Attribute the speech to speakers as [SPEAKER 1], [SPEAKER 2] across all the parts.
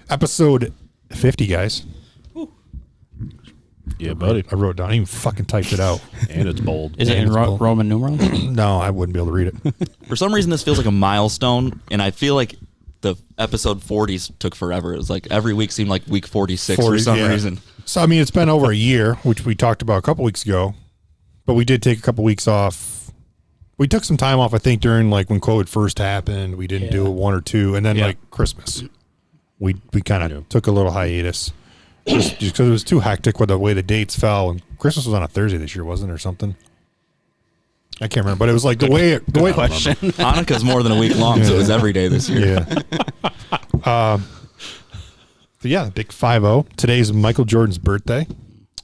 [SPEAKER 1] Episode 50, guys.
[SPEAKER 2] Yeah, buddy.
[SPEAKER 1] I wrote it down. I even fucking typed it out.
[SPEAKER 2] And it's bold.
[SPEAKER 3] Is it in Roman numerals?
[SPEAKER 1] No, I wouldn't be able to read it.
[SPEAKER 4] For some reason, this feels like a milestone, and I feel like the episode 40s took forever. It was like every week seemed like week 46 for some reason.
[SPEAKER 1] So, I mean, it's been over a year, which we talked about a couple weeks ago, but we did take a couple weeks off. We took some time off, I think, during like when COVID first happened. We didn't do one or two, and then like Christmas. We kind of took a little hiatus just because it was too hectic with the way the dates fell. And Christmas was on a Thursday this year, wasn't it, or something? I can't remember, but it was like the way
[SPEAKER 4] question. Hanukkah's more than a week long, so it was every day this year.
[SPEAKER 1] Yeah. The big 5-0. Today's Michael Jordan's birthday.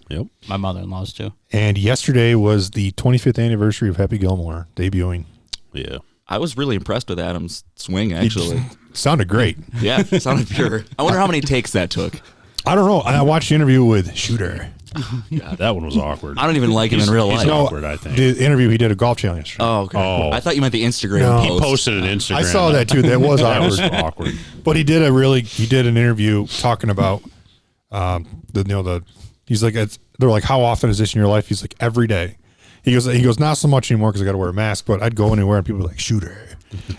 [SPEAKER 2] Yep.
[SPEAKER 3] My mother-in-law's too.
[SPEAKER 1] And yesterday was the 25th anniversary of Happy Gilmore debuting.
[SPEAKER 2] Yeah.
[SPEAKER 4] I was really impressed with Adam's swing, actually.
[SPEAKER 1] Sounded great.
[SPEAKER 4] Yeah, it sounded pure. I wonder how many takes that took.
[SPEAKER 1] I don't know. I watched the interview with Shooter.
[SPEAKER 2] God, that one was awkward.
[SPEAKER 4] I don't even like him in real life.
[SPEAKER 2] He's awkward, I think.
[SPEAKER 1] The interview he did a Golf Challenge yesterday.
[SPEAKER 4] Oh, okay.
[SPEAKER 2] Oh.
[SPEAKER 4] I thought you meant the Instagram post.
[SPEAKER 2] He posted an Instagram.
[SPEAKER 1] I saw that too. That was
[SPEAKER 2] That
[SPEAKER 1] awkward.
[SPEAKER 2] was awkward.
[SPEAKER 1] But he did an interview talking about he's like, they're like, how often is this in your life? He's like, every day. He goes, not so much anymore because I got to wear a mask, but I'd go anywhere and people were like, Shooter.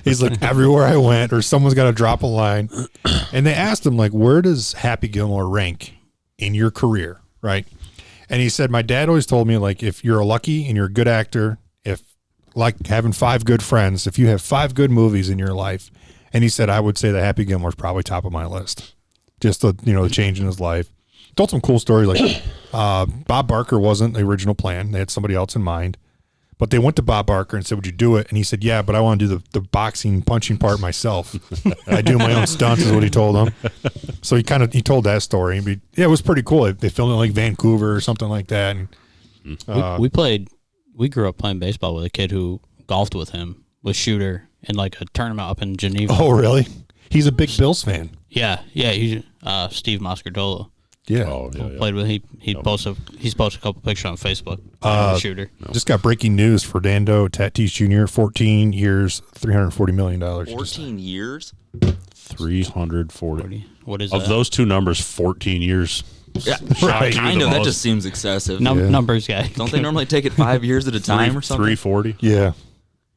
[SPEAKER 1] He's like, everywhere I went, or someone's got to drop a line. And they asked him, like, where does Happy Gilmore rank in your career, right? And he said, my dad always told me, like, if you're lucky and you're a good actor, if like having 5 good friends, if you have 5 good movies in your life, and he said, I would say that Happy Gilmore's probably top of my list. Just the change in his life. Told some cool stories, like Bob Barker wasn't the original plan. They had somebody else in mind. But they went to Bob Barker and said, would you do it? And he said, yeah, but I want to do the boxing punching part myself. I do my own stunts is what he told them. So he told that story. It was pretty cool. They filmed it in like Vancouver or something like that. And,
[SPEAKER 3] we grew up playing baseball with a kid who golfed with him, with Shooter, in like a tournament up in Geneva.
[SPEAKER 1] Oh, really? He's a big Bills fan.
[SPEAKER 3] Yeah. He's Steve Moscardolo.
[SPEAKER 1] Yeah.
[SPEAKER 2] Oh, yeah.
[SPEAKER 3] Played with he's posted a couple pictures on Facebook. Shooter.
[SPEAKER 1] Just got breaking news. Fernando Tatis Jr., 14 years, $340 million.
[SPEAKER 4] 14 years?
[SPEAKER 2] 340.
[SPEAKER 3] What is
[SPEAKER 2] of
[SPEAKER 3] that?
[SPEAKER 2] Those two numbers, 14 years.
[SPEAKER 4] Yeah,
[SPEAKER 1] Right.
[SPEAKER 4] kind of. That just seems excessive.
[SPEAKER 3] Numbers guy.
[SPEAKER 4] Don't they normally take it 5 years at a time or something?
[SPEAKER 2] 340.
[SPEAKER 1] Yeah.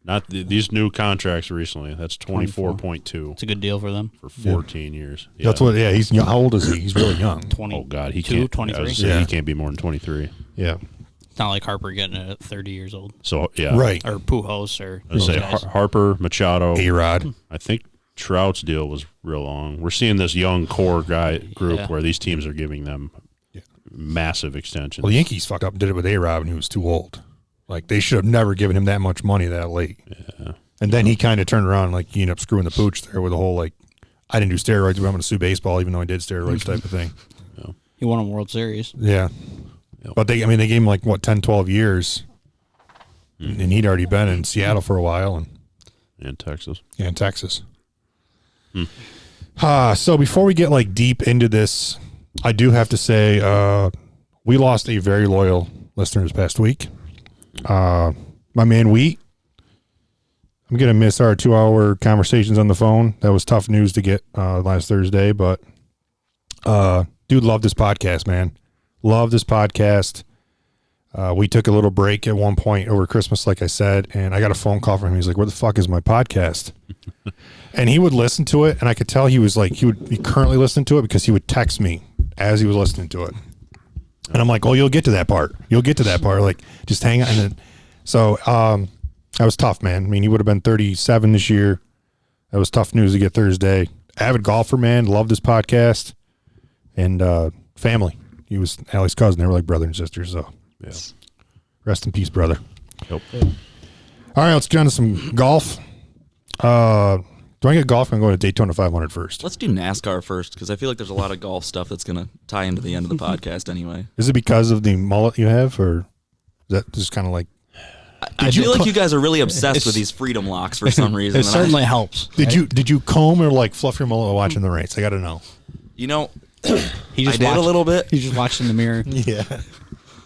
[SPEAKER 2] Not these new contracts recently. That's 24.2.
[SPEAKER 3] It's a good deal for them.
[SPEAKER 2] For 14 years. Yeah.
[SPEAKER 1] That's what. Yeah, he's young. How old is he? He's really young.
[SPEAKER 3] 20.
[SPEAKER 2] Oh God, he can't.
[SPEAKER 3] 23.
[SPEAKER 2] I was gonna say, he can't be more than 23.
[SPEAKER 1] Yeah.
[SPEAKER 3] It's not like Harper getting it at 30 years old.
[SPEAKER 2] So yeah,
[SPEAKER 1] Right.
[SPEAKER 3] Or Pujols or
[SPEAKER 2] I would say
[SPEAKER 3] guys.
[SPEAKER 2] Harper, Machado,
[SPEAKER 1] A-Rod.
[SPEAKER 2] I think Trout's deal was real long. We're seeing this young core guy group where these teams are giving them massive extensions.
[SPEAKER 1] Well, the Yankees fucked up and did it with A-Rod when he was too old. Like, they should have never given him that much money that late.
[SPEAKER 2] Yeah.
[SPEAKER 1] And then he kind of turned around, like, he ended up screwing the pooch there with the whole, like, I didn't do steroids, but I'm going to sue baseball, even though I did steroids type of thing.
[SPEAKER 3] He won a World Series.
[SPEAKER 1] Yeah.
[SPEAKER 2] Yep.
[SPEAKER 1] But they gave him, like, 10, 12 years. And he'd already been in Seattle for a while. And
[SPEAKER 2] in Texas.
[SPEAKER 1] Yeah, in Texas. So before we get, like, deep into this, I do have to say we lost a very loyal listener this past week. My man, I'm going to miss our 2-hour conversations on the phone. That was tough news to get last Thursday, but dude, love this podcast, man. Love this podcast. We took a little break at one point over Christmas, like I said, and I got a phone call from him. He's like, where the fuck is my podcast? And he would listen to it, and I could tell he was like, he would be currently listening to it because he would text me as he was listening to it. And I'm like, oh, you'll get to that part. You'll get to that part. Like, just hang on. And so that was tough, man. I mean, he would have been 37 this year. That was tough news to get Thursday. Avid golfer, man. Loved this podcast. And family. He was Allie's cousin. They were like brother and sister. So,
[SPEAKER 2] Yeah.
[SPEAKER 1] Rest in peace, brother.
[SPEAKER 2] Yep.
[SPEAKER 1] All right, let's get on to some golf. Do I get golf? I'm going to Daytona 500 first.
[SPEAKER 4] Let's do NASCAR first, because I feel like there's a lot of golf stuff that's going to tie into the end of the podcast anyway.
[SPEAKER 1] Is it because of the mullet you have, or is that just kind of like...
[SPEAKER 4] I feel like you guys are really obsessed with these freedom locks for some reason.
[SPEAKER 3] It certainly helps.
[SPEAKER 1] Did you comb or like fluff your mullet while watching the race? I got to know.
[SPEAKER 4] You know,
[SPEAKER 3] He just
[SPEAKER 4] I did
[SPEAKER 3] watched,
[SPEAKER 4] a little bit.
[SPEAKER 3] He just watched in the mirror.
[SPEAKER 1] Yeah.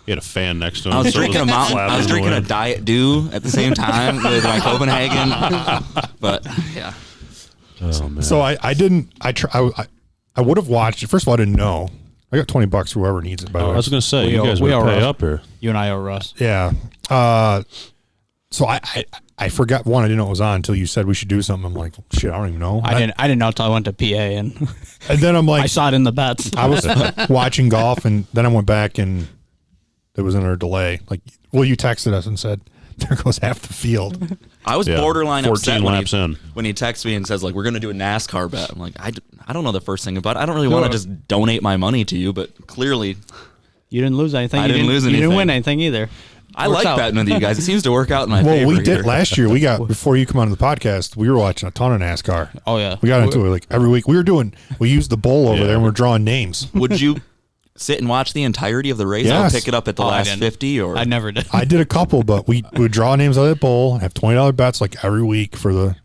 [SPEAKER 2] He had a fan next to him.
[SPEAKER 4] I was
[SPEAKER 2] so it
[SPEAKER 4] drinking a mountain.
[SPEAKER 2] flapping
[SPEAKER 4] I was
[SPEAKER 2] in the
[SPEAKER 4] drinking a
[SPEAKER 2] wind.
[SPEAKER 4] Diet Dew at the same time with my Copenhagen. But yeah,
[SPEAKER 2] Oh, man.
[SPEAKER 1] So I didn't. I would have watched it. First of all, I didn't know. I got $20 for whoever needs it. By the
[SPEAKER 2] I
[SPEAKER 1] way.
[SPEAKER 2] was going to say,
[SPEAKER 3] We
[SPEAKER 2] you
[SPEAKER 3] owe-
[SPEAKER 2] guys
[SPEAKER 3] we
[SPEAKER 2] would
[SPEAKER 3] owe
[SPEAKER 2] pay
[SPEAKER 3] Russ.
[SPEAKER 2] up here.
[SPEAKER 3] You and I owe Russ.
[SPEAKER 1] Yeah. So I forgot one. I didn't know it was on until you said we should do something. I'm like, shit, I don't even know.
[SPEAKER 3] I didn't know until I went to PA and
[SPEAKER 1] And then I'm like,
[SPEAKER 3] I saw it in the bets.
[SPEAKER 1] I was watching golf, and then I went back, and there was another delay. Like, well, you texted us and said, there goes half the field.
[SPEAKER 4] I was
[SPEAKER 2] Yeah,
[SPEAKER 4] borderline
[SPEAKER 2] 14
[SPEAKER 4] upset
[SPEAKER 2] laps in.
[SPEAKER 4] when he texts me and says like we're going to do a NASCAR bet. I'm like I don't know the first thing about it. I don't really want to just donate my money to you, but clearly
[SPEAKER 3] You didn't lose anything.
[SPEAKER 4] I
[SPEAKER 3] You
[SPEAKER 4] didn't lose
[SPEAKER 3] You didn't
[SPEAKER 4] anything.
[SPEAKER 3] win anything either.
[SPEAKER 4] I
[SPEAKER 3] Works
[SPEAKER 4] like
[SPEAKER 3] out.
[SPEAKER 4] betting with you guys. It seems to work out in my
[SPEAKER 1] Well,
[SPEAKER 4] favor.
[SPEAKER 1] we did
[SPEAKER 4] here.
[SPEAKER 1] last year. We got, before you come on the podcast, we were watching a ton of NASCAR.
[SPEAKER 3] Oh yeah.
[SPEAKER 1] We got into it like every week. We used the bowl over there, and we're drawing names.
[SPEAKER 4] Would you sit and watch the entirety of the race?
[SPEAKER 1] Yes.
[SPEAKER 4] Or pick it up at the
[SPEAKER 3] Oh, I
[SPEAKER 4] last
[SPEAKER 3] didn't.
[SPEAKER 4] 50 or
[SPEAKER 3] I never did.
[SPEAKER 1] I did a couple, but we would draw names out of that bowl, have $20 bets like every week for the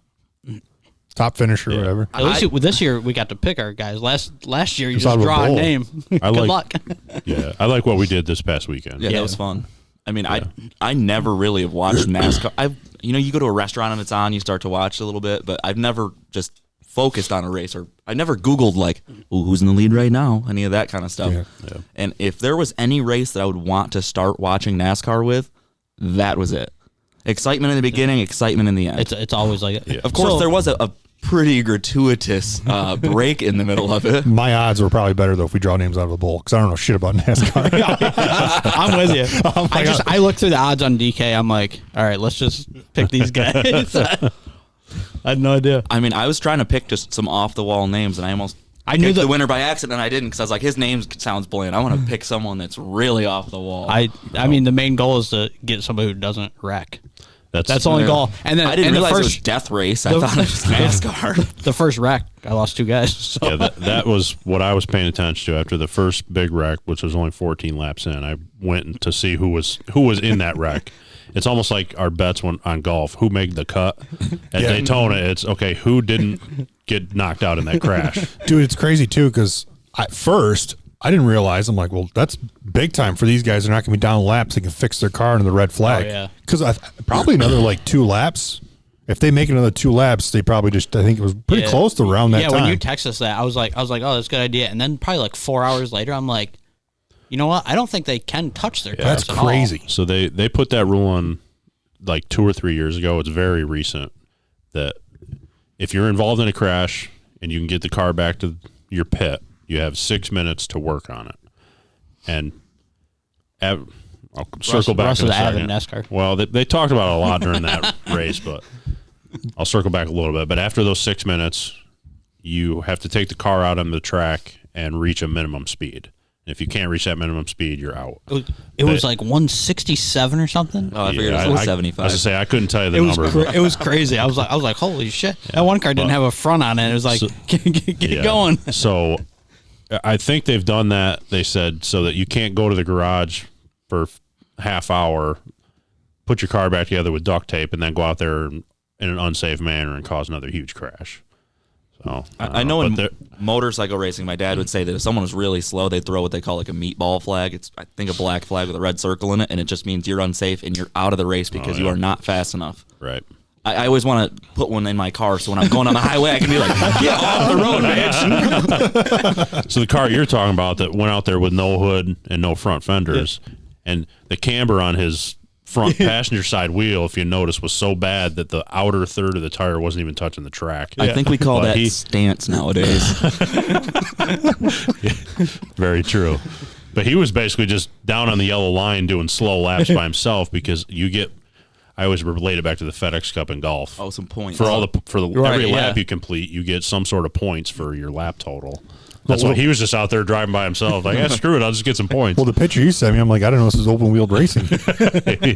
[SPEAKER 1] top finisher or whatever.
[SPEAKER 3] At least this year we got to pick our guys. Last year you
[SPEAKER 1] It's out
[SPEAKER 3] just
[SPEAKER 1] of a
[SPEAKER 3] draw a
[SPEAKER 1] bowl.
[SPEAKER 3] name.
[SPEAKER 2] I
[SPEAKER 3] Good
[SPEAKER 2] like-
[SPEAKER 3] luck.
[SPEAKER 2] Yeah, I like what we did this past weekend.
[SPEAKER 4] Yeah,
[SPEAKER 3] Yeah.
[SPEAKER 4] that was fun. I mean, I never really have watched NASCAR. You go to a restaurant and it's on, you start to watch a little bit, but I've never just focused on a race, or I never Googled like, ooh, who's in the lead right now, any of that kind of stuff.
[SPEAKER 1] Yeah.
[SPEAKER 4] And if there was any race that I would want to start watching NASCAR with, that was it. Excitement in the beginning, excitement in the end.
[SPEAKER 3] It's always like it.
[SPEAKER 4] Of course, there was a pretty gratuitous break in the middle of it.
[SPEAKER 1] My odds were probably better, though, if we draw names out of the bowl, because I don't know shit about NASCAR.
[SPEAKER 3] I'm with you. I looked through the odds on DK. I'm like, all right, let's just pick these guys. I had no idea.
[SPEAKER 4] I mean, I was trying to pick just some off the wall names, and I almost
[SPEAKER 3] I knew
[SPEAKER 4] picked
[SPEAKER 3] that
[SPEAKER 4] the winner by accident, and I didn't because I was like, his name sounds bland. I want to pick someone that's really off the wall.
[SPEAKER 3] I mean, the main goal is to get somebody who doesn't wreck. That's the only
[SPEAKER 4] Yeah.
[SPEAKER 3] goal. And then
[SPEAKER 4] I didn't
[SPEAKER 3] and
[SPEAKER 4] realize
[SPEAKER 3] the
[SPEAKER 4] it was
[SPEAKER 3] first,
[SPEAKER 4] death race. I thought it was NASCAR.
[SPEAKER 3] the first wreck, I lost 2 guys. So.
[SPEAKER 2] Yeah, that was what I was paying attention to after the first big wreck, which was only 14 laps in. I went to see who was in that wreck. It's almost like our bets on golf. Who made the cut? At Daytona, it's, okay, who didn't get knocked out in that crash?
[SPEAKER 1] Dude, it's crazy, too, because at first, I didn't realize. I'm like, well, that's big time for these guys. They're not going to be down laps. They can fix their car under the red flag.
[SPEAKER 3] Oh, yeah.
[SPEAKER 1] Because probably another, 2 laps. If they make another 2 laps, they probably I think it was pretty close to around that time.
[SPEAKER 3] Yeah, when you text us that, I was like, oh, that's a good idea. And then probably 4 hours later, I'm like, you know what? I don't think they can touch their cars
[SPEAKER 1] That's
[SPEAKER 3] at all.
[SPEAKER 1] crazy.
[SPEAKER 2] So they put that rule on 2 or 3 years ago. It's very recent that if you're involved in a crash and you can get the car back to your pit, you have 6 minutes to work on it. And I'll circle back
[SPEAKER 3] Russ
[SPEAKER 2] in a
[SPEAKER 3] is avid
[SPEAKER 2] second.
[SPEAKER 3] NASCAR.
[SPEAKER 2] Well, they talked about it a lot during that race, but I'll circle back a little bit. But after those 6 minutes, you have to take the car out on the track and reach a minimum speed. And if you can't reach that minimum speed, you're out.
[SPEAKER 3] It was 167 or something.
[SPEAKER 4] Oh, I figured it was
[SPEAKER 2] I-
[SPEAKER 4] 175.
[SPEAKER 2] I was to say I couldn't tell you the
[SPEAKER 3] It was
[SPEAKER 2] number.
[SPEAKER 3] it was crazy. I was like, holy shit! That one car didn't have a front on it. It was like, get
[SPEAKER 2] Yeah.
[SPEAKER 3] going.
[SPEAKER 2] So I think they've done that. They said so that you can't go to the garage for half hour, put your car back together with duct tape, and then go out there in an unsafe manner and cause another huge crash. So
[SPEAKER 4] I know
[SPEAKER 2] but
[SPEAKER 4] in
[SPEAKER 2] they're-
[SPEAKER 4] motorcycle racing, my dad would say that if someone was really slow, they'd throw what they call a meatball flag. It's, I think, a black flag with a red circle in it, and it just means you're unsafe and you're out of the race because you are not fast enough.
[SPEAKER 2] right.
[SPEAKER 4] I always want to put one in my car so when I'm going on the highway, I can be like, get off the road, bitch.
[SPEAKER 2] So the car you're talking about that went out there with no hood and no front fenders, and the camber on his front passenger side wheel, if you notice, was so bad that the outer third of the tire wasn't even touching the track.
[SPEAKER 4] I think we call
[SPEAKER 2] But
[SPEAKER 4] that
[SPEAKER 2] he-
[SPEAKER 4] stance nowadays.
[SPEAKER 2] Very true. But he was basically just down on the yellow line doing slow laps by himself because I always relate it back to the FedEx Cup in golf.
[SPEAKER 4] Oh, some points.
[SPEAKER 2] Every lap
[SPEAKER 3] yeah.
[SPEAKER 2] you complete, you get some sort of points for your lap total. That's why he was just out there driving by himself. Like, yeah, screw it, I'll just get some points.
[SPEAKER 1] Well, the picture you sent me, I'm like, I don't know this is open wheeled racing.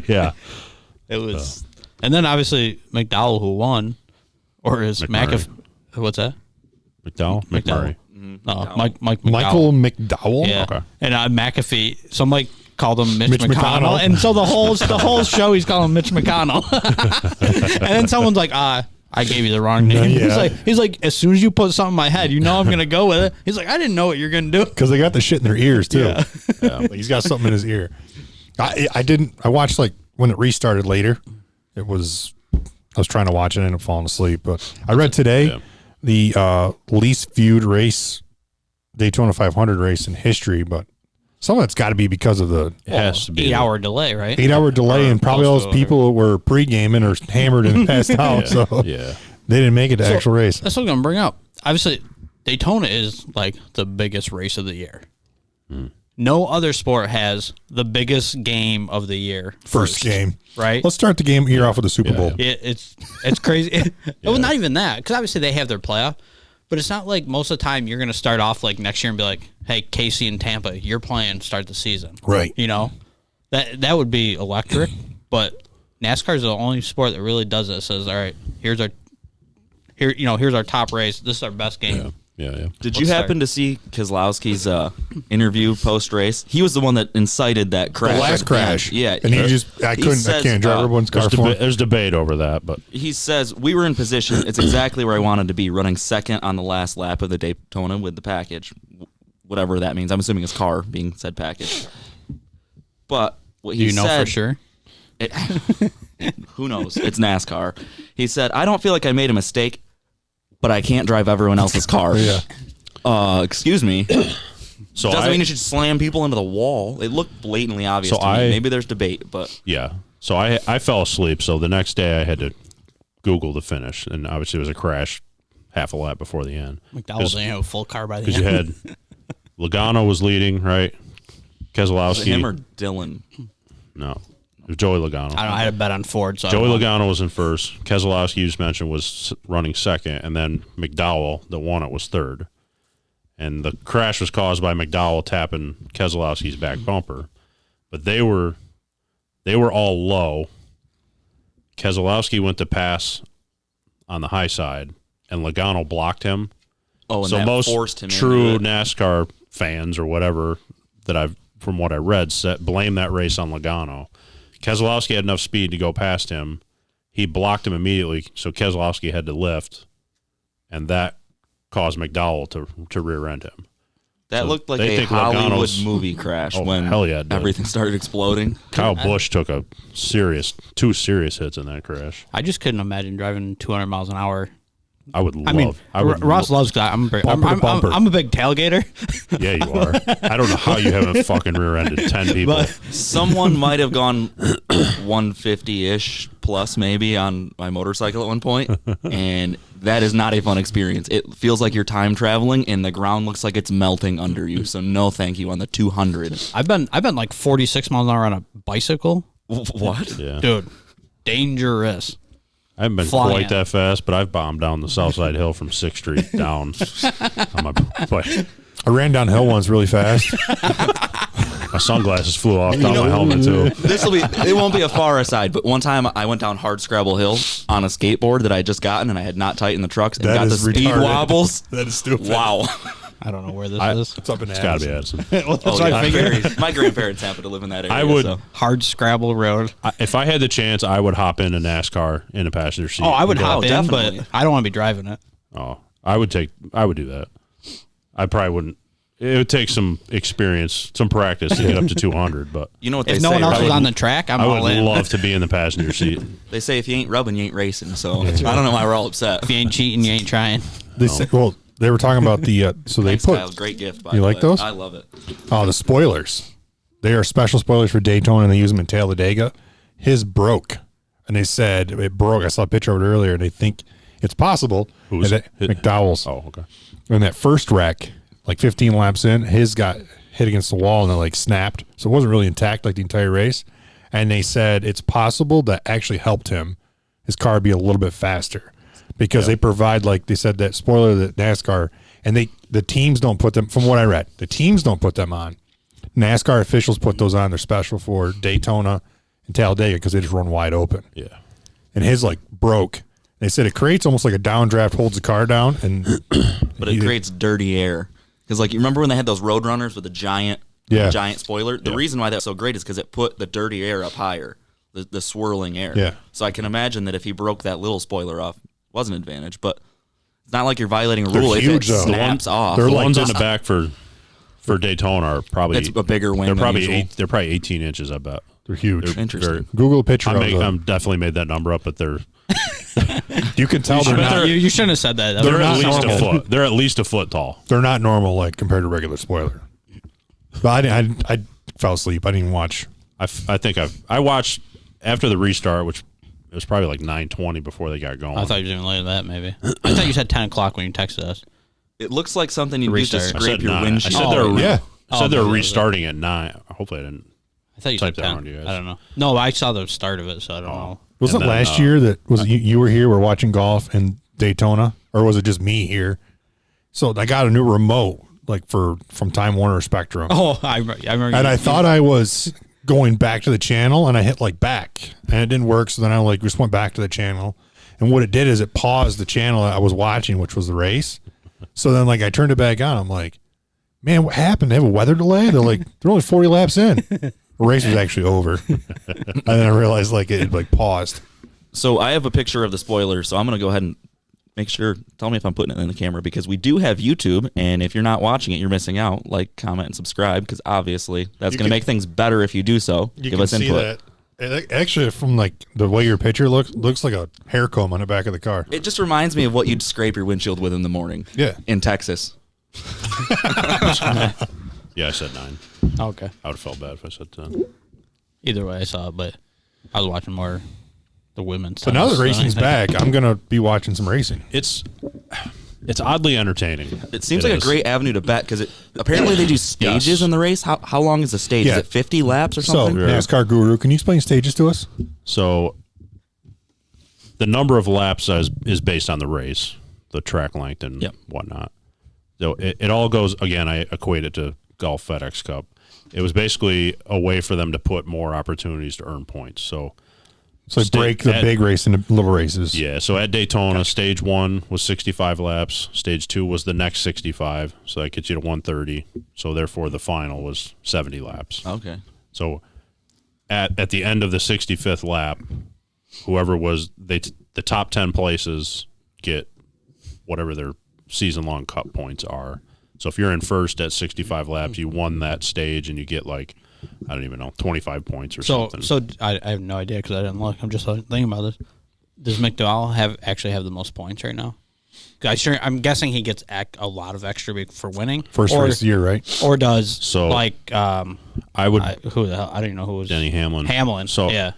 [SPEAKER 2] Yeah.
[SPEAKER 3] It was, and then obviously McDowell who won, or is
[SPEAKER 2] McMurray.
[SPEAKER 3] What's that?
[SPEAKER 2] McDowell? McMurray.
[SPEAKER 3] No, Mike McDowell.
[SPEAKER 1] Michael McDowell?
[SPEAKER 3] Yeah.
[SPEAKER 2] Okay.
[SPEAKER 3] And McAfee. Somebody called him Mitch
[SPEAKER 1] Mitch McConnell.
[SPEAKER 3] McConnell, and so the whole show he's calling him Mitch McConnell. And then someone's like, I gave you the wrong name.
[SPEAKER 1] Yeah.
[SPEAKER 3] He's like, as soon as you put something in my head, I'm gonna go with it. He's like, I didn't know what you're gonna do.
[SPEAKER 1] Because they got the shit in their ears too.
[SPEAKER 3] Yeah.
[SPEAKER 1] Like, he's got something in his ear. I watched like when it restarted later. I was trying to watch it and ended up falling asleep. But I read today the least viewed race, Daytona 500 race in history. But some of it's got to be because of the
[SPEAKER 2] It has to be
[SPEAKER 3] 8-hour delay, right?
[SPEAKER 1] 8-hour delay, and probably all those people that were pre-gaming or hammered and passed out. So
[SPEAKER 2] Yeah.
[SPEAKER 1] they didn't make it to actual race.
[SPEAKER 3] That's what I'm gonna bring up. Obviously, Daytona is like the biggest race of the year. No other sport has the biggest game of the year
[SPEAKER 1] First game.
[SPEAKER 3] right?
[SPEAKER 1] Let's start the game year off with the Super Bowl.
[SPEAKER 3] It's crazy. Well, not even that, because obviously they have their playoff, but it's not like most of the time you're going to start off like next year and be like, "Hey, KC and Tampa, you're playing to start the season."
[SPEAKER 1] Right.
[SPEAKER 3] That would be electric. But NASCAR is the only sport that really does it. Says, "All right, here's our top race. This is our best game."
[SPEAKER 2] Yeah.
[SPEAKER 4] Did you happen to see Keselowski's interview post race? He was the one that incited that crash.
[SPEAKER 1] The last crash.
[SPEAKER 4] Yeah.
[SPEAKER 1] And I can't drive everyone's car for him.
[SPEAKER 2] There's debate over that, but
[SPEAKER 4] He says, we were in position. It's exactly where I wanted to be, running second on the last lap of the Daytona with the package. Whatever that means. I'm assuming his car being said package. But what he said...
[SPEAKER 3] Do you know for sure?
[SPEAKER 4] Who knows? It's NASCAR. He said, I don't feel like I made a mistake, but I can't drive everyone else's car. Excuse me.
[SPEAKER 2] so
[SPEAKER 4] Doesn't mean you should slam people into the wall. It looked blatantly obvious to me. Maybe there's debate, but...
[SPEAKER 2] Yeah. So I fell asleep, so the next day I had to Google the finish, and obviously it was a crash half a lap before the end.
[SPEAKER 3] McDowell's didn't have a full car by the
[SPEAKER 2] Because you
[SPEAKER 3] end.
[SPEAKER 2] had Logano was leading, right? Keselowski.
[SPEAKER 4] Was it him or Dylan?
[SPEAKER 2] No. It was Joey Logano.
[SPEAKER 3] I had a bet on Ford. So
[SPEAKER 2] Joey Logano was in first. Keselowski, you just mentioned, was running second, and then McDowell, that won it, was third. And the crash was caused by McDowell tapping Keselowski's back bumper. But they were all low. Keselowski went to pass on the high side, and Logano blocked him.
[SPEAKER 4] Oh, and
[SPEAKER 2] So
[SPEAKER 4] that
[SPEAKER 2] most
[SPEAKER 4] forced him
[SPEAKER 2] true
[SPEAKER 4] into it.
[SPEAKER 2] NASCAR fans or whatever that from what I read, blame that race on Logano. Keselowski had enough speed to go past him. He blocked him immediately, so Keselowski had to lift, and that caused McDowell to rear end him.
[SPEAKER 4] That
[SPEAKER 2] So
[SPEAKER 4] looked like
[SPEAKER 2] they
[SPEAKER 4] a
[SPEAKER 2] think
[SPEAKER 4] Hollywood
[SPEAKER 2] Logano's-
[SPEAKER 4] movie crash
[SPEAKER 2] Oh,
[SPEAKER 4] when
[SPEAKER 2] hell yeah, it did.
[SPEAKER 4] everything started exploding.
[SPEAKER 2] Kyle Busch took two serious hits in that crash.
[SPEAKER 3] I just couldn't imagine driving 200 miles an hour.
[SPEAKER 2] I would
[SPEAKER 3] I mean,
[SPEAKER 2] love. I would
[SPEAKER 3] Ross loves that. I'm a big tailgater.
[SPEAKER 2] Yeah, you are. I don't know how you haven't fucking rear-ended 10 people.
[SPEAKER 3] But
[SPEAKER 4] Someone might have gone 150-ish plus maybe on my motorcycle at one point, and that is not a fun experience. It feels like you're time traveling, and the ground looks like it's melting under you. So no, thank you on the 200.
[SPEAKER 3] I've been like 46 miles an hour on a bicycle,
[SPEAKER 4] What?
[SPEAKER 2] Yeah.
[SPEAKER 3] dude. Dangerous.
[SPEAKER 2] I haven't been
[SPEAKER 3] Flying.
[SPEAKER 2] quite that fast, but I've bombed down the south side hill from 6th Street down on my bike.
[SPEAKER 1] I ran downhill once really fast.
[SPEAKER 2] My sunglasses flew off down my helmet, too.
[SPEAKER 4] It won't be a far aside, but one time I went down Hard Scrabble Hill on a skateboard that I had just gotten, and I had not tightened the trucks and
[SPEAKER 1] That
[SPEAKER 4] got the
[SPEAKER 1] is
[SPEAKER 4] speed
[SPEAKER 1] retarded.
[SPEAKER 4] wobbles.
[SPEAKER 1] That is stupid.
[SPEAKER 4] Wow.
[SPEAKER 3] I don't know where this is.
[SPEAKER 1] It's up in
[SPEAKER 2] It's got to be Addison.
[SPEAKER 3] That's
[SPEAKER 4] Oh,
[SPEAKER 3] what
[SPEAKER 4] yeah,
[SPEAKER 3] I figured.
[SPEAKER 4] my grandparents happen to live in that area.
[SPEAKER 2] I would-
[SPEAKER 4] so.
[SPEAKER 3] Hard Scrabble Road.
[SPEAKER 2] If I had the chance, I would hop in a NASCAR in a passenger seat.
[SPEAKER 3] Oh, I would
[SPEAKER 2] and go-
[SPEAKER 3] hop in,
[SPEAKER 4] definitely.
[SPEAKER 3] but I don't want to be driving it.
[SPEAKER 2] Oh, I would do that. I probably wouldn't. It would take some experience, some practice to get up to 200, but
[SPEAKER 4] You know what they
[SPEAKER 3] If
[SPEAKER 4] say?
[SPEAKER 3] no one else
[SPEAKER 4] right?
[SPEAKER 3] is on the track, I'm
[SPEAKER 2] I
[SPEAKER 3] all
[SPEAKER 2] would
[SPEAKER 3] in.
[SPEAKER 2] love to be in the passenger seat.
[SPEAKER 4] They say if you ain't rubbing, you ain't racing. So I don't know why we're all upset.
[SPEAKER 3] If you ain't cheating, you ain't trying.
[SPEAKER 1] They say, well, they were talking about the so they
[SPEAKER 4] Thanks,
[SPEAKER 1] put
[SPEAKER 4] Kyle. Great gift. By
[SPEAKER 1] You
[SPEAKER 4] the
[SPEAKER 1] like
[SPEAKER 4] way.
[SPEAKER 1] those?
[SPEAKER 4] I love it.
[SPEAKER 1] the spoilers. They are special spoilers for Daytona, and they use them in Talladega. His broke, and they said it broke. I saw a picture of it earlier, and they think it's possible.
[SPEAKER 2] Who's
[SPEAKER 1] that
[SPEAKER 2] it?
[SPEAKER 1] McDowell's.
[SPEAKER 2] Oh, okay.
[SPEAKER 1] In that first wreck, like 15 laps in, his got hit against the wall and then like snapped. So it wasn't really intact like the entire race. And they said it's possible that actually helped his car be a little bit faster because they provide, like they said, that spoiler that NASCAR, and the teams don't put them, from what I read, the teams don't put them on. NASCAR officials put those on. They're special for Daytona and Talladega because they just run wide open.
[SPEAKER 2] Yeah.
[SPEAKER 1] And his like broke. They said it creates almost like a downdraft, holds the car down, and
[SPEAKER 4] But it creates dirty air. Because, like, you remember when they had those road runners with the giant spoiler? The reason why that's so great is because it put the dirty air up higher, the swirling air.
[SPEAKER 1] Yeah.
[SPEAKER 4] So I can imagine that if he broke that little spoiler off, was an advantage, but it's not like you're violating a
[SPEAKER 1] They're
[SPEAKER 4] rule
[SPEAKER 1] huge,
[SPEAKER 4] if it
[SPEAKER 1] though.
[SPEAKER 4] snaps off.
[SPEAKER 1] They're
[SPEAKER 2] The
[SPEAKER 1] like
[SPEAKER 2] ones in
[SPEAKER 1] this-
[SPEAKER 2] the back for Daytona are probably
[SPEAKER 4] It's a bigger wing
[SPEAKER 2] They're
[SPEAKER 4] than
[SPEAKER 2] probably
[SPEAKER 4] usual.
[SPEAKER 2] they're probably 18 inches. I bet.
[SPEAKER 1] They're huge.
[SPEAKER 4] Interesting.
[SPEAKER 1] Google a picture of them.
[SPEAKER 2] I'm definitely made that number up, but they're
[SPEAKER 1] You can tell they're not.
[SPEAKER 3] You shouldn't have said that. That
[SPEAKER 2] they're
[SPEAKER 3] was-
[SPEAKER 2] at
[SPEAKER 1] not
[SPEAKER 2] least
[SPEAKER 1] normal.
[SPEAKER 2] a foot. They're at least a foot tall.
[SPEAKER 1] They're not normal, like compared to regular spoiler. But I fell asleep. I didn't even watch.
[SPEAKER 2] I think I watched after the restart, which it was probably like 9:20 before they got going.
[SPEAKER 3] I thought you were doing later than that, maybe. I thought you said 10 o'clock when you texted us.
[SPEAKER 4] It looks like something you use to
[SPEAKER 3] Restart.
[SPEAKER 2] I
[SPEAKER 4] scrape
[SPEAKER 2] said
[SPEAKER 4] your
[SPEAKER 2] 9.
[SPEAKER 4] windshield.
[SPEAKER 2] I said they're
[SPEAKER 1] yeah.
[SPEAKER 2] I said
[SPEAKER 3] Oh,
[SPEAKER 2] they're
[SPEAKER 3] maybe.
[SPEAKER 2] restarting at 9. Hopefully I didn't.
[SPEAKER 3] I thought you
[SPEAKER 2] Type
[SPEAKER 3] said
[SPEAKER 2] that
[SPEAKER 3] 10.
[SPEAKER 2] around you guys.
[SPEAKER 3] I don't know. No, I saw the start of it, so I don't know.
[SPEAKER 1] Was
[SPEAKER 2] And
[SPEAKER 1] it
[SPEAKER 2] then,
[SPEAKER 1] last year that was it you were here? We're watching golf in Daytona, or was it just me here? So I got a new remote, like from Time Warner Spectrum,
[SPEAKER 3] Oh, I remember.
[SPEAKER 1] and I thought I was going back to the channel, and I hit like back, and it didn't work. So then I like just went back to the channel, and what it did is it paused the channel I was watching, which was the race. So then like I turned it back on. I'm like, man, what happened? They have a weather delay. They're like they're only 40 laps in. The race was actually over, and then I realized like it had like paused.
[SPEAKER 4] So I have a picture of the spoiler, so I'm going to go ahead and make sure, tell me if I'm putting it in the camera, because we do have YouTube, and if you're not watching it, you're missing out. Like, comment, and subscribe, because obviously that's going to make things better if you do so.
[SPEAKER 1] You
[SPEAKER 4] Give
[SPEAKER 1] can
[SPEAKER 4] us
[SPEAKER 1] see
[SPEAKER 4] input.
[SPEAKER 1] that. Actually, from like the way your picture looks like a hair comb on the back of the car.
[SPEAKER 4] It just reminds me of what you'd scrape your windshield with in the morning.
[SPEAKER 1] Yeah.
[SPEAKER 4] In Texas.
[SPEAKER 2] Yeah, I said 9.
[SPEAKER 3] Okay.
[SPEAKER 2] I would have felt bad if I said 10.
[SPEAKER 3] Either way, I saw it, but I was watching more the women's.
[SPEAKER 1] So now
[SPEAKER 3] tennis
[SPEAKER 1] that
[SPEAKER 3] than
[SPEAKER 1] racing's
[SPEAKER 3] anything.
[SPEAKER 1] back, I'm gonna be watching some racing.
[SPEAKER 2] It's oddly entertaining.
[SPEAKER 4] It seems
[SPEAKER 2] It
[SPEAKER 4] like
[SPEAKER 2] is.
[SPEAKER 4] a great avenue to bet, because apparently they do stages
[SPEAKER 2] Yes.
[SPEAKER 4] in the race. How long is the stage?
[SPEAKER 1] Yeah.
[SPEAKER 4] Is it 50 laps or
[SPEAKER 1] So
[SPEAKER 4] something?
[SPEAKER 1] NASCAR guru, can you explain stages to us?
[SPEAKER 2] So the number of laps is based on the race, the track length and
[SPEAKER 4] Yep.
[SPEAKER 2] whatnot. So it all goes, again, I equate it to Golf FedEx Cup. It was basically a way for them to put more opportunities to earn points. So
[SPEAKER 1] Break the big race into little races.
[SPEAKER 2] yeah, so at Daytona, stage 1 was 65 laps. Stage 2 was the next 65, so that gets you to 130. So therefore, the final was 70 laps.
[SPEAKER 4] Okay.
[SPEAKER 2] So at the end of the 65th lap, whoever was the top 10 places get whatever their season-long cup points are. So if you're in first at 65 laps, you won that stage, and you get like, I don't even know, 25 points or something.
[SPEAKER 3] So I have no idea because I didn't look. I'm just thinking about this. Does McDowell actually have the most points right now? I'm guessing he gets a lot of extra for winning.
[SPEAKER 1] First race of the year, right?
[SPEAKER 3] Or does
[SPEAKER 2] So,
[SPEAKER 3] like
[SPEAKER 2] I would
[SPEAKER 3] who the hell? I don't even know who was
[SPEAKER 2] Denny Hamlin.
[SPEAKER 3] So yeah,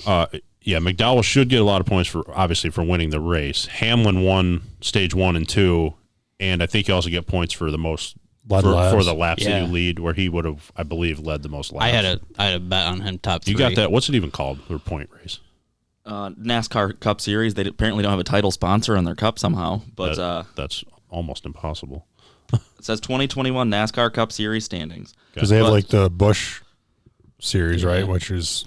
[SPEAKER 2] Yeah, McDowell should get a lot of points for winning the race. Hamlin won stage 1 and 2, and I think you also get points for the most for the laps that
[SPEAKER 3] Yeah.
[SPEAKER 2] you lead, where he would have, I believe, led the most laps.
[SPEAKER 3] I had a bet on him top 3.
[SPEAKER 2] You got that? What's it even called? Their point race.
[SPEAKER 4] NASCAR Cup Series. They apparently don't have a title sponsor on their cup somehow, but
[SPEAKER 2] That's almost impossible.
[SPEAKER 4] it says 2021 NASCAR Cup Series standings.
[SPEAKER 1] Because they have
[SPEAKER 4] But-
[SPEAKER 1] like the Busch series, right, which is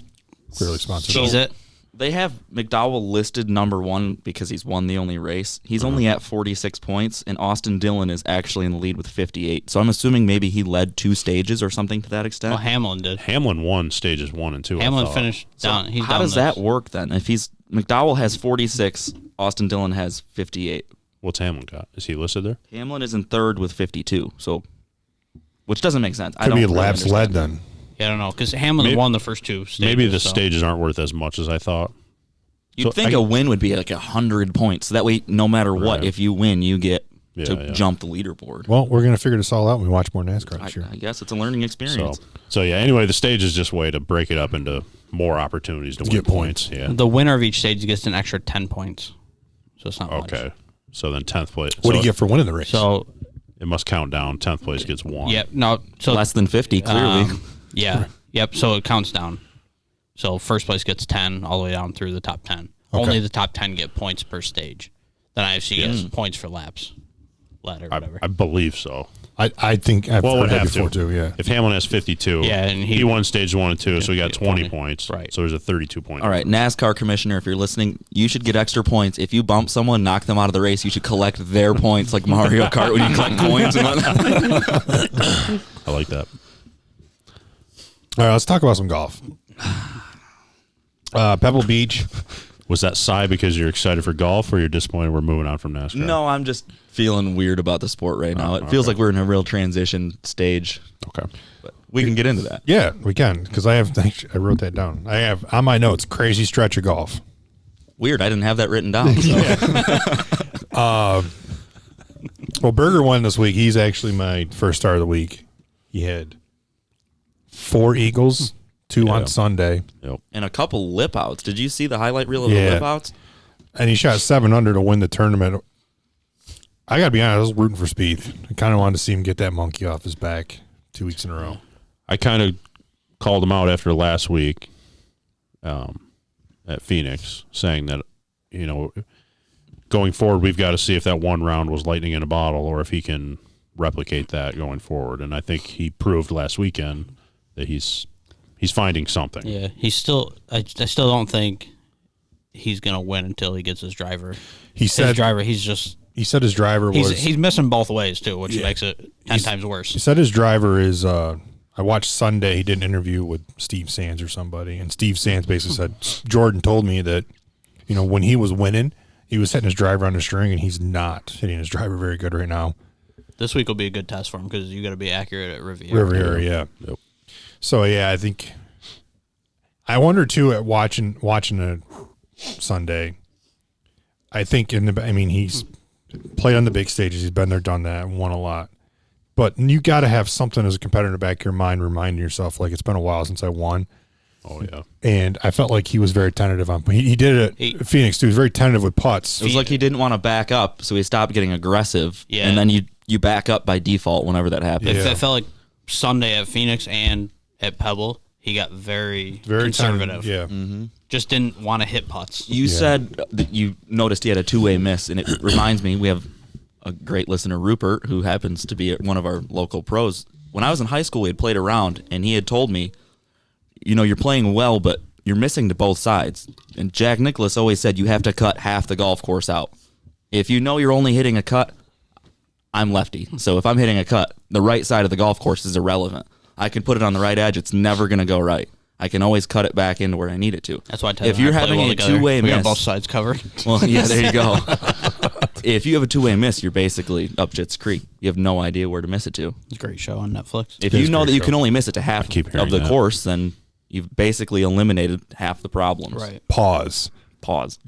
[SPEAKER 1] clearly sponsored.
[SPEAKER 3] Cheese it.
[SPEAKER 4] They have McDowell listed number 1 because he's won the only race. He's only at 46 points, and Austin Dillon is actually in the lead with 58. So I'm assuming maybe he led 2 stages or something to that extent.
[SPEAKER 3] Well, Hamlin did.
[SPEAKER 2] Hamlin won stages 1 and 2. I
[SPEAKER 3] Hamlin
[SPEAKER 2] thought.
[SPEAKER 3] finished down. He's
[SPEAKER 4] How
[SPEAKER 3] down
[SPEAKER 4] does that work then? If he's McDowell has 46, Austin Dillon has 58.
[SPEAKER 2] What's Hamlin got? Is he listed there?
[SPEAKER 4] Hamlin is in third with 52. So, which doesn't make sense. I
[SPEAKER 1] Could
[SPEAKER 4] don't
[SPEAKER 1] be
[SPEAKER 4] really
[SPEAKER 1] laps led
[SPEAKER 4] understand.
[SPEAKER 1] then.
[SPEAKER 3] Yeah, I don't know because Hamlin
[SPEAKER 2] Maybe-
[SPEAKER 3] won the first 2 stages.
[SPEAKER 2] Maybe the
[SPEAKER 3] so.
[SPEAKER 2] stages aren't worth as much as I thought.
[SPEAKER 4] You'd
[SPEAKER 2] So
[SPEAKER 4] think a win would be like 100 points. So that way, no matter what,
[SPEAKER 2] Right.
[SPEAKER 4] if you win, you get to
[SPEAKER 2] Yeah.
[SPEAKER 4] jump the leaderboard.
[SPEAKER 1] Well, we're gonna figure this all out when we watch more NASCAR this year.
[SPEAKER 4] I guess it's a learning
[SPEAKER 2] So,
[SPEAKER 4] experience.
[SPEAKER 2] yeah. Anyway, the stage is just a way to break it up into more opportunities to win
[SPEAKER 1] get
[SPEAKER 2] points. Yeah.
[SPEAKER 3] The winner of each stage gets an extra 10 points. So it's not much.
[SPEAKER 2] Okay. So then 10th place.
[SPEAKER 1] What do you get for winning the race?
[SPEAKER 3] So
[SPEAKER 2] It must count down. 10th place gets 1.
[SPEAKER 3] yep, no, so
[SPEAKER 4] Less than 50, clearly.
[SPEAKER 3] yeah, yep. So it counts down. So first place gets 10 all the way down through the top 10.
[SPEAKER 1] Okay.
[SPEAKER 3] Only the top 10 get points per stage. Then IFC gets points for laps, led or whatever.
[SPEAKER 2] I believe so.
[SPEAKER 1] I think I've
[SPEAKER 2] Well, it
[SPEAKER 1] heard
[SPEAKER 2] would
[SPEAKER 1] that
[SPEAKER 2] have
[SPEAKER 1] before
[SPEAKER 2] to.
[SPEAKER 1] too. Yeah.
[SPEAKER 2] If Hamlin has 52,
[SPEAKER 3] Yeah, and
[SPEAKER 2] he won stage 1 and 2, so he got
[SPEAKER 3] yeah,
[SPEAKER 2] 20
[SPEAKER 3] 20.
[SPEAKER 2] points.
[SPEAKER 3] Right.
[SPEAKER 2] So there's a 32-point.
[SPEAKER 4] All right, NASCAR commissioner, if you're listening, you should get extra points. If you bump someone, knock them out of the race, you should collect their points like Mario Kart when you collect coins and whatnot.
[SPEAKER 2] I like that.
[SPEAKER 1] All right, let's talk about some golf. Pebble Beach
[SPEAKER 2] Was that sigh because you're excited for golf, or you're disappointed we're moving on from NASCAR?
[SPEAKER 4] No, I'm just feeling weird about the sport right now. It feels like we're in a real transition stage.
[SPEAKER 2] Okay.
[SPEAKER 4] But we can get into that.
[SPEAKER 1] Yeah, we can, because I wrote that down. I have on my notes, crazy stretch of golf.
[SPEAKER 4] Weird. I didn't have that written down. So.
[SPEAKER 1] Well, Berger won this week. He's actually my first star of the week. He had 4 eagles, 2 on Sunday.
[SPEAKER 2] Yep.
[SPEAKER 4] And a couple lip outs. Did you see the highlight reel of the lip outs?
[SPEAKER 1] And he shot 7 under to win the tournament. I got to be honest, I was rooting for Spieth. I kind of wanted to see him get that monkey off his back 2 weeks in a row.
[SPEAKER 2] I kind of called him out after last week at Phoenix, saying that, going forward, we've got to see if that one round was lightning in a bottle or if he can replicate that going forward. And I think he proved last weekend that he's finding something.
[SPEAKER 3] Yeah, I still don't think he's gonna win until he gets his driver. He said his driver was
[SPEAKER 1] he's
[SPEAKER 3] missing both ways too, which makes it 10 times worse.
[SPEAKER 1] He said his driver is. I watched Sunday. He did an interview with Steve Sands or somebody, and Steve Sands basically said Jordan told me that when he was winning, he was hitting his driver on the string, and he's not hitting his driver very good right now.
[SPEAKER 3] This week will be a good test for him because you got to be accurate at Riviera.
[SPEAKER 1] Yeah. Yep. So yeah, I think I wonder too at watching a Sunday. I think he's played on the big stages. He's been there, done that, and won a lot. But you got to have something as a competitor in the back of your mind, reminding yourself like it's been a while since I won.
[SPEAKER 2] Oh yeah.
[SPEAKER 1] And I felt like he was very tentative on. He did it at Phoenix too. He was very tentative with putts.
[SPEAKER 4] It was like he didn't want to back up, so he stopped getting aggressive.
[SPEAKER 3] Yeah.
[SPEAKER 4] And then you back up by default whenever that happens.
[SPEAKER 1] Yeah.
[SPEAKER 3] I felt like Sunday at Phoenix and at Pebble, he got very conservative.
[SPEAKER 1] Yeah.
[SPEAKER 4] Mm-hmm.
[SPEAKER 3] Just didn't want to hit putts.
[SPEAKER 4] You said that you noticed he had a 2-way miss, and it reminds me, we have a great listener, Rupert, who happens to be one of our local pros. When I was in high school, we had played around, and he had told me, you're playing well, but you're missing to both sides. And Jack Nicklaus always said you have to cut half the golf course out. If you're only hitting a cut, I'm lefty. So if I'm hitting a cut, the right side of the golf course is irrelevant. I can put it on the right edge. It's never going to go right. I can always cut it back into where I need it to.
[SPEAKER 3] That's why
[SPEAKER 4] if you're having a 2-way miss,
[SPEAKER 3] we got both sides covered.
[SPEAKER 4] Well, yeah, there you go. If you have a 2-way miss, you're basically up Jits Creek. You have no idea where to miss it to.
[SPEAKER 3] It's a great show on Netflix.
[SPEAKER 4] If you know that you can only miss it to half of the course, then you've basically eliminated half the problems.
[SPEAKER 3] Right.
[SPEAKER 1] Pause.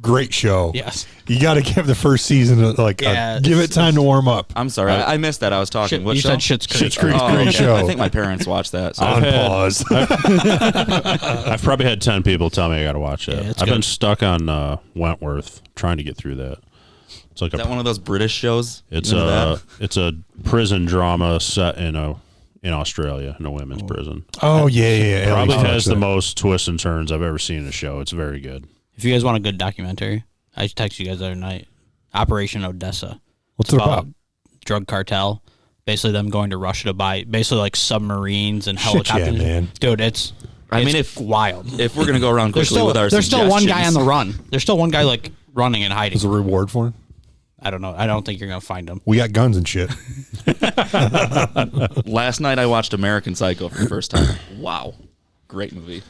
[SPEAKER 1] Great show.
[SPEAKER 3] Yes.
[SPEAKER 1] You got to give the first season give it time to warm up.
[SPEAKER 4] I'm sorry, I missed that. I was talking. What
[SPEAKER 3] you
[SPEAKER 4] show?
[SPEAKER 3] said Schitt's Creek.
[SPEAKER 1] Schitt's Creek's great show.
[SPEAKER 4] I think my parents watched that. So.
[SPEAKER 1] On pause.
[SPEAKER 2] I've probably had 10 people tell me I got to watch it.
[SPEAKER 3] Yeah,
[SPEAKER 2] I've been stuck on Wentworth trying to get through that. It's like
[SPEAKER 4] Is that one of those British shows?
[SPEAKER 2] It's a prison drama set in Australia in a women's prison.
[SPEAKER 1] Oh yeah.
[SPEAKER 2] Probably has the most twists and turns I've ever seen in a show. It's very good.
[SPEAKER 3] If you guys want a good documentary, I texted you guys the other night. Operation Odessa.
[SPEAKER 1] What's it about?
[SPEAKER 3] Drug cartel. Basically, them going to Russia to buy basically like submarines and helicopters.
[SPEAKER 1] Yeah, man.
[SPEAKER 3] Dude, it's wild.
[SPEAKER 4] If we're gonna go around quickly with our
[SPEAKER 3] there's still one guy on
[SPEAKER 4] suggestions.
[SPEAKER 3] the run. There's still one guy like running and hiding.
[SPEAKER 1] There's a reward for him.
[SPEAKER 3] I don't know. I don't think you're gonna find him.
[SPEAKER 1] We got guns and shit.
[SPEAKER 4] Last night I watched American Psycho for the first time. Wow. Great movie.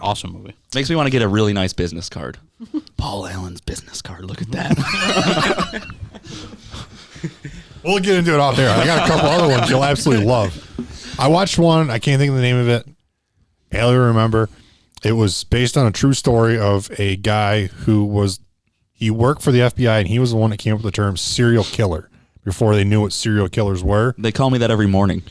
[SPEAKER 3] Awesome movie.
[SPEAKER 4] Makes me want to get a really nice business card. Paul Allen's business card. Look at that.
[SPEAKER 1] We'll get into it off there. I got a couple other ones you'll absolutely love. I watched one. I can't think of the name of it. Barely remember. It was based on a true story of a guy he worked for the FBI, and he was the one that came up with the term serial killer before they knew what serial killers were.
[SPEAKER 4] They call me that every morning.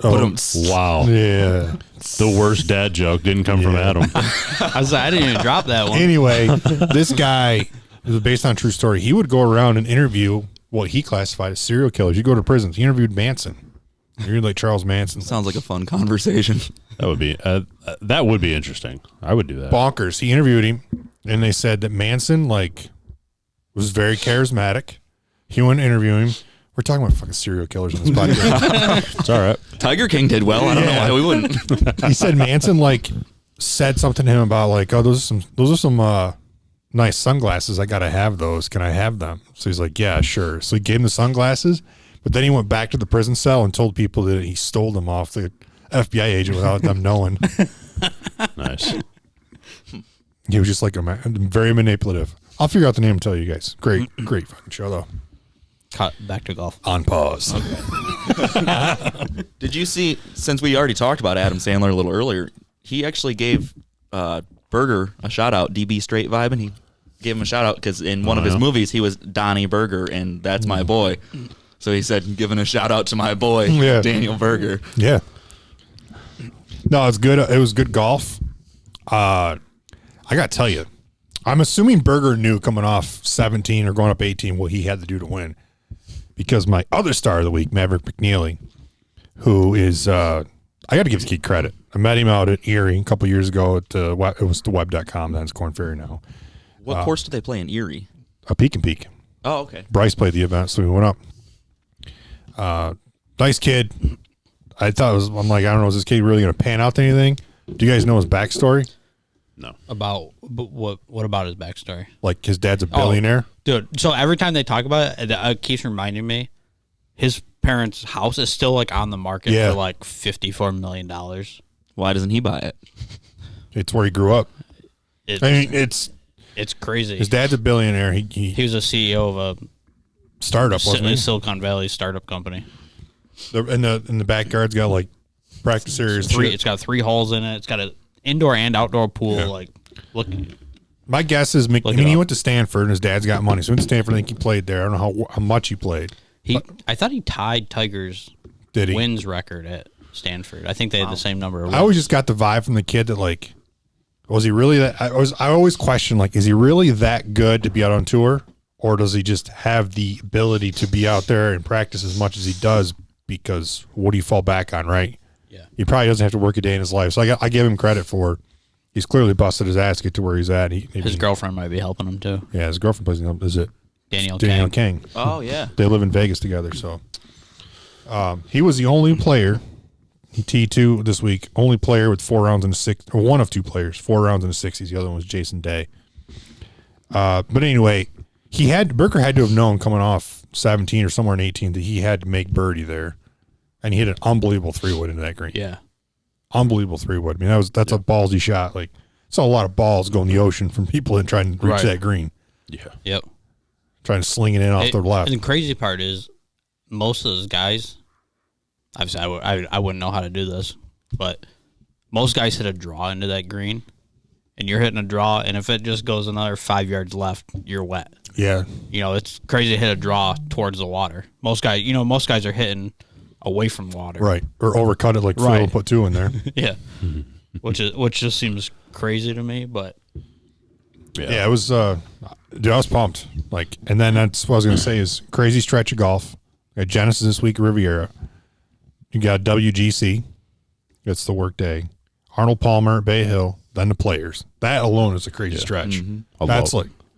[SPEAKER 2] Wow.
[SPEAKER 1] Yeah.
[SPEAKER 2] The worst dad joke didn't come from Adam.
[SPEAKER 3] I didn't even drop that one.
[SPEAKER 1] Anyway, this guy, it was based on a true story. He would go around and interview what he classified as serial killers. You go to prisons. He interviewed Manson. He interviewed like Charles Manson.
[SPEAKER 4] Sounds like a fun conversation.
[SPEAKER 2] That would be interesting. I would do that.
[SPEAKER 1] Bonkers. He interviewed him, and they said that Manson was very charismatic. He went to interview him. We're talking about fucking serial killers on this podcast.
[SPEAKER 2] It's all right.
[SPEAKER 4] Tiger King did well. I don't know why we wouldn't.
[SPEAKER 1] He said Manson said something to him about those are some nice sunglasses. I gotta have those. Can I have them? So he's like, yeah, sure. So he gave him the sunglasses, but then he went back to the prison cell and told people that he stole them off the FBI agent without them knowing.
[SPEAKER 2] Nice.
[SPEAKER 1] He was just like very manipulative. I'll figure out the name and tell you guys. Great fucking show though.
[SPEAKER 3] Cut back to golf.
[SPEAKER 1] On pause.
[SPEAKER 4] Did you see, since we already talked about Adam Sandler a little earlier, he actually gave Berger a shout-out, DB Straight Vibe, and he gave him a shout-out because in one of his movies, he was Donnie Berger, and that's my boy. So he said, giving a shout-out to my boy, Daniel Berger.
[SPEAKER 1] Yeah. No, it's good. It was good golf. I got to tell you, I'm assuming Berger knew coming off 17 or going up 18 what he had to do to win. Because my other star of the week, Maverick McNeely, who is, I got to give this kid credit. I met him out at Erie a couple years ago. It was the web.com, then it's Corn Ferry now.
[SPEAKER 4] What course did they play in Erie?
[SPEAKER 1] A Peak and Peak.
[SPEAKER 4] Oh, okay.
[SPEAKER 1] Bryce played the event, so we went up. Nice kid. I'm like, I don't know, is this kid really going to pan out to anything? Do you guys know his backstory?
[SPEAKER 2] No.
[SPEAKER 3] What about his backstory?
[SPEAKER 1] Like his dad's a billionaire?
[SPEAKER 3] Dude, so every time they talk about it, it keeps reminding me, his parents' house is still like on the market for like $54 million.
[SPEAKER 4] Why doesn't he buy it?
[SPEAKER 1] It's where he grew up. It's
[SPEAKER 3] crazy.
[SPEAKER 1] His dad's a billionaire.
[SPEAKER 3] He was a CEO of a
[SPEAKER 1] startup, wasn't he?
[SPEAKER 3] Silicon Valley startup company.
[SPEAKER 1] In the backyard's got like practice areas.
[SPEAKER 3] It's got 3 holes in it. It's got an indoor and outdoor pool.
[SPEAKER 1] Yeah.
[SPEAKER 3] Like, look.
[SPEAKER 1] My guess is, he went to Stanford and his dad's got money. So he went to Stanford. I think he played there. I don't know how much he played.
[SPEAKER 3] I thought he tied Tiger's wins record at Stanford. I think they had the same number of wins.
[SPEAKER 1] I always just got the vibe from the kid that like, was he really that? I always question, like, is he really that good to be out on tour, or does he just have the ability to be out there and practice as much as he does? Because what do you fall back on, right?
[SPEAKER 3] Yeah,
[SPEAKER 1] he probably doesn't have to work a day in his life. So I give him credit for. He's clearly busted his ass to get to where he's at.
[SPEAKER 3] His girlfriend might be helping him too.
[SPEAKER 1] Yeah, his girlfriend plays in. Is it
[SPEAKER 3] Danielle
[SPEAKER 1] King?
[SPEAKER 4] Oh yeah,
[SPEAKER 1] they live in Vegas together. So he was the only player. T2 this week, only player with 4 rounds in the 6, or one of 2 players, 4 rounds in the 60s. The other one was Jason Day. But anyway, Berger had to have known coming off 17 or somewhere in 18 that he had to make birdie there, and he hit an unbelievable 3-wood into that green.
[SPEAKER 3] Yeah,
[SPEAKER 1] unbelievable 3-wood. I mean, that's a ballsy shot. Like, saw a lot of balls go in the ocean from people and trying to reach that green.
[SPEAKER 2] Yeah.
[SPEAKER 3] Yep.
[SPEAKER 1] Trying to sling it in off the left.
[SPEAKER 3] And the crazy part is, most of those guys. Obviously, I wouldn't know how to do this, but most guys hit a draw into that green, and you're hitting a draw, and if it just goes another 5 yards left, you're wet.
[SPEAKER 1] Yeah.
[SPEAKER 3] It's crazy to hit a draw towards the water. Most guys are hitting away from water.
[SPEAKER 1] Right. Or overcut it like Phil and put 2 in there.
[SPEAKER 3] Yeah. Which just seems crazy to me, but
[SPEAKER 1] yeah, it was dude, I was pumped. Like, and then that's what I was gonna say is crazy stretch of golf. Got Genesis this week, Riviera. You got WGC. That's the work day. Arnold Palmer, Bay Hill, then the Players. That alone is a crazy stretch.
[SPEAKER 2] Mm-hmm.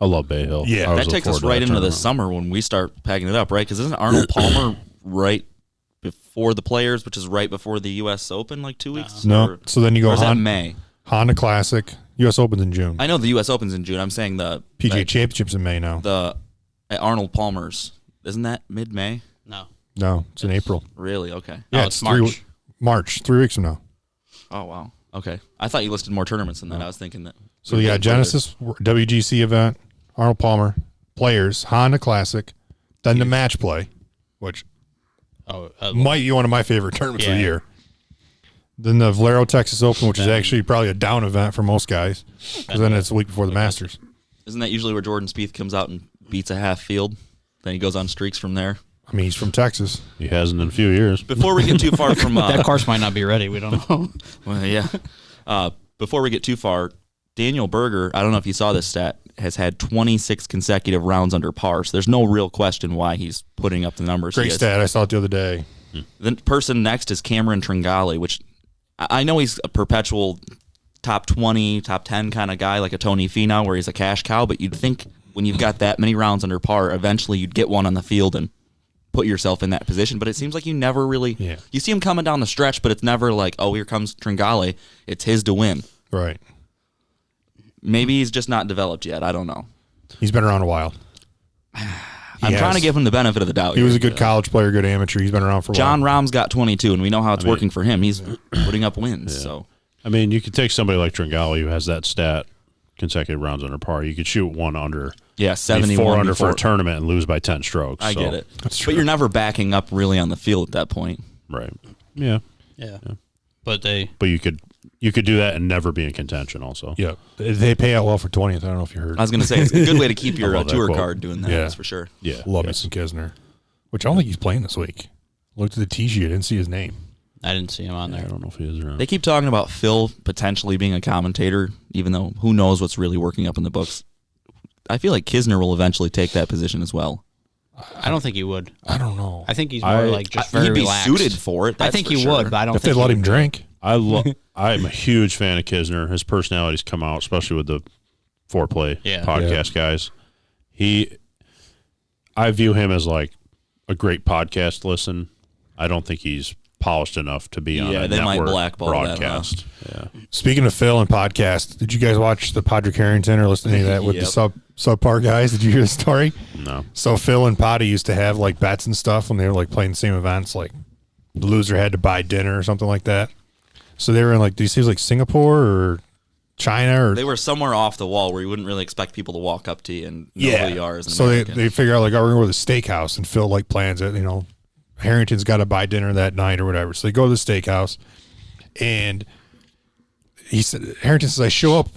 [SPEAKER 2] I love Bay Hill.
[SPEAKER 1] Yeah.
[SPEAKER 4] That takes us right into the summer when we start packing it up, right? Because isn't Arnold Palmer right before the Players, which is right before the U.S. Open, like 2 weeks?
[SPEAKER 1] No. So then you go
[SPEAKER 4] or is that May?
[SPEAKER 1] Honda Classic. U.S. Open's in June.
[SPEAKER 4] I know the U.S. Open's in June. I'm saying the
[SPEAKER 1] PGA Championship's in May now.
[SPEAKER 4] The Arnold Palmer's. Isn't that mid-May?
[SPEAKER 1] No, it's in April.
[SPEAKER 4] Really? Okay.
[SPEAKER 1] Yeah,
[SPEAKER 3] it's March.
[SPEAKER 1] March, 3 weeks from now.
[SPEAKER 4] Oh, wow. Okay. I thought you listed more tournaments than that. I was thinking that.
[SPEAKER 1] So you got Genesis, WGC event, Arnold Palmer, Players, Honda Classic, then the match play, which might be one of my favorite tournaments of the year. Then the Valero Texas Open, which is actually probably a down event for most guys, because then it's a week before the Masters.
[SPEAKER 4] Isn't that usually where Jordan Spieth comes out and beats a half field? Then he goes on streaks from there.
[SPEAKER 1] I mean, he's from Texas.
[SPEAKER 2] He hasn't in a few years.
[SPEAKER 4] Before we get too far from...
[SPEAKER 3] that course might not be ready. We don't know.
[SPEAKER 4] Well, yeah. Before we get too far, Daniel Berger, I don't know if you saw this stat, has had 26 consecutive rounds under par. So there's no real question why he's putting up the numbers.
[SPEAKER 1] Great stat. I saw it the other day.
[SPEAKER 4] The person next is Cameron Tringale, which I know he's a perpetual top 20, top 10 kind of guy, like a Tony Finau, where he's a cash cow. But you'd think when you've got that many rounds under par, eventually you'd get one on the field and put yourself in that position. But it seems like you never really...
[SPEAKER 1] Yeah.
[SPEAKER 4] You see him coming down the stretch, but it's never like, oh, here comes Tringale. It's his to win.
[SPEAKER 1] Right.
[SPEAKER 4] Maybe he's just not developed yet. I don't know.
[SPEAKER 1] He's been around a while.
[SPEAKER 4] I'm trying to give him the benefit of the doubt.
[SPEAKER 1] He was a good college player, good amateur. He's been around for a while.
[SPEAKER 4] John Rahm's got 22, and we know how it's working for him. He's putting up wins. So
[SPEAKER 2] I mean, you could take somebody like Tringale who has that stat consecutive rounds under par. You could shoot one under.
[SPEAKER 4] Yeah, 71
[SPEAKER 2] 4 under
[SPEAKER 4] before.
[SPEAKER 2] for a tournament and lose by 10 strokes.
[SPEAKER 4] I get it.
[SPEAKER 1] That's true.
[SPEAKER 4] But you're never backing up really on the field at that point.
[SPEAKER 2] Right. Yeah.
[SPEAKER 3] Yeah. But
[SPEAKER 2] But you could do that and never be in contention also.
[SPEAKER 1] Yeah, they pay out well for 20th. I don't know if you heard.
[SPEAKER 4] I was going to say, it's a good way to keep your
[SPEAKER 2] love that
[SPEAKER 4] tour
[SPEAKER 2] quote.
[SPEAKER 4] card doing that,
[SPEAKER 1] Yeah.
[SPEAKER 4] that's for sure.
[SPEAKER 2] Yeah.
[SPEAKER 1] Love me
[SPEAKER 2] yes.
[SPEAKER 1] some Kisner, which I don't think he's playing this week. Looked at the tee sheet, I didn't see his name.
[SPEAKER 3] I didn't see him on
[SPEAKER 2] I
[SPEAKER 3] there.
[SPEAKER 2] don't know if he is around.
[SPEAKER 4] They keep talking about Phil potentially being a commentator, even though who knows what's really working up in the books. I feel like Kisner will eventually take that position as well.
[SPEAKER 3] I don't think he would.
[SPEAKER 1] I don't know.
[SPEAKER 3] I think he's more like just very
[SPEAKER 4] He'd be
[SPEAKER 3] relaxed.
[SPEAKER 4] suited for it.
[SPEAKER 3] I
[SPEAKER 4] that's
[SPEAKER 3] think
[SPEAKER 4] for
[SPEAKER 3] he
[SPEAKER 4] sure.
[SPEAKER 3] would, but I don't
[SPEAKER 1] if they
[SPEAKER 3] think
[SPEAKER 1] let
[SPEAKER 3] he
[SPEAKER 1] him
[SPEAKER 3] would.
[SPEAKER 1] drink,
[SPEAKER 2] I'm a huge fan of Kisner. His personality's come out, especially with the Foreplay podcast guys. I view him as like a great podcast listen. I don't think he's polished enough to be on a
[SPEAKER 4] they might
[SPEAKER 2] network
[SPEAKER 4] blackball that,
[SPEAKER 2] broadcast. Yeah.
[SPEAKER 1] speaking of Phil and podcast, did you guys watch the Padraig Harrington or listen to any of that with
[SPEAKER 4] Yep.
[SPEAKER 1] the subpar guys? Did you hear the story?
[SPEAKER 2] No.
[SPEAKER 1] So Phil and Potty used to have like bets and stuff when they were like playing the same events. Like the loser had to buy dinner or something like that. So they were in like, do you see like Singapore or China or
[SPEAKER 4] They were somewhere off the wall where you wouldn't really expect people to walk up to you and know who you are as an
[SPEAKER 1] So
[SPEAKER 4] American.
[SPEAKER 1] they figure out like, oh, we're going to go to the steakhouse, and Phil like plans it. You know, Harrington's got to buy dinner that night or whatever. So they go to the steakhouse, and he said, Harrington says, I show up,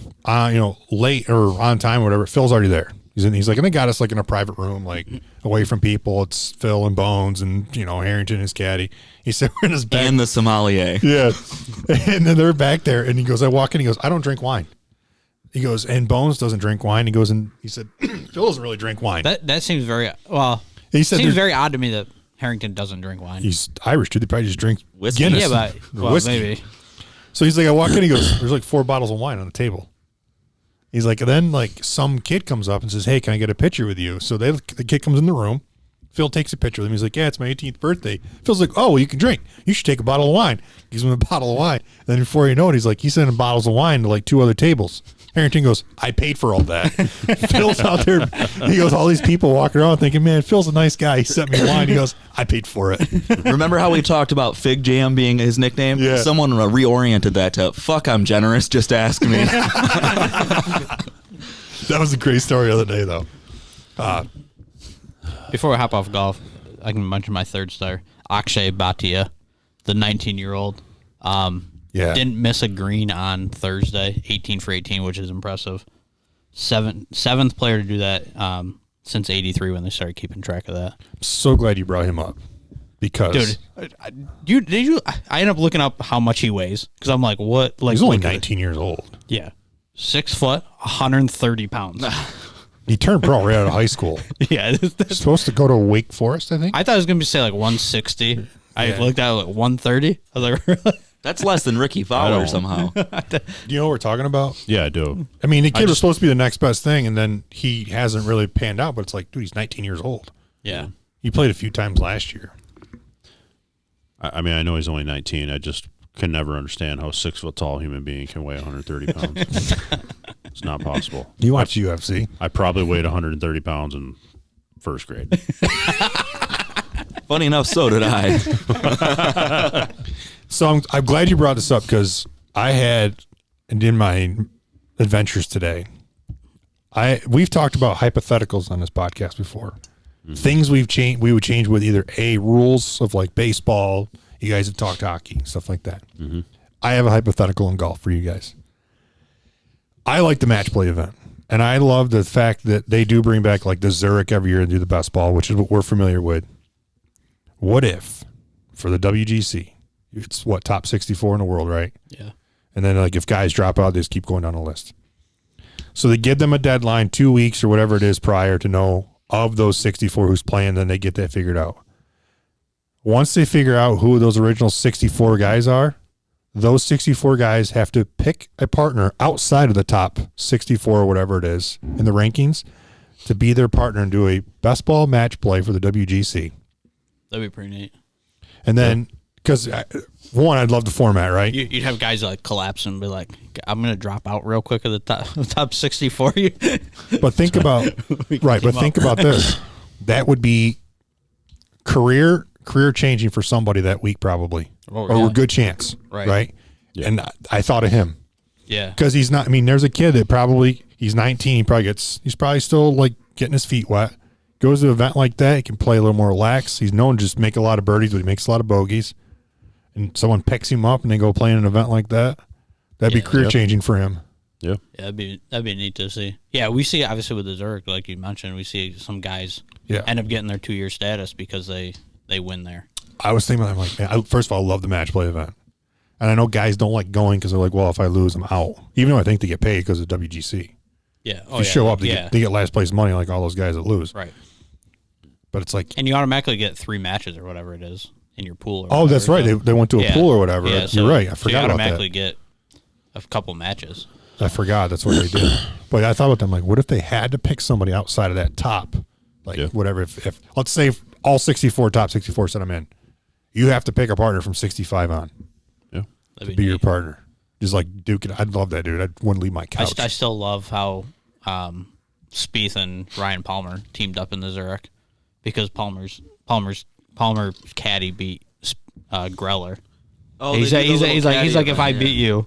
[SPEAKER 1] late or on time or whatever. Phil's already there. He's like, and they got us like in a private room, like away from people. It's Phil and Bones and Harrington and his caddy. He said, we're in his back.
[SPEAKER 4] and the sommelier.
[SPEAKER 1] Yeah. And then they're back there, and he goes, I walk in, he goes, I don't drink wine. He goes, and Bones doesn't drink wine. He goes, and he said, Phil doesn't really drink wine.
[SPEAKER 3] That seems very well.
[SPEAKER 1] He said
[SPEAKER 3] seems
[SPEAKER 1] there-
[SPEAKER 3] very odd to me that Harrington doesn't drink wine.
[SPEAKER 1] He's Irish, too. They probably just drink
[SPEAKER 4] Whiskey.
[SPEAKER 1] Guinness.
[SPEAKER 3] Yeah, but
[SPEAKER 1] or
[SPEAKER 3] well,
[SPEAKER 1] whiskey.
[SPEAKER 3] maybe.
[SPEAKER 1] So he's like, I walk in, he goes, there's like 4 bottles of wine on the table. He's like, and then like some kid comes up and says, hey, can I get a picture with you? So the kid comes in the room. Phil takes a picture with him. He's like, yeah, it's my 18th birthday. Phil's like, oh, well, you can drink. You should take a bottle of wine. Gives him a bottle of wine. Then before you know it, he's like, he's sending bottles of wine to like 2 other tables. Harrington goes, I paid for all that. Phil's out there. He goes, all these people walking around thinking, man, Phil's a nice guy. He sent me wine. He goes, I paid for it.
[SPEAKER 4] Remember how we talked about Fig Jam being his nickname?
[SPEAKER 1] Yeah.
[SPEAKER 4] Someone reoriented that to, fuck, I'm generous, just ask me.
[SPEAKER 1] That was a great story the other day, though.
[SPEAKER 3] Before we hop off golf, I can mention my third star, Akshay Bhatia, the 19-year-old.
[SPEAKER 1] Yeah.
[SPEAKER 3] Didn't miss a green on Thursday, 18 for 18, which is impressive. Seventh player to do that since 83 when they started keeping track of that.
[SPEAKER 1] So glad you brought him up because
[SPEAKER 3] Dude, I ended up looking up how much he weighs because I'm like, what? Like,
[SPEAKER 1] he's only
[SPEAKER 3] look at it.
[SPEAKER 1] 19 years old.
[SPEAKER 3] Yeah. 6 foot, 130 pounds.
[SPEAKER 1] He turned pro right out of high school.
[SPEAKER 3] Yeah.
[SPEAKER 1] He's supposed to go to Wake Forest, I think.
[SPEAKER 3] I thought it was going to be, say, like 160. I looked at it like 130. I was like, really?
[SPEAKER 4] That's less than Ricky Fowler somehow.
[SPEAKER 1] Do you know what we're talking about?
[SPEAKER 2] Yeah, I do.
[SPEAKER 1] I mean, the kid was supposed to be the next best thing, and then he hasn't really panned out, but it's like, dude, he's 19 years old.
[SPEAKER 3] Yeah.
[SPEAKER 1] He played a few times last year.
[SPEAKER 2] I mean, I know he's only 19. I just can never understand how a 6 foot tall human being can weigh 130 pounds. It's not possible.
[SPEAKER 1] You watch UFC?
[SPEAKER 2] I probably weighed 130 pounds in first grade.
[SPEAKER 4] Funny enough, so did I.
[SPEAKER 1] So I'm glad you brought this up because I had, and in my adventures today, we've talked about hypotheticals on this podcast before. Mm-hmm. Things we would change with either rules of like baseball. You guys have talked hockey, stuff like that.
[SPEAKER 2] Mm-hmm.
[SPEAKER 1] I have a hypothetical in golf for you guys. I like the match play event, and I love the fact that they do bring back like the Zurich every year and do the best ball, which is what we're familiar with. What if for the WGC, it's top 64 in the world, right?
[SPEAKER 3] Yeah.
[SPEAKER 1] And then like if guys drop out, they just keep going down the list. So they give them a deadline 2 weeks or whatever it is prior to know of those 64 who's playing, then they get that figured out. Once they figure out who those original 64 guys are, those 64 guys have to pick a partner outside of the top 64 or whatever it is in the rankings to be their partner and do a best ball match play for the WGC.
[SPEAKER 3] That'd be pretty neat.
[SPEAKER 1] And then, because one, I'd love the format, right?
[SPEAKER 3] You'd have guys like collapse and be like, I'm going to drop out real quick of the top 64.
[SPEAKER 1] But think about think about this. That would be career changing for somebody that week, probably, or a good chance, right?
[SPEAKER 3] Right.
[SPEAKER 2] Yeah.
[SPEAKER 1] And I thought of him
[SPEAKER 3] Yeah.
[SPEAKER 1] because he's not. I mean, there's a kid that probably He's 19. He's probably still like getting his feet wet. Goes to an event like that, he can play a little more relaxed. He's known to just make a lot of birdies, but he makes a lot of bogeys. And someone picks him up and they go play in an event like that. That'd be career changing for him.
[SPEAKER 2] Yeah.
[SPEAKER 3] Yeah, that'd be neat to see. Yeah, we see obviously with the Zurich, like you mentioned, we see some guys end up getting their 2-year status because they win there.
[SPEAKER 1] I was thinking, I'm like, man, first of all, I love the match play event. And I know guys don't like going because they're like, well, if I lose, I'm out. Even though I think they get paid because of WGC.
[SPEAKER 3] Yeah.
[SPEAKER 1] If you show up, they get last place money like all those guys that lose.
[SPEAKER 3] Right.
[SPEAKER 1] But it's like...
[SPEAKER 3] And you automatically get 3 matches or whatever it is in your pool.
[SPEAKER 1] Oh, that's right. They went to a pool or whatever.
[SPEAKER 3] Yeah,
[SPEAKER 1] You're right. I forgot about that.
[SPEAKER 3] You automatically get a couple matches.
[SPEAKER 1] I forgot. That's what they did. But I thought about them like, what if they had to pick somebody outside of that top? Like, whatever. If let's say all 64, top 64 sent them in. You have to pick a partner from 65 on.
[SPEAKER 2] Yeah.
[SPEAKER 1] To be your partner. Just like Duke. I'd love that, dude. I wouldn't leave my couch.
[SPEAKER 3] I still love how Spieth and Ryan Palmer teamed up in the Zurich because Palmer's caddy beat Greller.
[SPEAKER 4] Oh,
[SPEAKER 3] he's like if I beat you,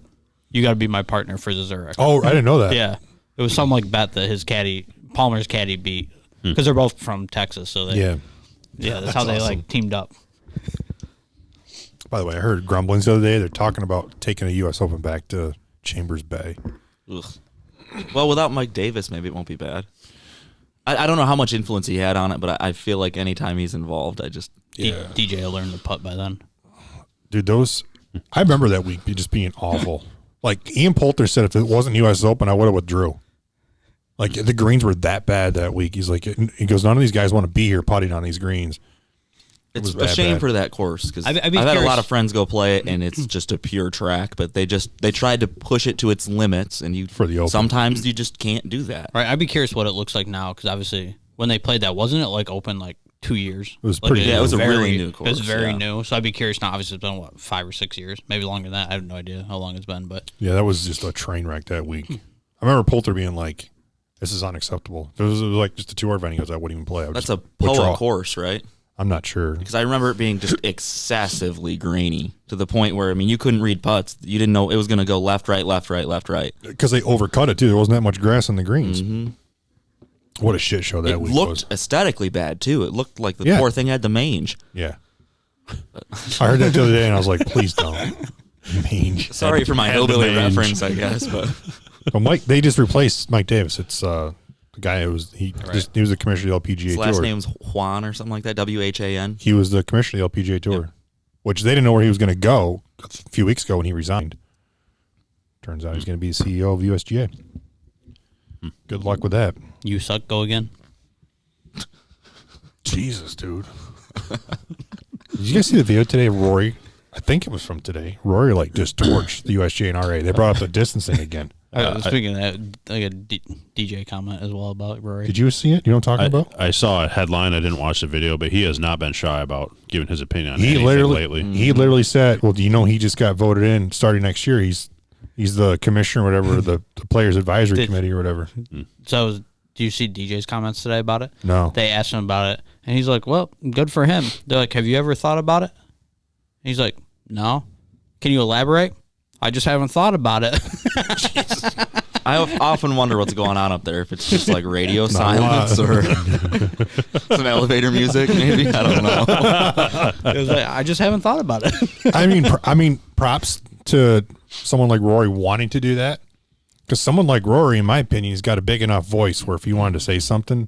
[SPEAKER 3] you got to be my partner for the Zurich.
[SPEAKER 1] Oh, I didn't know that.
[SPEAKER 3] Yeah, it was some like bet that Palmer's caddy beat because they're both from Texas, so that's how they like teamed up.
[SPEAKER 1] By the way, I heard grumblings the other day. They're talking about taking a U.S. Open back to Chambers Bay.
[SPEAKER 4] Ugh. Well, without Mike Davis, maybe it won't be bad. I don't know how much influence he had on it, but I feel like anytime he's involved,
[SPEAKER 3] DJ will learn to putt by then.
[SPEAKER 1] Dude, I remember that week just being awful. Like Ian Poulter said, if it wasn't U.S. Open, I would have withdrew. Like the greens were that bad that week. He's like, he goes, none of these guys want to be here putting on these greens.
[SPEAKER 4] It's a shame for that course because I've had a lot of friends go play it and it's just a pure track, but they tried to push it to its limits and
[SPEAKER 1] for the Open.
[SPEAKER 4] Sometimes you just can't do that.
[SPEAKER 3] Right, I'd be curious what it looks like now because obviously when they played that, wasn't it like open like 2 years?
[SPEAKER 1] It was pretty.
[SPEAKER 4] It was a really new course.
[SPEAKER 3] It was very new, so I'd be curious now. Obviously, it's been 5 or 6 years, maybe longer than that. I have no idea how long it's been, but
[SPEAKER 1] yeah, that was just a train wreck that week. I remember Poulter being like, "This is unacceptable." If it was like just a 2-hour event, he goes, "I wouldn't even play."
[SPEAKER 4] That's a POA course, right?
[SPEAKER 1] I'm not sure.
[SPEAKER 4] Because I remember it being just excessively grainy to the point where, you couldn't read putts. You didn't know it was going to go left, right, left, right, left, right.
[SPEAKER 1] Because they overcut it, too. There wasn't that much grass on the greens. Mm-hmm. What a shit show that week was.
[SPEAKER 4] It looked aesthetically bad, too. It looked like the poor thing had the mange.
[SPEAKER 1] Yeah. I heard that the other day, and I was like, please don't. Mange.
[SPEAKER 4] Sorry for my hillbilly reference, I guess. But
[SPEAKER 1] they just replaced Mike Davis. It's... the guy he was the commissioner of the LPGA Tour.
[SPEAKER 4] His last name's Juan or something like that, WHAN.
[SPEAKER 1] He was the commissioner of the LPGA Tour, which they didn't know where he was going to go a few weeks ago when he resigned. Turns out he's going to be the CEO of USGA. Good luck with that.
[SPEAKER 3] You suck, go again.
[SPEAKER 1] Jesus, dude. Did you guys see the video today of Rory? I think it was from today. Rory just torched the USGA and RA. They brought up the distancing again.
[SPEAKER 3] Speaking of that, I got a DJ comment as well about Rory.
[SPEAKER 1] Did you see it? You know what I'm talking about?
[SPEAKER 2] I saw a headline. I didn't watch the video, but he has not been shy about giving his opinion on anything lately.
[SPEAKER 1] He literally said, well, do you know he just got voted in starting next year? He's the commissioner or whatever, the Players Advisory Committee or whatever.
[SPEAKER 3] So do you see DJ's comments today about it?
[SPEAKER 1] No.
[SPEAKER 3] They asked him about it, and he's like, well, good for him. They're like, have you ever thought about it? And he's like, no. Can you elaborate? I just haven't thought about it.
[SPEAKER 4] I often wonder what's going on up there. If it's just like radio silence or some elevator music, maybe. I don't know.
[SPEAKER 3] It was like, I just haven't thought about it.
[SPEAKER 1] I mean, props to someone like Rory wanting to do that, because someone like Rory, in my opinion, has got a big enough voice where if he wanted to say something,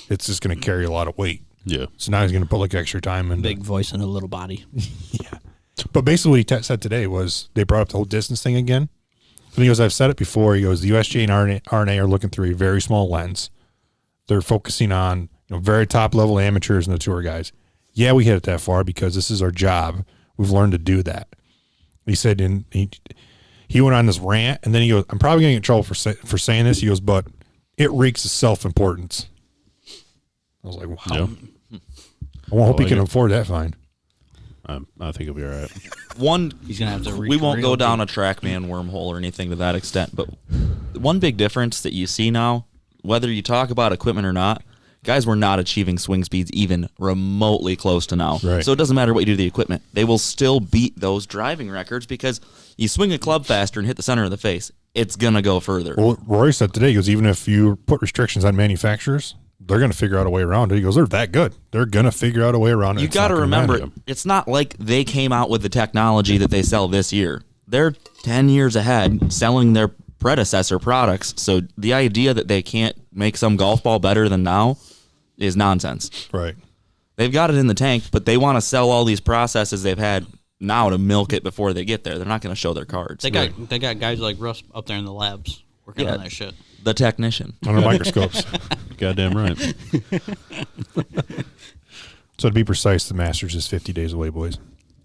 [SPEAKER 1] it's just going to carry a lot of weight.
[SPEAKER 2] Yeah.
[SPEAKER 1] So now he's going to put extra time in.
[SPEAKER 3] Big voice and a little body.
[SPEAKER 1] Yeah. But basically what he said today was they brought up the whole distance thing again. And he goes, I've said it before. He goes, the USGA and RNA are looking through a very small lens. They're focusing on very top level amateurs and the tour guys. Yeah, we hit it that far because this is our job. We've learned to do that. He said, and he went on this rant, and then he goes, I'm probably going to get in trouble for saying this. He goes, but it reeks of self-importance. I was like, wow.
[SPEAKER 2] Yeah.
[SPEAKER 1] I hope he can afford that fine.
[SPEAKER 2] I think he'll be all right.
[SPEAKER 3] He's gonna have to.
[SPEAKER 4] We won't go down a TrackMan wormhole or anything to that extent, but one big difference that you see now, whether you talk about equipment or not, guys were not achieving swing speeds even remotely close to now.
[SPEAKER 1] Right.
[SPEAKER 4] So it doesn't matter what you do to the equipment; they will still beat those driving records because you swing a club faster and hit the center of the face. it's gonna go further.
[SPEAKER 1] Well, Roy said today, he goes, even if you put restrictions on manufacturers, they're going to figure out a way around it. He goes, they're that good. They're going to figure out a way around it.
[SPEAKER 4] You got to remember, it's not like they came out with the technology that they sell this year. They're 10 years ahead selling their predecessor products. So the idea that they can't make some golf ball better than now is nonsense.
[SPEAKER 1] Right.
[SPEAKER 4] They've got it in the tank, but they want to sell all these processes they've had now to milk it before they get there. They're not going to show their cards.
[SPEAKER 3] They got guys like Russ up there in the labs working on that shit.
[SPEAKER 4] The technician.
[SPEAKER 1] Under microscopes.
[SPEAKER 2] Goddamn right.
[SPEAKER 1] So to be precise, the Masters is 50 days away, boys.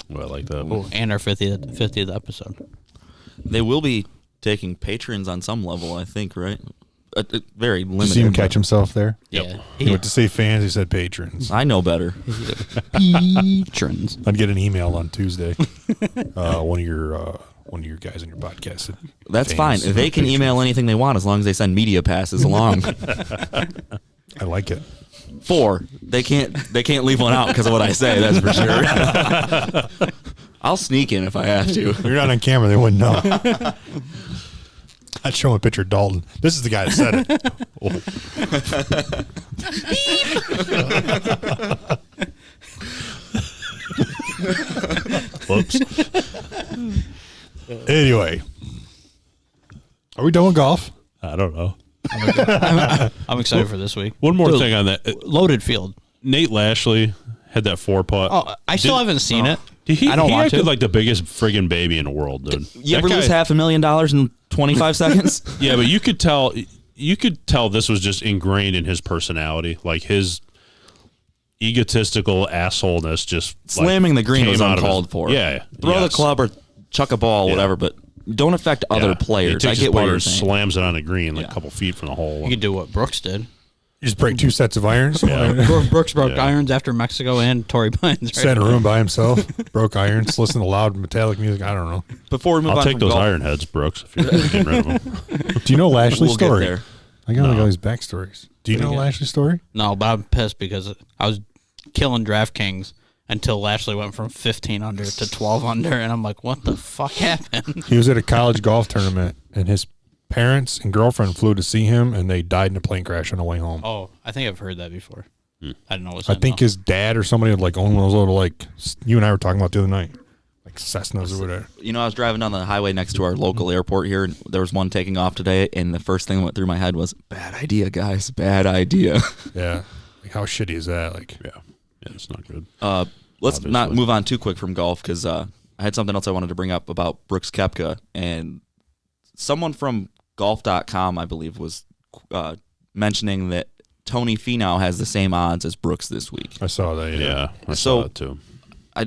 [SPEAKER 2] Well, I like that.
[SPEAKER 3] Oh, and our 50th episode.
[SPEAKER 4] They will be taking patrons on some level, I think, right? Very limited.
[SPEAKER 1] Did you see him catch himself there?
[SPEAKER 3] Yeah.
[SPEAKER 1] He went to say fans, he said patrons.
[SPEAKER 4] I know better.
[SPEAKER 3] Patrons.
[SPEAKER 1] I'd get an email on Tuesday. One of your guys in your podcast said
[SPEAKER 4] That's
[SPEAKER 1] fans,
[SPEAKER 4] fine. They can
[SPEAKER 1] patrons.
[SPEAKER 4] email anything they want as long as they send media passes along.
[SPEAKER 1] I like it.
[SPEAKER 4] 4. They can't leave one out because of what I say, that's for sure. I'll sneak in if I have to.
[SPEAKER 1] If you're not on camera, they wouldn't know. I'd show him a picture of Dalton. This is the guy that said it.
[SPEAKER 2] Whoops.
[SPEAKER 1] Anyway, are we done with golf?
[SPEAKER 2] I don't know.
[SPEAKER 3] I'm excited for this week.
[SPEAKER 2] One more
[SPEAKER 3] Dude,
[SPEAKER 2] thing on that.
[SPEAKER 3] Loaded field.
[SPEAKER 2] Nate Lashley had that 4-putt.
[SPEAKER 3] Oh, I still haven't seen it.
[SPEAKER 2] He
[SPEAKER 3] I don't want
[SPEAKER 2] acted
[SPEAKER 3] to.
[SPEAKER 2] like the biggest friggin' baby in the world, dude.
[SPEAKER 4] You
[SPEAKER 2] That
[SPEAKER 4] ever
[SPEAKER 2] guy-
[SPEAKER 4] lose $500,000 in 25 seconds?
[SPEAKER 2] Yeah, but you could tell this was just ingrained in his personality, like his egotistical assholeness. Just
[SPEAKER 4] Slamming the green
[SPEAKER 2] came
[SPEAKER 4] was
[SPEAKER 2] out of
[SPEAKER 4] uncalled
[SPEAKER 2] his-
[SPEAKER 4] for.
[SPEAKER 2] Yeah,
[SPEAKER 4] Throw
[SPEAKER 2] yes.
[SPEAKER 4] the club or chuck a ball,
[SPEAKER 2] Yeah.
[SPEAKER 4] whatever, but don't affect other
[SPEAKER 2] Yeah.
[SPEAKER 4] players.
[SPEAKER 2] He
[SPEAKER 4] I
[SPEAKER 2] takes
[SPEAKER 4] get
[SPEAKER 2] his
[SPEAKER 4] what
[SPEAKER 2] putter,
[SPEAKER 4] you're saying.
[SPEAKER 2] slams it on the green like
[SPEAKER 4] Yeah.
[SPEAKER 2] a couple feet from the hole.
[SPEAKER 3] You could do what Brooks did.
[SPEAKER 1] You just break 2 sets of irons.
[SPEAKER 3] Brooks broke
[SPEAKER 2] Yeah.
[SPEAKER 3] irons after Mexico and Torrey Pines.
[SPEAKER 1] Sat in a room by himself, broke irons, listened to loud metallic music. I don't know.
[SPEAKER 4] Before we move
[SPEAKER 2] I'll
[SPEAKER 4] on
[SPEAKER 2] take
[SPEAKER 4] from
[SPEAKER 2] those
[SPEAKER 4] golf,
[SPEAKER 2] iron heads, Brooks, if you're getting rid of them.
[SPEAKER 1] Do you know Lashley's
[SPEAKER 4] we'll get
[SPEAKER 1] story?
[SPEAKER 4] there.
[SPEAKER 1] I got all these backstories. Do you know Lashley's story?
[SPEAKER 3] No, but I'm pissed because I was killing DraftKings until Lashley went from 15 under to 12 under, and I'm like, what the fuck happened?
[SPEAKER 1] He was at a college golf tournament, and his parents and girlfriend flew to see him, and they died in a plane crash on the way home.
[SPEAKER 3] Oh, I think I've heard that before. I didn't know what
[SPEAKER 1] I think his dad or somebody would like own one of those little, like you and I were talking about the other night, like Cessnas or whatever.
[SPEAKER 4] You know, I was driving down the highway next to our local airport here, and there was one taking off today, and the first thing that went through my head was, bad idea, guys, bad idea.
[SPEAKER 1] Yeah, like how shitty is that? Like,
[SPEAKER 2] Yeah, it's not good.
[SPEAKER 4] Let's
[SPEAKER 2] Obviously.
[SPEAKER 4] not move on too quick from golf because I had something else I wanted to bring up about Brooks Koepka, and someone from golf.com, I believe, was mentioning that Tony Finau has the same odds as Brooks this week.
[SPEAKER 1] I saw that.
[SPEAKER 2] Yeah, I
[SPEAKER 4] So-
[SPEAKER 2] saw that too.
[SPEAKER 4] I'll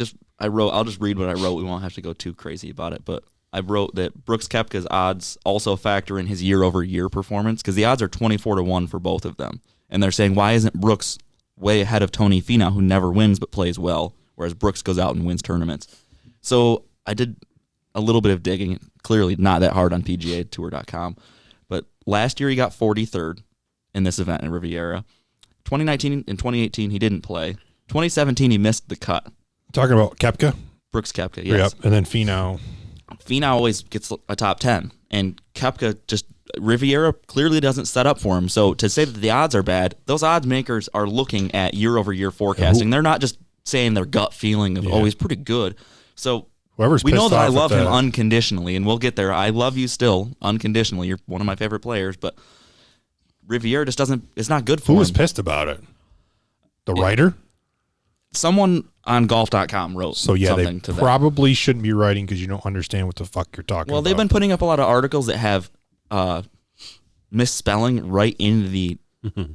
[SPEAKER 4] just read what I wrote. We won't have to go too crazy about it, but I wrote that Brooks Koepka's odds also factor in his year-over-year performance because the odds are 24-1 for both of them. And they're saying, why isn't Brooks way ahead of Tony Finau, who never wins but plays well, whereas Brooks goes out and wins tournaments? So I did a little bit of digging, clearly not that hard on PGAtour.com, but last year he got 43rd in this event in Riviera. 2019 and 2018 he didn't play. 2017 he missed the cut.
[SPEAKER 1] Talking about Koepka.
[SPEAKER 4] Brooks Koepka, yes.
[SPEAKER 1] Yep, and then Finau.
[SPEAKER 4] Finau always gets a top 10, and Koepka just Riviera clearly doesn't set up for him. So to say that the odds are bad, those odds makers are looking at year-over-year forecasting. They're not just saying their gut feeling of, oh, he's pretty good. So
[SPEAKER 1] Whoever's
[SPEAKER 4] we know
[SPEAKER 1] pissed
[SPEAKER 4] that I
[SPEAKER 1] off
[SPEAKER 4] love
[SPEAKER 1] at
[SPEAKER 4] him
[SPEAKER 1] that-
[SPEAKER 4] unconditionally, and we'll get there. I love you still unconditionally. You're one of my favorite players, but Riviera just doesn't. It's not good for
[SPEAKER 1] Who
[SPEAKER 4] him.
[SPEAKER 1] was pissed about it? The writer.
[SPEAKER 4] Someone on golf.com wrote
[SPEAKER 1] So yeah, they
[SPEAKER 4] something to that.
[SPEAKER 1] probably shouldn't be writing because you don't understand what the fuck you're talking
[SPEAKER 4] Well,
[SPEAKER 1] about.
[SPEAKER 4] they've been putting up a lot of articles that have misspelling right in the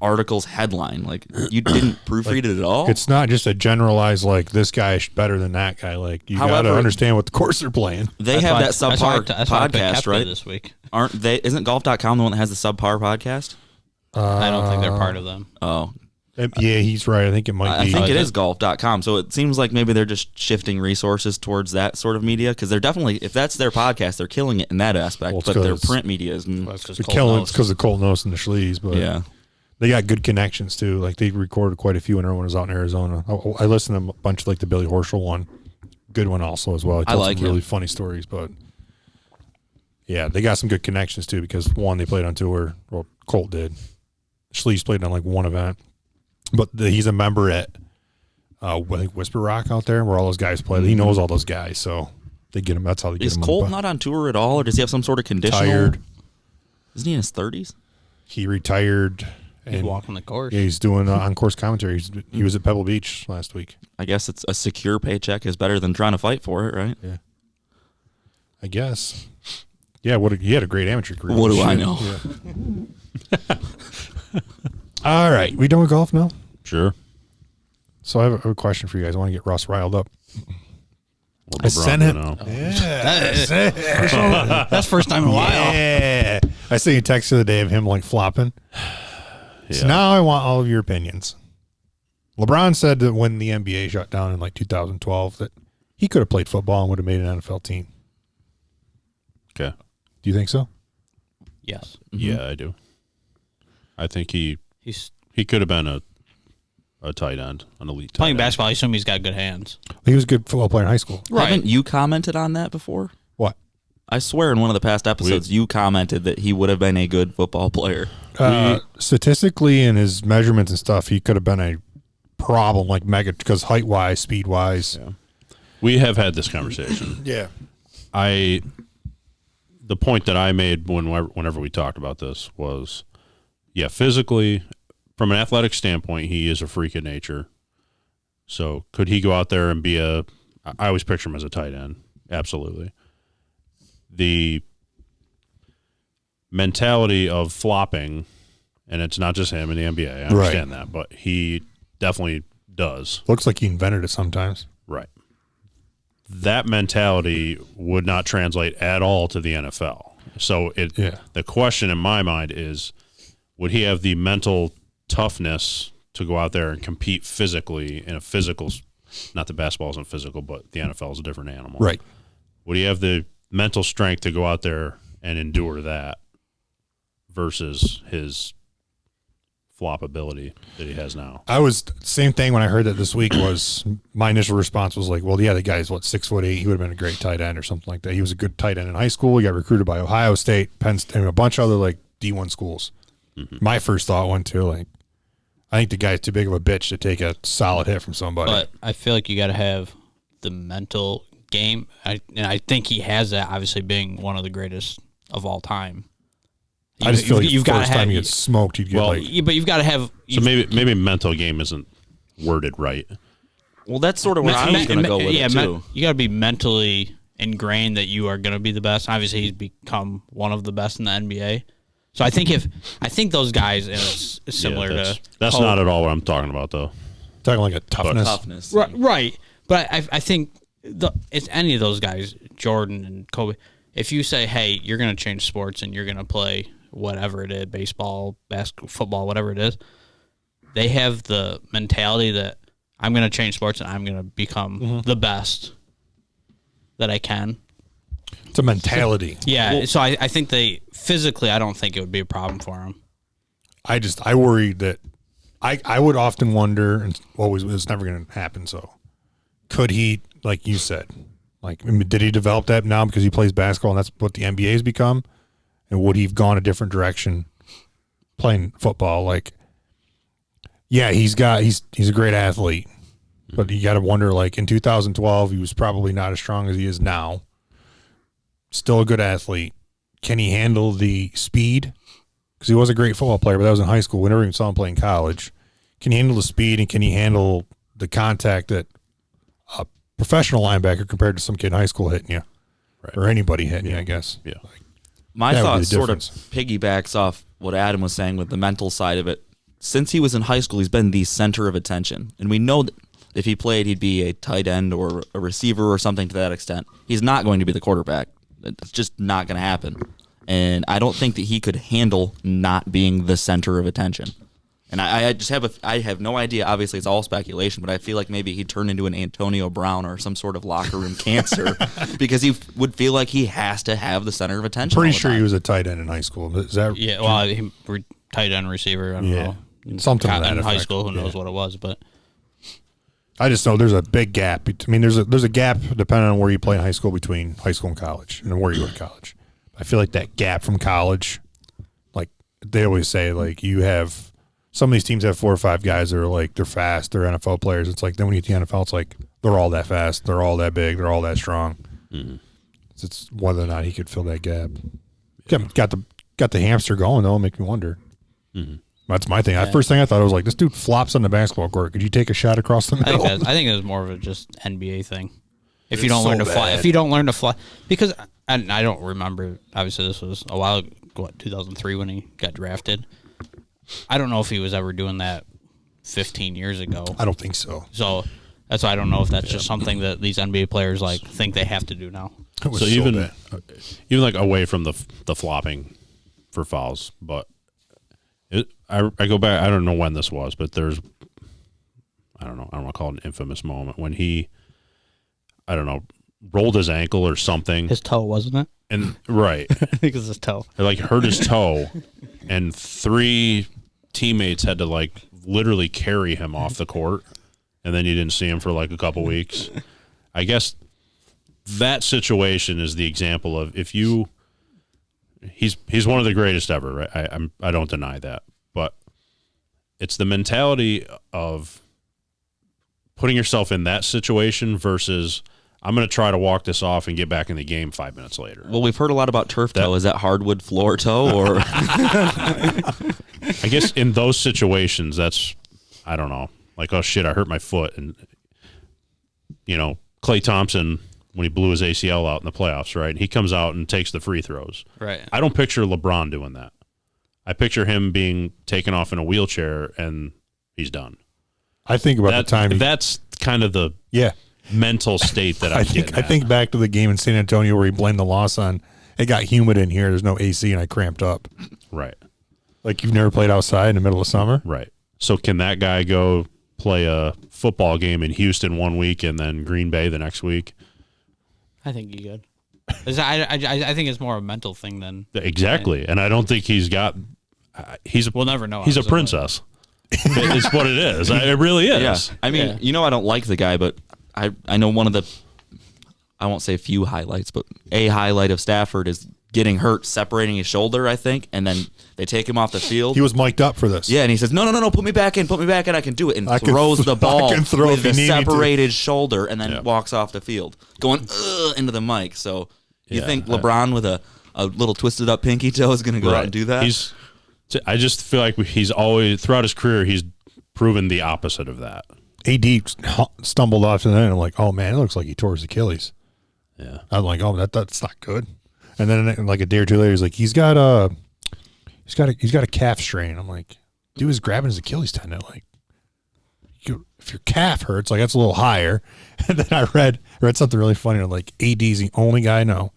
[SPEAKER 4] article's headline. Like, you didn't proofread it at all?
[SPEAKER 1] It's not just a generalized like this guy's better than that guy. Like you got to
[SPEAKER 4] However-
[SPEAKER 1] understand what the course they're playing.
[SPEAKER 4] They have that subpar podcast, right?
[SPEAKER 3] This week.
[SPEAKER 4] Aren't they? Isn't golf.com the one that has the subpar podcast?
[SPEAKER 3] I don't think they're part of them.
[SPEAKER 4] Oh,
[SPEAKER 1] Yeah, he's right. I think it might
[SPEAKER 4] I
[SPEAKER 1] be.
[SPEAKER 4] think it
[SPEAKER 3] that-
[SPEAKER 4] is golf.com. So it seems like maybe they're just shifting resources towards that sort of media because they're definitely, if that's their podcast, they're killing it in that aspect.
[SPEAKER 1] Well, it's
[SPEAKER 4] but their
[SPEAKER 1] 'cause-
[SPEAKER 4] print media is,
[SPEAKER 3] That's
[SPEAKER 1] They're killing it's because of Colt Nose and the Schlees, but
[SPEAKER 4] yeah.
[SPEAKER 1] they got good connections too. Like they recorded quite a few when everyone was out in Arizona. I listened to a bunch of like the Billy Horschel one, good one also as well. He
[SPEAKER 4] I
[SPEAKER 1] tells
[SPEAKER 4] like
[SPEAKER 1] some really
[SPEAKER 4] him.
[SPEAKER 1] funny stories, but Yeah, they got some good connections too because one, they played on tour. Well, Colt did. Schleese played on like one event, but he's a member at Whisper Rock out there where all those guys play. He knows all those guys, so they get him. That's how they get him.
[SPEAKER 4] Is Colt not on tour at all, or does he have some sort of conditional?
[SPEAKER 1] Retired.
[SPEAKER 4] Isn't he in his 30s?
[SPEAKER 1] He retired.
[SPEAKER 3] He's
[SPEAKER 1] And
[SPEAKER 3] walking the course.
[SPEAKER 1] yeah, he's doing on-course commentary. He was at Pebble Beach last week.
[SPEAKER 4] I guess it's a secure paycheck is better than trying to fight for it, right?
[SPEAKER 1] Yeah, I guess. Yeah, he had a great amateur career.
[SPEAKER 4] What do I know?
[SPEAKER 1] Yeah. All right, we done with golf now?
[SPEAKER 2] Sure.
[SPEAKER 1] So I have a question for you guys. I want to get Russ riled up.
[SPEAKER 2] Well,
[SPEAKER 1] I sent him.
[SPEAKER 2] Yeah.
[SPEAKER 3] That's first time in a while.
[SPEAKER 1] Yeah. I sent you a text the other day of him like flopping. So
[SPEAKER 2] Yeah.
[SPEAKER 1] now I want all of your opinions. LeBron said that when the NBA shut down in like 2012 that he could have played football and would have made an NFL team.
[SPEAKER 2] Okay.
[SPEAKER 1] Do you think so?
[SPEAKER 3] Yes.
[SPEAKER 2] Yeah, I do. I think he
[SPEAKER 3] He's
[SPEAKER 2] could have been a tight end, an elite tight
[SPEAKER 3] playing
[SPEAKER 2] end.
[SPEAKER 3] basketball. I assume he's got good hands.
[SPEAKER 1] He was a good football player in high school.
[SPEAKER 4] Haven't you commented on that before?
[SPEAKER 1] What?
[SPEAKER 4] I swear in one of the past episodes you commented that he would have been a good football player.
[SPEAKER 1] Statistically in his measurements and stuff, he could have been a problem like mega because height-wise, speed-wise.
[SPEAKER 2] Yeah. We have had this conversation.
[SPEAKER 1] Yeah.
[SPEAKER 2] The point that I made whenever we talked about this was, yeah, physically, from an athletic standpoint, he is a freak of nature. So could he go out there and be I always picture him as a tight end. Absolutely. The mentality of flopping, and it's not just him in the NBA, I understand that, but he definitely does.
[SPEAKER 1] Looks like he invented it sometimes.
[SPEAKER 2] Right. That mentality would not translate at all to the NFL. So the question in my mind is, would he have the mental toughness to go out there and compete physically in a physical, not that basketball isn't physical, but the NFL is a different animal.
[SPEAKER 1] Right.
[SPEAKER 2] Would he have the mental strength to go out there and endure that versus his flop ability that he has now?
[SPEAKER 1] I was same thing when I heard that this week. Was my initial response was like, well, yeah, the guy's 6'8". He would have been a great tight end or something like that. He was a good tight end in high school. He got recruited by Ohio State, Penn State, and a bunch of other like D1 schools. Mm-hmm. My first thought went to like, I think the guy's too big of a bitch to take a solid hit from somebody.
[SPEAKER 3] But I feel like you got to have the mental game. And I think he has that, obviously being one of the greatest of all time.
[SPEAKER 1] I just feel like the first time he gets smoked, he'd get
[SPEAKER 3] but you've got to have.
[SPEAKER 2] So maybe mental game isn't worded right.
[SPEAKER 4] Well, that's sort of where I was going to go with it, too.
[SPEAKER 3] You got to be mentally ingrained that you are going to be the best. Obviously, he's become one of the best in the NBA. So I think those guys, and it's similar to.
[SPEAKER 2] That's not at all what I'm talking about, though.
[SPEAKER 1] Talking like a toughness.
[SPEAKER 3] Right. But I think it's any of those guys, Jordan and Kobe. If you say, hey, you're going to change sports and you're going to play whatever it is, baseball, basketball, football, whatever it is, they have the mentality that I'm going to change sports and I'm going to become the best that I can.
[SPEAKER 1] It's a mentality.
[SPEAKER 3] Yeah, so I think physically, I don't think it would be a problem for him.
[SPEAKER 1] I worry that I would often wonder, and it's never going to happen. So could he, like you said, did he develop that now because he plays basketball and that's what the NBA has become? And would he have gone a different direction playing football? Like, yeah, he's a great athlete, but you got to wonder, like in 2012, he was probably not as strong as he is now. Still a good athlete. Can he handle the speed? Because he was a great football player, but that was in high school. We never even saw him play in college. Can he handle the speed and can he handle the contact that a professional linebacker compared to some kid in high school hitting you? Right. Or anybody hitting you, I guess.
[SPEAKER 2] Yeah.
[SPEAKER 4] My thought sort of piggybacks off what Adam was saying with the mental side of it. Since he was in high school, he's been the center of attention. And we know that if he played, he'd be a tight end or a receiver or something to that extent. He's not going to be the quarterback. It's just not going to happen. And I don't think that he could handle not being the center of attention. And I just have no idea. Obviously, it's all speculation, but I feel like maybe he'd turn into an Antonio Brown or some sort of locker room cancer because he would feel like he has to have the center of attention.
[SPEAKER 1] Pretty sure he was a tight end in high school. Is that
[SPEAKER 3] he tight end receiver. I don't know.
[SPEAKER 1] Something like that
[SPEAKER 3] in high school. Who knows what it was? But
[SPEAKER 1] I just know there's a big gap. I mean, there's a gap depending on where you play in high school between high school and college and where you go to college. I feel like that gap from college, like they always say, like you have some of these teams have 4 or 5 guys that are like they're fast, they're NFL players. It's like then when you get to the NFL, it's like they're all that fast, they're all that big, they're all that strong. Mm-hmm. It's whether or not he could fill that gap. Got the hamster going though. Make me wonder. Mm-hmm. That's my thing. First thing I thought was like this dude flops on the basketball court. Could you take a shot across the middle?
[SPEAKER 3] I think it was more of a just NBA thing. If you don't learn to fly, because I don't remember. Obviously, this was a while. 2003 when he got drafted. I don't know if he was ever doing that 15 years ago.
[SPEAKER 1] I don't think so.
[SPEAKER 3] So that's why I don't know if that's just something that these NBA players like think they have to do now.
[SPEAKER 2] So even like away from the flopping for fouls, but I go back. I don't know when this was, but there's I don't want to call it an infamous moment when he rolled his ankle or something.
[SPEAKER 3] His toe, wasn't it?
[SPEAKER 2] And right,
[SPEAKER 3] I think it was his toe.
[SPEAKER 2] It like hurt his toe, and 3 teammates had to like literally carry him off the court, and then you didn't see him for like a couple weeks. I guess that situation is the example of he's one of the greatest ever, right? I don't deny that, but it's the mentality of putting yourself in that situation versus I'm going to try to walk this off and get back in the game 5 minutes later.
[SPEAKER 4] Well, we've heard a lot about turf toe. Is that hardwood floor toe or?
[SPEAKER 2] I guess in those situations, that's, I don't know, like, oh shit, I hurt my foot. And, Klay Thompson, when he blew his ACL out in the playoffs, right? He comes out and takes the free throws.
[SPEAKER 3] Right.
[SPEAKER 2] I don't picture LeBron doing that. I picture him being taken off in a wheelchair and he's done.
[SPEAKER 1] I think about the time.
[SPEAKER 2] That's kind of the mental state that I
[SPEAKER 1] think back to the game in San Antonio where he blamed the loss on it got humid in here. There's no AC and I cramped up.
[SPEAKER 2] Right.
[SPEAKER 1] Like you've never played outside in the middle of summer.
[SPEAKER 2] Right. So can that guy go play a football game in Houston one week and then Green Bay the next week?
[SPEAKER 3] I think he could. I think it's more a mental thing than
[SPEAKER 2] exactly. And I don't think he's got.
[SPEAKER 3] We'll never know.
[SPEAKER 2] He's a princess. It's what it is. It really is.
[SPEAKER 4] Yeah. I mean, I don't like the guy, but I know one of the, I won't say a few highlights, but a highlight of Stafford is getting hurt, separating his shoulder, I think, and then they take him off the field.
[SPEAKER 1] He was mic'd up for this.
[SPEAKER 4] Yeah, and he says, no, put me back in, I can do it, and throws the ball with the separated shoulder, and then walks off the field, going into the mic. So you think LeBron with a little twisted up pinky toe is going to go out and do that?
[SPEAKER 2] I just feel like he's always, throughout his career, he's proven the opposite of that.
[SPEAKER 1] AD stumbled off and then I'm like, oh man, it looks like he tore his Achilles.
[SPEAKER 2] Yeah.
[SPEAKER 1] I'm like, oh, that's not good. And then like a day or two later, he's like, he's got a calf strain. I'm like, dude was grabbing his Achilles tendon. Like, if your calf hurts, like that's a little higher. And then I read something really funny. Like AD's the only guy I know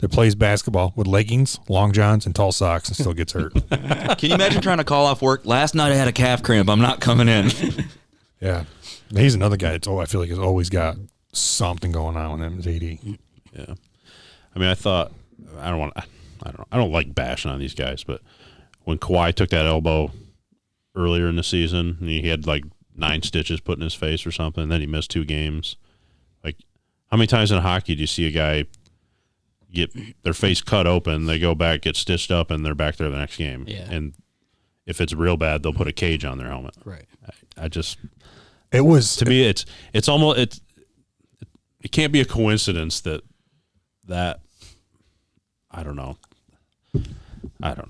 [SPEAKER 1] that plays basketball with leggings, long johns, and tall socks and still gets hurt.
[SPEAKER 4] Can you imagine trying to call off work? Last night I had a calf cramp. I'm not coming in.
[SPEAKER 1] Yeah. He's another guy that's, I feel like has always got something going on with him, is AD.
[SPEAKER 2] Yeah. I mean, I don't like bashing on these guys, but when Kawhi took that elbow earlier in the season, and he had like 9 stitches put in his face or something, and then he missed 2 games. Like, how many times in hockey do you see a guy get their face cut open, they go back, get stitched up, and they're back there the next game?
[SPEAKER 3] Yeah.
[SPEAKER 2] And if it's real bad, they'll put a cage on their helmet.
[SPEAKER 3] Right.
[SPEAKER 1] It was,
[SPEAKER 2] to me, it's almost, it can't be a coincidence that I don't know how to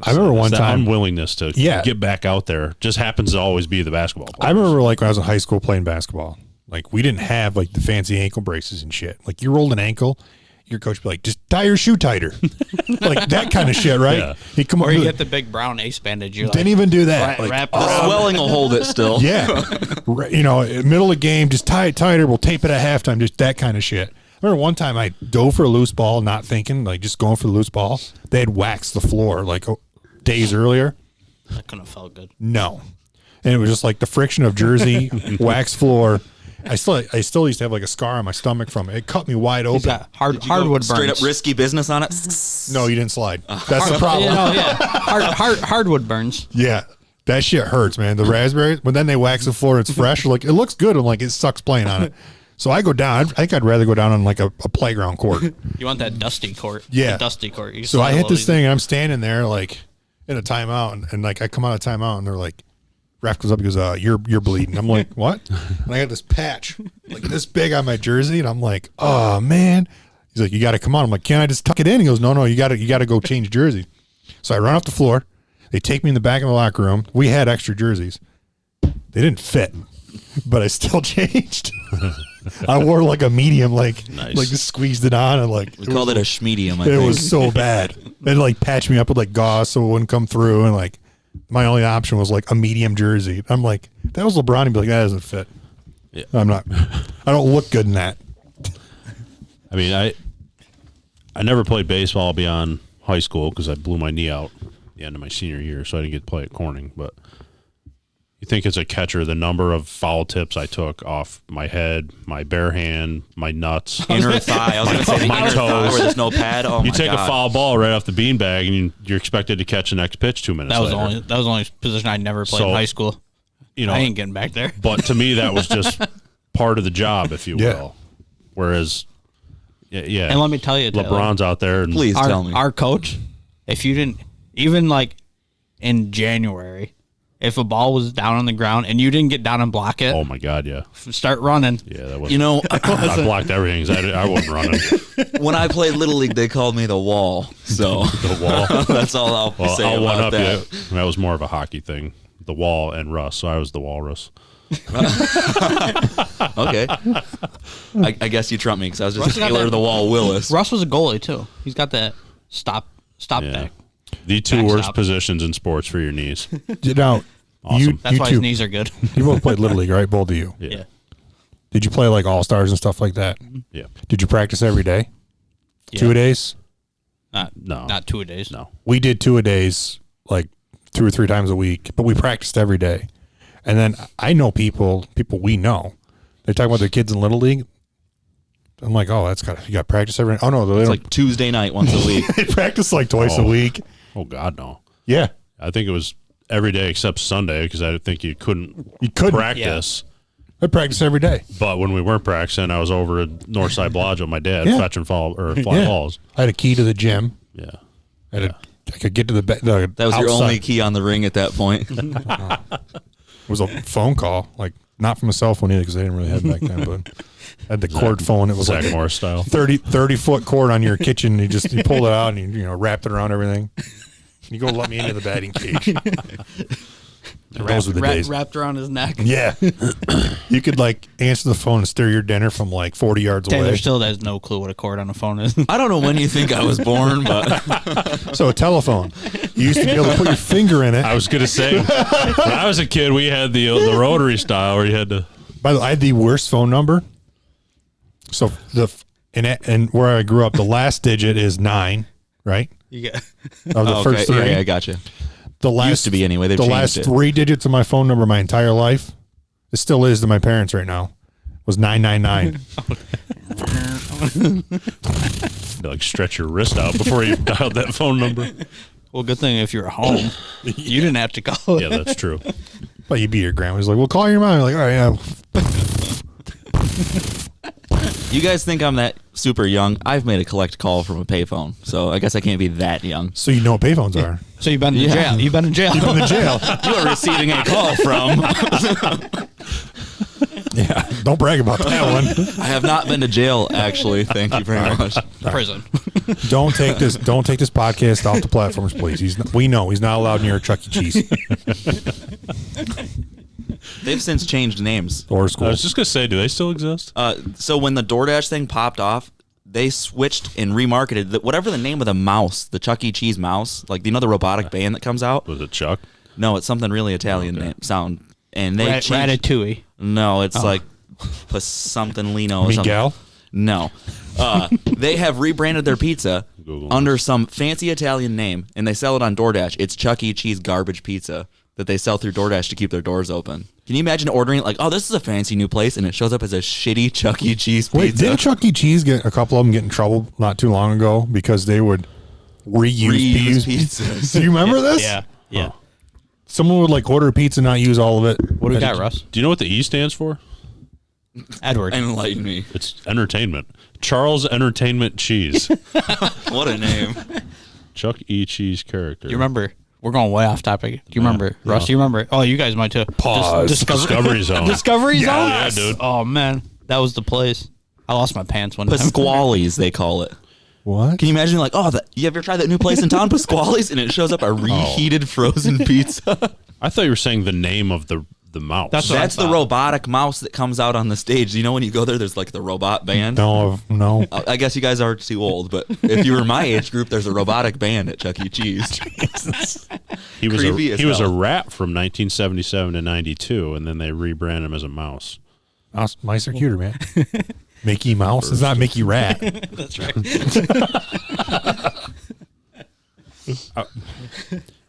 [SPEAKER 2] say
[SPEAKER 1] remember
[SPEAKER 2] this.
[SPEAKER 1] one
[SPEAKER 2] that
[SPEAKER 1] time
[SPEAKER 2] unwillingness to get back out there just happens to always be the basketball players.
[SPEAKER 1] I remember like when I was in high school playing basketball, like we didn't have like the fancy ankle braces and shit. Like you rolled an ankle, your coach would be like, just tie your shoe tighter. Like that kind of shit, right?
[SPEAKER 2] Yeah.
[SPEAKER 1] He'd come
[SPEAKER 3] or
[SPEAKER 1] up
[SPEAKER 3] you
[SPEAKER 1] with
[SPEAKER 3] get the big brown ace bandage.
[SPEAKER 1] didn't even do that.
[SPEAKER 3] Wrap around.
[SPEAKER 4] Swelling will hold it still.
[SPEAKER 1] Yeah. Middle of the game, just tie it tighter. We'll tape it at halftime. Just that kind of shit. I remember one time I dove for a loose ball, not thinking, like just going for the loose ball. They had waxed the floor like days earlier.
[SPEAKER 3] That couldn't have felt good.
[SPEAKER 1] No. And it was just like the friction of jersey, wax floor. I still used to have like a scar on my stomach from it. It cut me wide open.
[SPEAKER 3] He's got hardwood burns.
[SPEAKER 4] Straight up risky business on it?
[SPEAKER 1] No, you didn't slide. That's the problem.
[SPEAKER 3] Hardwood burns.
[SPEAKER 1] Yeah. That shit hurts, man. The raspberries, but then they wax the floor, it's fresh. Like, it looks good. I'm like, it sucks playing on it. So I go down. I think I'd rather go down on like a playground court.
[SPEAKER 3] You want that dusty court?
[SPEAKER 1] Yeah.
[SPEAKER 3] The dusty court. You
[SPEAKER 1] So I
[SPEAKER 3] slide
[SPEAKER 1] hit
[SPEAKER 3] all
[SPEAKER 1] this
[SPEAKER 3] these-
[SPEAKER 1] thing and I'm standing there like in a timeout, and like I come out of timeout and they're like, ref goes up and goes, you're bleeding. I'm like, what? And I got this patch like this big on my jersey, and I'm like, oh man. He's like, you got to come on. I'm like, can't I just tuck it in? He goes, no, you got to go change jersey. So I run off the floor. They take me in the back of the locker room. We had extra jerseys. They didn't fit, but I still changed. I wore like a medium, like just squeezed it on, and like
[SPEAKER 4] We called it a schmedium. I
[SPEAKER 1] it
[SPEAKER 4] think.
[SPEAKER 1] was so bad. They like patched me up with like gauze so it wouldn't come through, and like my only option was like a medium jersey. I'm like, that was LeBron. He'd be like, that doesn't fit.
[SPEAKER 2] Yeah.
[SPEAKER 1] I'm not. I don't look good in that.
[SPEAKER 2] I mean, I never played baseball beyond high school because I blew my knee out at the end of my senior year, so I didn't get to play at Corning. But you think as a catcher, the number of foul tips I took off my head, my bare hand, my nuts,
[SPEAKER 4] Inner thigh. I was going to say the
[SPEAKER 2] my
[SPEAKER 4] inner thigh
[SPEAKER 2] toes.
[SPEAKER 4] where there's no pad. Oh
[SPEAKER 2] you
[SPEAKER 4] my
[SPEAKER 2] take
[SPEAKER 4] God.
[SPEAKER 2] a foul ball right off the beanbag, and you're expected to catch the next pitch 2 minutes
[SPEAKER 3] That was
[SPEAKER 2] later.
[SPEAKER 3] the only position I never played
[SPEAKER 2] So,
[SPEAKER 3] in high school.
[SPEAKER 2] You know,
[SPEAKER 3] I ain't getting back there.
[SPEAKER 2] but to me, that was just part of the job, if you will.
[SPEAKER 1] Yeah.
[SPEAKER 2] Whereas, yeah,
[SPEAKER 3] And let me tell you, Taylor,
[SPEAKER 2] LeBron's out there, and
[SPEAKER 4] Please tell me.
[SPEAKER 3] our coach, if you didn't, even like in January, if a ball was down on the ground and you didn't get down and block it,
[SPEAKER 2] oh my God, yeah,
[SPEAKER 3] start running.
[SPEAKER 2] yeah, that was.
[SPEAKER 4] You know,
[SPEAKER 2] I blocked everything 'cause I wasn't running.
[SPEAKER 4] when I played Little League, they called me the Wall. So
[SPEAKER 2] The wall.
[SPEAKER 4] that's all I'll
[SPEAKER 2] Well,
[SPEAKER 4] say
[SPEAKER 2] I'll one
[SPEAKER 4] about
[SPEAKER 2] up
[SPEAKER 4] that.
[SPEAKER 2] you. That was more of a hockey thing. The wall and Russ, so I was the walrus.
[SPEAKER 4] Okay. I guess you trump me because I was just
[SPEAKER 3] Russ got
[SPEAKER 4] Taylor
[SPEAKER 3] that-
[SPEAKER 4] the Wall Willis.
[SPEAKER 3] Russ was a goalie too. He's got that stop
[SPEAKER 2] Yeah.
[SPEAKER 3] back.
[SPEAKER 2] The two
[SPEAKER 3] Backstop.
[SPEAKER 2] worst positions in sports for your knees.
[SPEAKER 1] Now,
[SPEAKER 2] Awesome.
[SPEAKER 3] That's
[SPEAKER 1] you
[SPEAKER 3] why
[SPEAKER 1] two,
[SPEAKER 3] his knees are good.
[SPEAKER 1] you both played Little League, right? Both of you.
[SPEAKER 2] Yeah.
[SPEAKER 1] Did you play like all-stars and stuff like that?
[SPEAKER 2] Yeah.
[SPEAKER 1] Did you practice every day?
[SPEAKER 3] Yeah.
[SPEAKER 1] 2-a-days?
[SPEAKER 2] No.
[SPEAKER 3] Not 2 a days.
[SPEAKER 2] No.
[SPEAKER 1] We did 2-a-days like 2 or 3 times a week, but we practiced every day. And then I know people we know, they talk about their kids in Little League. I'm like, oh, you got practice every day. Oh, no, they
[SPEAKER 4] It's
[SPEAKER 1] don't.
[SPEAKER 4] like Tuesday night once a week.
[SPEAKER 1] They practice like twice a week.
[SPEAKER 2] Oh God, no.
[SPEAKER 1] Yeah.
[SPEAKER 2] I think it was every day except Sunday because I think you couldn't practice.
[SPEAKER 1] I practice every day.
[SPEAKER 2] But when we weren't practicing, I was over at Northside Lodge with my dad
[SPEAKER 1] Yeah.
[SPEAKER 2] fetching fly balls.
[SPEAKER 1] I had a key to the gym.
[SPEAKER 2] Yeah.
[SPEAKER 1] I could get to the
[SPEAKER 4] That was your
[SPEAKER 1] outside.
[SPEAKER 4] only key on the ring at that point.
[SPEAKER 1] It was a phone call, like not from a cell phone either because they didn't really have back then, but I had the cord phone. It was
[SPEAKER 2] Zach
[SPEAKER 1] like
[SPEAKER 2] Morris style.
[SPEAKER 1] 30-foot cord on your kitchen. You pulled it out and you wrapped it around everything. You go let me into the batting cage. Those were the days.
[SPEAKER 3] Wrapped around his neck.
[SPEAKER 1] Yeah. You could like answer the phone and stir your dinner from like 40 yards
[SPEAKER 3] Taylor
[SPEAKER 1] away.
[SPEAKER 3] still has no clue what a cord on a phone is.
[SPEAKER 4] I don't know when you think I was born, but
[SPEAKER 1] So a telephone. You used to be able to put your finger in it.
[SPEAKER 2] I was gonna say when I was a kid, we had the rotary style where you had to.
[SPEAKER 1] By the way, I had the worst phone number. So and where I grew up, the last digit is 9, right?
[SPEAKER 3] You get
[SPEAKER 1] Of the first 3.
[SPEAKER 4] Yeah, I got you.
[SPEAKER 1] The last
[SPEAKER 4] Used to be anyway. They've
[SPEAKER 1] the
[SPEAKER 4] changed
[SPEAKER 1] last
[SPEAKER 4] it.
[SPEAKER 1] 3 digits of my phone number my entire life, it still is to my parents right now, was 999.
[SPEAKER 2] Like stretch your wrist out before you dialed that phone number.
[SPEAKER 3] well, good thing if you're home, you didn't have to call.
[SPEAKER 2] Yeah, that's true.
[SPEAKER 1] But you'd be your grandma's like, well, call your mom. You're like, all right, yeah.
[SPEAKER 4] You guys think I'm that super young? I've made a collect call from a payphone, so I guess I can't be that young.
[SPEAKER 1] So you know what payphones are.
[SPEAKER 3] So you've been in
[SPEAKER 4] Yeah.
[SPEAKER 3] jail. You've been in jail.
[SPEAKER 1] You've been in jail.
[SPEAKER 4] You are receiving a call from.
[SPEAKER 1] Yeah. Don't brag about that one.
[SPEAKER 4] I have not been to jail, actually. Thank you very much.
[SPEAKER 3] Prison.
[SPEAKER 1] Don't take this podcast off the platforms, please. We know he's not allowed near a Chuck E. Cheese
[SPEAKER 4] They've since changed names.
[SPEAKER 1] or
[SPEAKER 2] I
[SPEAKER 1] school.
[SPEAKER 2] was just gonna say, do they still exist?
[SPEAKER 4] So when the DoorDash thing popped off, they switched and remarketed whatever the name of the mouse, the Chuck E. Cheese mouse, like the robotic band that comes out.
[SPEAKER 2] Was it Chuck?
[SPEAKER 4] No, it's something really Italian sound, and they changed.
[SPEAKER 3] Ratatouille.
[SPEAKER 4] No, it's like something Lino. Or something.
[SPEAKER 1] Miguel.
[SPEAKER 4] No. They have rebranded their pizza
[SPEAKER 2] Google
[SPEAKER 4] under some fancy Italian name, and they sell it on DoorDash. It's Chuck E. Cheese garbage pizza that they sell through DoorDash to keep their doors open. Can you imagine ordering it like, oh, this is a fancy new place, and it shows up as a shitty Chuck E. Cheese pizza?
[SPEAKER 1] Wait, didn't Chuck E. Cheese get a couple of them get in trouble not too long ago because they would reuse
[SPEAKER 4] pizzas?
[SPEAKER 1] Do you remember this?
[SPEAKER 3] Yeah. Yeah.
[SPEAKER 1] Someone would like order a pizza, not use all of it.
[SPEAKER 3] What do we got, Russ?
[SPEAKER 2] Do you know what the E stands for?
[SPEAKER 3] Edward.
[SPEAKER 4] Enlighten me.
[SPEAKER 2] It's entertainment. Charles Entertainment Cheese.
[SPEAKER 4] What a name.
[SPEAKER 2] Chuck E. Cheese character.
[SPEAKER 3] Do you remember? We're going way off topic. Do you remember? Russ, do you remember? Oh, you guys might too.
[SPEAKER 1] Pause.
[SPEAKER 2] Discovery Zone.
[SPEAKER 3] Discovery Zone?
[SPEAKER 2] Yeah, dude.
[SPEAKER 3] Oh, man. That was the place. I lost my pants one time.
[SPEAKER 4] Pasquale's, they call it.
[SPEAKER 1] What?
[SPEAKER 4] Can you imagine, like, you ever tried that new place in town, Pasquale's, and it shows up a reheated frozen pizza?
[SPEAKER 2] I thought you were saying the name of the mouse.
[SPEAKER 3] That's what I
[SPEAKER 4] That's the
[SPEAKER 3] thought.
[SPEAKER 4] robotic mouse that comes out on the stage. You know when you go there's like the robot band?
[SPEAKER 1] No.
[SPEAKER 4] I guess you guys are too old, but if you were my age group, there's a robotic band at Chuck E. Cheese.
[SPEAKER 2] He was
[SPEAKER 4] Creepy as
[SPEAKER 2] he was a
[SPEAKER 4] hell.
[SPEAKER 2] rat from 1977 to 92, and then they rebranded him as a mouse.
[SPEAKER 1] Mice are cuter, man. Mickey Mouse is not Mickey Rat.
[SPEAKER 3] That's right.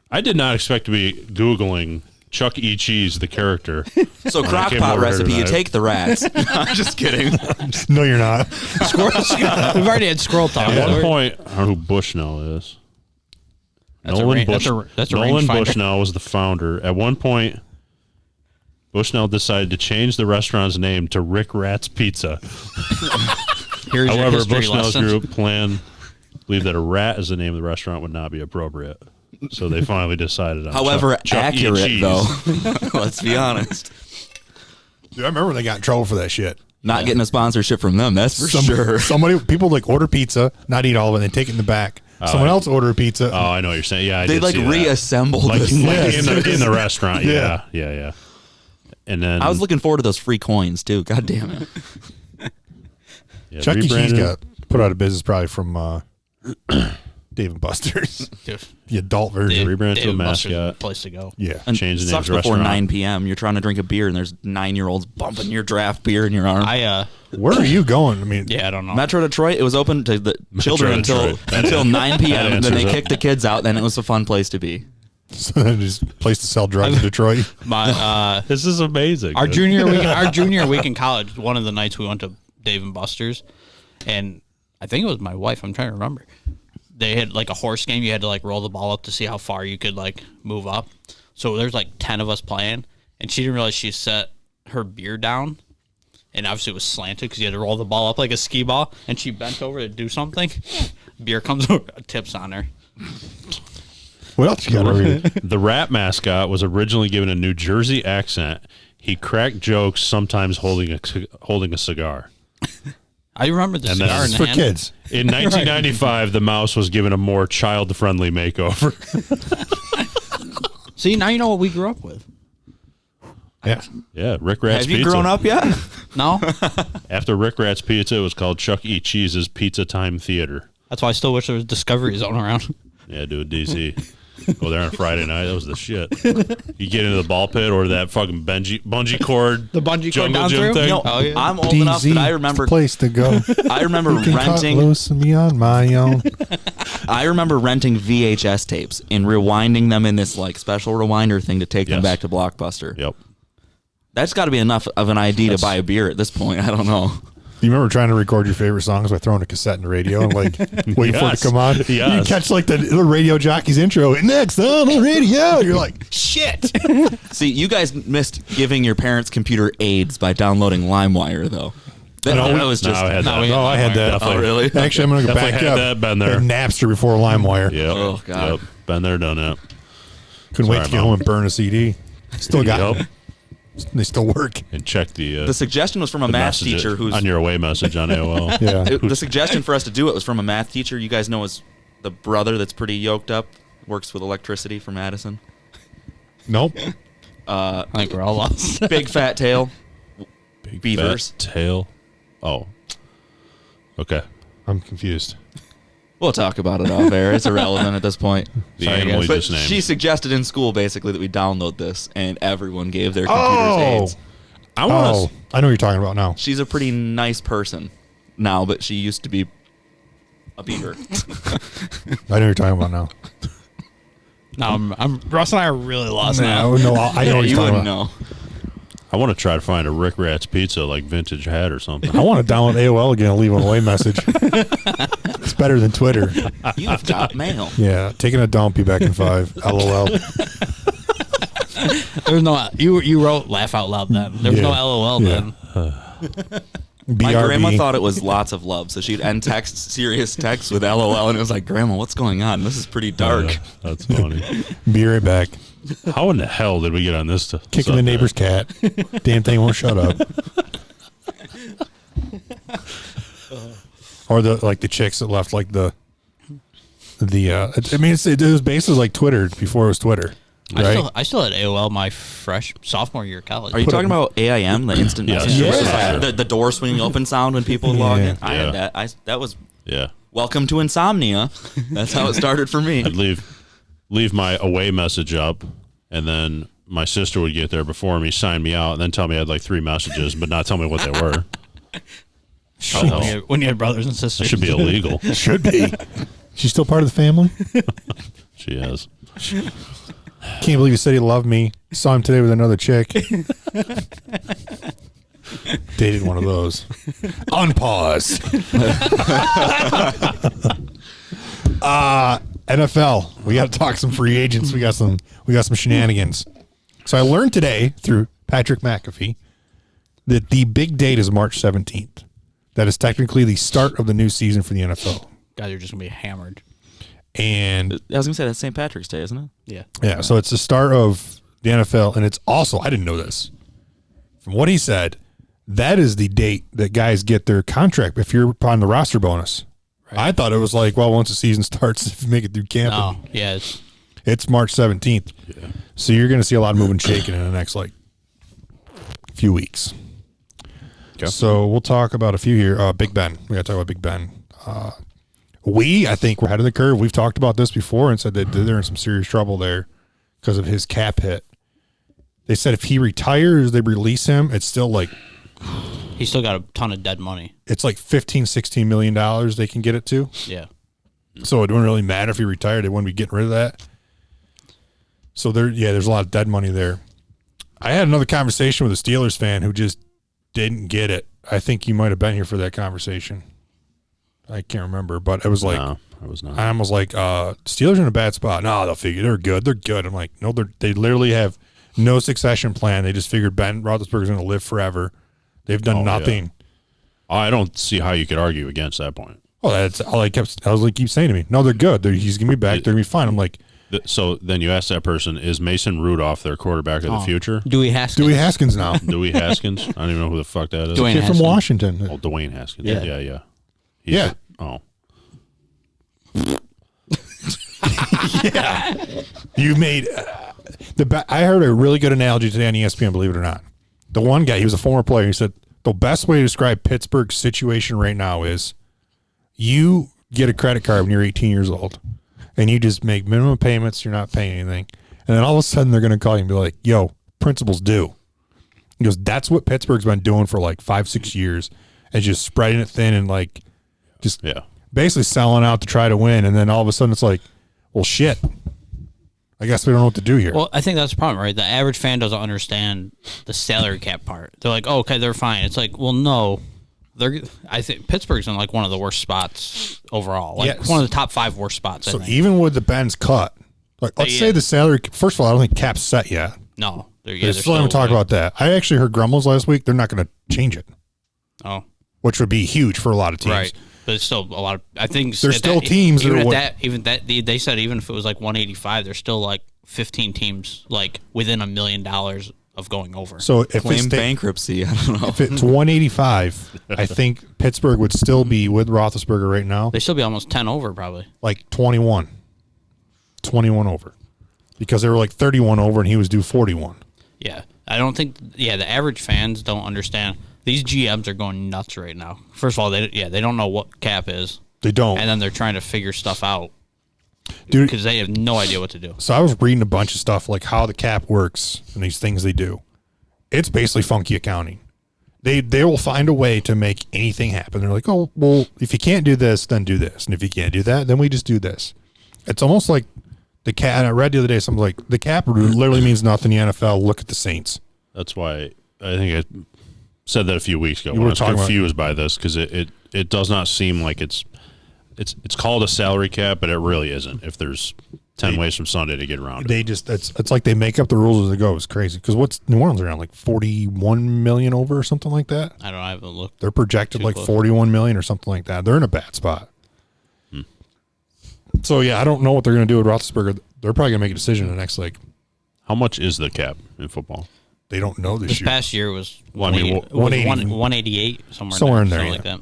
[SPEAKER 2] I did not expect to be Googling Chuck E. Cheese, the character.
[SPEAKER 4] So
[SPEAKER 2] When I came
[SPEAKER 4] crockpot
[SPEAKER 2] over here
[SPEAKER 4] recipe, you
[SPEAKER 2] tonight.
[SPEAKER 4] take the rats. I'm just kidding.
[SPEAKER 1] No, you're not.
[SPEAKER 3] We've already had scroll talk.
[SPEAKER 2] At one
[SPEAKER 3] Edward.
[SPEAKER 2] point, I don't know who Bushnell is.
[SPEAKER 3] That's a
[SPEAKER 2] Nolan
[SPEAKER 3] rangefinder.
[SPEAKER 2] Bushnell was the founder. At one point, Bushnell decided to change the restaurant's name to Rick Rat's Pizza.
[SPEAKER 3] Here's your
[SPEAKER 2] However,
[SPEAKER 3] history
[SPEAKER 2] Bushnell's
[SPEAKER 3] lesson.
[SPEAKER 2] group believed that a rat as the name of the restaurant would not be appropriate. So they finally decided on
[SPEAKER 4] However,
[SPEAKER 2] Chuck E.
[SPEAKER 4] accurate,
[SPEAKER 2] Cheese.
[SPEAKER 4] though. Let's be honest.
[SPEAKER 1] Dude, I remember they got in trouble for that shit.
[SPEAKER 4] Not getting a sponsorship from them, that's for sure.
[SPEAKER 1] People like order pizza, not eat all of it, and then take it in the back. Someone else order a pizza.
[SPEAKER 2] Oh, I know what you're saying. Yeah, I
[SPEAKER 4] They
[SPEAKER 2] did
[SPEAKER 4] like
[SPEAKER 2] see that.
[SPEAKER 4] reassembled
[SPEAKER 2] Like,
[SPEAKER 4] this.
[SPEAKER 2] in the restaurant. Yeah. And then
[SPEAKER 4] I was looking forward to those free coins, too. God damn it.
[SPEAKER 2] yeah,
[SPEAKER 1] Chuck E. Cheese
[SPEAKER 2] rebranded.
[SPEAKER 1] got put out of business probably from Dave & Buster's.
[SPEAKER 3] Dude,
[SPEAKER 1] The adult version.
[SPEAKER 2] Rebranded to a
[SPEAKER 3] Dave & Buster's is
[SPEAKER 2] mascot.
[SPEAKER 3] the place to go.
[SPEAKER 1] Yeah.
[SPEAKER 4] And
[SPEAKER 2] Change the name
[SPEAKER 4] sucks
[SPEAKER 2] of the
[SPEAKER 4] before
[SPEAKER 2] restaurant.
[SPEAKER 4] 9 p.m. You're trying to drink a beer, and there's 9-year-olds bumping your draft beer in your arm.
[SPEAKER 1] Where are you going? I mean,
[SPEAKER 3] Yeah, I don't know.
[SPEAKER 4] Metro Detroit, it was open to the children until
[SPEAKER 2] Detroit.
[SPEAKER 4] 9 p.m. and then they
[SPEAKER 2] answers it.
[SPEAKER 4] kicked the kids out. Then it was a fun place to be.
[SPEAKER 1] so then just a place to sell drugs in Detroit.
[SPEAKER 3] My
[SPEAKER 2] This is amazing.
[SPEAKER 3] our
[SPEAKER 2] dude.
[SPEAKER 3] junior week in college, one of the nights we went to Dave & Buster's, and I think it was my wife. I'm trying to remember. They had like a horse game. You had to like roll the ball up to see how far you could like move up. So there's like 10 of us playing, and she didn't realize she set her beer down, and obviously it was slanted because you had to roll the ball up like a skee ball. And she bent over to do something. Beer comes over, tips on her.
[SPEAKER 1] What else you got over here?
[SPEAKER 2] The rat mascot was originally given a New Jersey accent. He cracked jokes, sometimes holding a cigar.
[SPEAKER 3] I remember the
[SPEAKER 2] And then
[SPEAKER 3] cigar in
[SPEAKER 2] it's
[SPEAKER 3] the
[SPEAKER 1] For
[SPEAKER 3] hand.
[SPEAKER 1] kids.
[SPEAKER 2] In 1995, the mouse was given a more child-friendly makeover.
[SPEAKER 3] See, now you know what we grew up with.
[SPEAKER 1] Yeah.
[SPEAKER 2] Yeah, Rick Rat's
[SPEAKER 4] Have you
[SPEAKER 2] Pizza.
[SPEAKER 4] grown up yet?
[SPEAKER 3] No,
[SPEAKER 2] After Rick Rat's Pizza, it was called Chuck E. Cheese's Pizza Time Theater.
[SPEAKER 3] that's why I still wish there was Discovery Zone around.
[SPEAKER 2] Yeah, dude, DC. Go there on Friday night. That was the shit. You get into the ball pit or that fucking bungee cord.
[SPEAKER 3] The bungee cord
[SPEAKER 2] jungle
[SPEAKER 3] down
[SPEAKER 2] gym
[SPEAKER 3] through?
[SPEAKER 2] thing.
[SPEAKER 4] No,
[SPEAKER 3] Oh, yeah.
[SPEAKER 4] I'm old enough that I
[SPEAKER 1] DZ,
[SPEAKER 4] remember.
[SPEAKER 1] it's the place to go.
[SPEAKER 4] I remember
[SPEAKER 1] Can cut
[SPEAKER 4] renting.
[SPEAKER 1] loose and be on my own.
[SPEAKER 4] I remember renting VHS tapes and rewinding them in this like special rewinder thing to take them
[SPEAKER 2] Yes.
[SPEAKER 4] back to Blockbuster.
[SPEAKER 2] Yep.
[SPEAKER 4] That's got to be enough of an ID to buy a beer at this point. I don't know.
[SPEAKER 1] You remember trying to record your favorite songs by throwing a cassette in the radio and like waiting for it
[SPEAKER 2] Yes.
[SPEAKER 1] to come on?
[SPEAKER 2] Yes.
[SPEAKER 1] You catch like the radio jockey's intro. Next on the radio. You're like, shit.
[SPEAKER 4] See, you guys missed giving your parents' computer aids by downloading LimeWire, though. That was
[SPEAKER 2] No,
[SPEAKER 4] just.
[SPEAKER 2] I had
[SPEAKER 3] No,
[SPEAKER 2] that.
[SPEAKER 3] we-
[SPEAKER 1] Oh, I had that.
[SPEAKER 4] Oh, really?
[SPEAKER 1] Actually, I'm going to go
[SPEAKER 2] Definitely
[SPEAKER 1] back
[SPEAKER 2] had
[SPEAKER 1] up.
[SPEAKER 2] that, been there.
[SPEAKER 1] Had Napster before LimeWire.
[SPEAKER 2] Yep.
[SPEAKER 4] Oh, God.
[SPEAKER 2] Yep. Been there, done that.
[SPEAKER 1] Couldn't wait
[SPEAKER 2] Sorry,
[SPEAKER 1] to get
[SPEAKER 2] Mom.
[SPEAKER 1] home and burn a CD. Still got
[SPEAKER 2] Yep.
[SPEAKER 1] them. They still work.
[SPEAKER 2] And check the
[SPEAKER 4] The suggestion was from a math
[SPEAKER 2] message
[SPEAKER 4] teacher who's.
[SPEAKER 2] on your away message on AOL.
[SPEAKER 1] Yeah.
[SPEAKER 4] The suggestion for us to do it was from a math teacher you guys know is the brother that's pretty yoked up, works with electricity for Madison.
[SPEAKER 1] Nope.
[SPEAKER 3] I think we're all lost.
[SPEAKER 4] Big fat tail.
[SPEAKER 2] Big
[SPEAKER 4] Beavers.
[SPEAKER 2] fat tail. Oh. Okay.
[SPEAKER 1] I'm confused.
[SPEAKER 4] We'll talk about it off air. It's irrelevant at this point.
[SPEAKER 2] The animal you
[SPEAKER 4] But
[SPEAKER 2] just named.
[SPEAKER 4] she suggested in school basically that we download this, and everyone gave their computers aids.
[SPEAKER 2] I want
[SPEAKER 1] Oh, I know what you're talking about now.
[SPEAKER 4] She's a pretty nice person now, but she used to be a beaver.
[SPEAKER 1] I know what you're talking about now.
[SPEAKER 3] No, I'm Russ and I are really lost now.
[SPEAKER 1] No, I know what
[SPEAKER 4] you
[SPEAKER 1] you're talking
[SPEAKER 4] wouldn't
[SPEAKER 1] about.
[SPEAKER 4] know.
[SPEAKER 2] I want to try to find a Rick Rat's Pizza like vintage hat or something.
[SPEAKER 1] I want to download AOL again and leave an away message. It's better than Twitter.
[SPEAKER 4] You've got mail.
[SPEAKER 1] Yeah, taking a dump, be back in 5. LOL.
[SPEAKER 3] There's no you wrote laugh out loud then. There was no
[SPEAKER 1] Yeah.
[SPEAKER 3] LOL
[SPEAKER 1] Yeah.
[SPEAKER 3] then.
[SPEAKER 4] My grandma
[SPEAKER 1] BRB.
[SPEAKER 4] thought it was lots of love, so she'd end serious texts with LOL, and it was like, Grandma, what's going on? This is pretty dark.
[SPEAKER 2] Yeah, that's funny.
[SPEAKER 1] Be right back.
[SPEAKER 2] How in the hell did we get on this?
[SPEAKER 1] Kicking the neighbor's cat. Damn thing won't shut up. Or the chicks that left it was basically like Twitter before it was Twitter. Right?
[SPEAKER 3] I still had AOL my sophomore year of college.
[SPEAKER 4] Are you talking about AIM, the instant
[SPEAKER 2] Yes.
[SPEAKER 4] message?
[SPEAKER 2] Yeah.
[SPEAKER 4] The door swinging open sound when people would log in? I
[SPEAKER 2] Yeah.
[SPEAKER 4] had that. That was
[SPEAKER 2] Yeah.
[SPEAKER 4] welcome to insomnia. That's how it started for me.
[SPEAKER 2] I'd leave my away message up, and then my sister would get there before me, sign me out, and then tell me I had like 3 messages, but not tell me what they were.
[SPEAKER 3] when you had brothers and sisters.
[SPEAKER 2] That should be illegal.
[SPEAKER 1] Should be. She's still part of the family?
[SPEAKER 2] She is.
[SPEAKER 1] Can't believe he said he loved me. Saw him today with another chick. Dated one of those. Unpause. NFL. We got to talk some free agents. We got some shenanigans. So I learned today through Patrick McAfee that the big date is March 17th. That is technically the start of the new season for the NFL.
[SPEAKER 3] God, you're just gonna be hammered.
[SPEAKER 1] And
[SPEAKER 4] I was going to say that's St. Patrick's Day, isn't it?
[SPEAKER 3] Yeah.
[SPEAKER 1] so it's the start of the NFL, and it's also, I didn't know this. From what he said, that is the date that guys get their contract if you're on the roster bonus. Right. I thought it was like, well, once the season starts, if you make it through camp.
[SPEAKER 3] No. Yeah.
[SPEAKER 1] It's March 17th.
[SPEAKER 2] Yeah.
[SPEAKER 1] So you're going to see a lot of moving and shaking in the next, few weeks.
[SPEAKER 2] Okay.
[SPEAKER 1] So we'll talk about a few here. Big Ben. We got to talk about Big Ben. I think we're ahead of the curve. We've talked about this before and said that they're in some serious trouble there because of his cap hit. They said if he retires, they release him. It's still
[SPEAKER 3] He's still got a ton of dead money.
[SPEAKER 1] it's like $15-16 million they can get it to.
[SPEAKER 3] Yeah.
[SPEAKER 1] So it wouldn't really matter if he retired. They wouldn't be getting rid of that. So there's a lot of dead money there. I had another conversation with a Steelers fan who just didn't get it. I think you might have been here for that conversation. I can't remember, but it was like,
[SPEAKER 2] No, I was not.
[SPEAKER 1] I was like, Steelers are in a bad spot. No, they'll figure they're good. They're good. I'm like, no, they literally have no succession plan. They just figured Ben Roethlisberger's going to live forever. They've done nothing.
[SPEAKER 2] Yeah. I don't see how you could argue against that point.
[SPEAKER 1] Oh, that's all I keep saying to me. No, they're good. He's going to be back. They're going to be fine. I'm like,
[SPEAKER 2] So then you ask that person, is Mason Rudolph their quarterback of the future?
[SPEAKER 3] Dewey Haskins.
[SPEAKER 1] Dewey Haskins now.
[SPEAKER 2] Dewey Haskins? I don't even know who the fuck that is.
[SPEAKER 3] Dwayne
[SPEAKER 1] Kid from
[SPEAKER 3] Haskins.
[SPEAKER 1] Washington.
[SPEAKER 2] Oh, Dwayne Haskins.
[SPEAKER 3] Yeah.
[SPEAKER 2] Yeah.
[SPEAKER 1] Yeah.
[SPEAKER 2] Oh.
[SPEAKER 1] Yeah. You made I heard a really good analogy today on ESPN, believe it or not. The one guy, he was a former player, he said the best way to describe Pittsburgh's situation right now is you get a credit card when you're 18 years old and you just make minimum payments, you're not paying anything. And then all of a sudden they're going to call you and be like, yo, principal's due. He goes, that's what Pittsburgh's been doing for 5-6 years, and just spreading it thin and just basically selling out to try to win. And then all of a sudden it's like, well, shit. I guess we don't know what to do here.
[SPEAKER 3] Well, I think that's the problem, right? The average fan doesn't understand the salary cap part. They're like, oh, okay, they're fine. It's like, well, no. I think Pittsburgh's in one of the worst spots overall.
[SPEAKER 1] Yes.
[SPEAKER 3] One of the top 5 worst spots.
[SPEAKER 1] So even with the Ben's cut, let's say the salary, first of all, I don't think cap's set yet.
[SPEAKER 3] No.
[SPEAKER 1] They're still going to talk about that. I actually heard grumbles last week. They're not going to change it.
[SPEAKER 3] Oh.
[SPEAKER 1] Which would be huge for a lot of teams.
[SPEAKER 3] Right. But it's still a lot of. I think
[SPEAKER 1] there's still teams
[SPEAKER 3] they said even if it was 185, there's still 15 teams within $1 million of going over.
[SPEAKER 1] So if
[SPEAKER 4] Claim bankruptcy, I don't know.
[SPEAKER 1] If it's 185, I think Pittsburgh would still be with Roethlisberger right now.
[SPEAKER 3] They still be almost 10 over probably.
[SPEAKER 1] 21 over, because they were 31 over and he was due 41.
[SPEAKER 3] Yeah, I don't think. Yeah, the average fans don't understand. These GMs are going nuts right now. First of all, they don't know what cap is.
[SPEAKER 1] They don't.
[SPEAKER 3] And then they're trying to figure stuff out.
[SPEAKER 1] Dude,
[SPEAKER 3] because they have no idea what to do.
[SPEAKER 1] So I was reading a bunch of stuff how the cap works and these things they do. It's basically funky accounting. They will find a way to make anything happen. They're like, oh, well, if you can't do this, then do this. And if you can't do that, then we just do this. It's almost like the cap. I read the other day something like the cap literally means nothing in the NFL. Look at the Saints.
[SPEAKER 2] That's why I think I said that a few weeks ago.
[SPEAKER 1] You
[SPEAKER 2] when
[SPEAKER 1] were
[SPEAKER 2] I was
[SPEAKER 1] talking
[SPEAKER 2] confused by this because it does not seem like it's called a salary cap, but it really isn't. If there's 10 ways from Sunday to get around it.
[SPEAKER 1] They just it's like they make up the rules as they go. It's crazy because what's New Orleans around like 41 million over or something like that.
[SPEAKER 3] I don't know. I haven't looked.
[SPEAKER 1] They're projected like
[SPEAKER 3] close.
[SPEAKER 1] 41 million or something like that. They're in a bad spot. So yeah, I don't know what they're going to do with Roethlisberger. They're probably going to make a decision in the next
[SPEAKER 2] How much is the cap in football?
[SPEAKER 1] They don't know this
[SPEAKER 3] This
[SPEAKER 1] year.
[SPEAKER 3] past year was
[SPEAKER 1] 180.
[SPEAKER 3] 188
[SPEAKER 1] Somewhere in there,
[SPEAKER 3] something like that.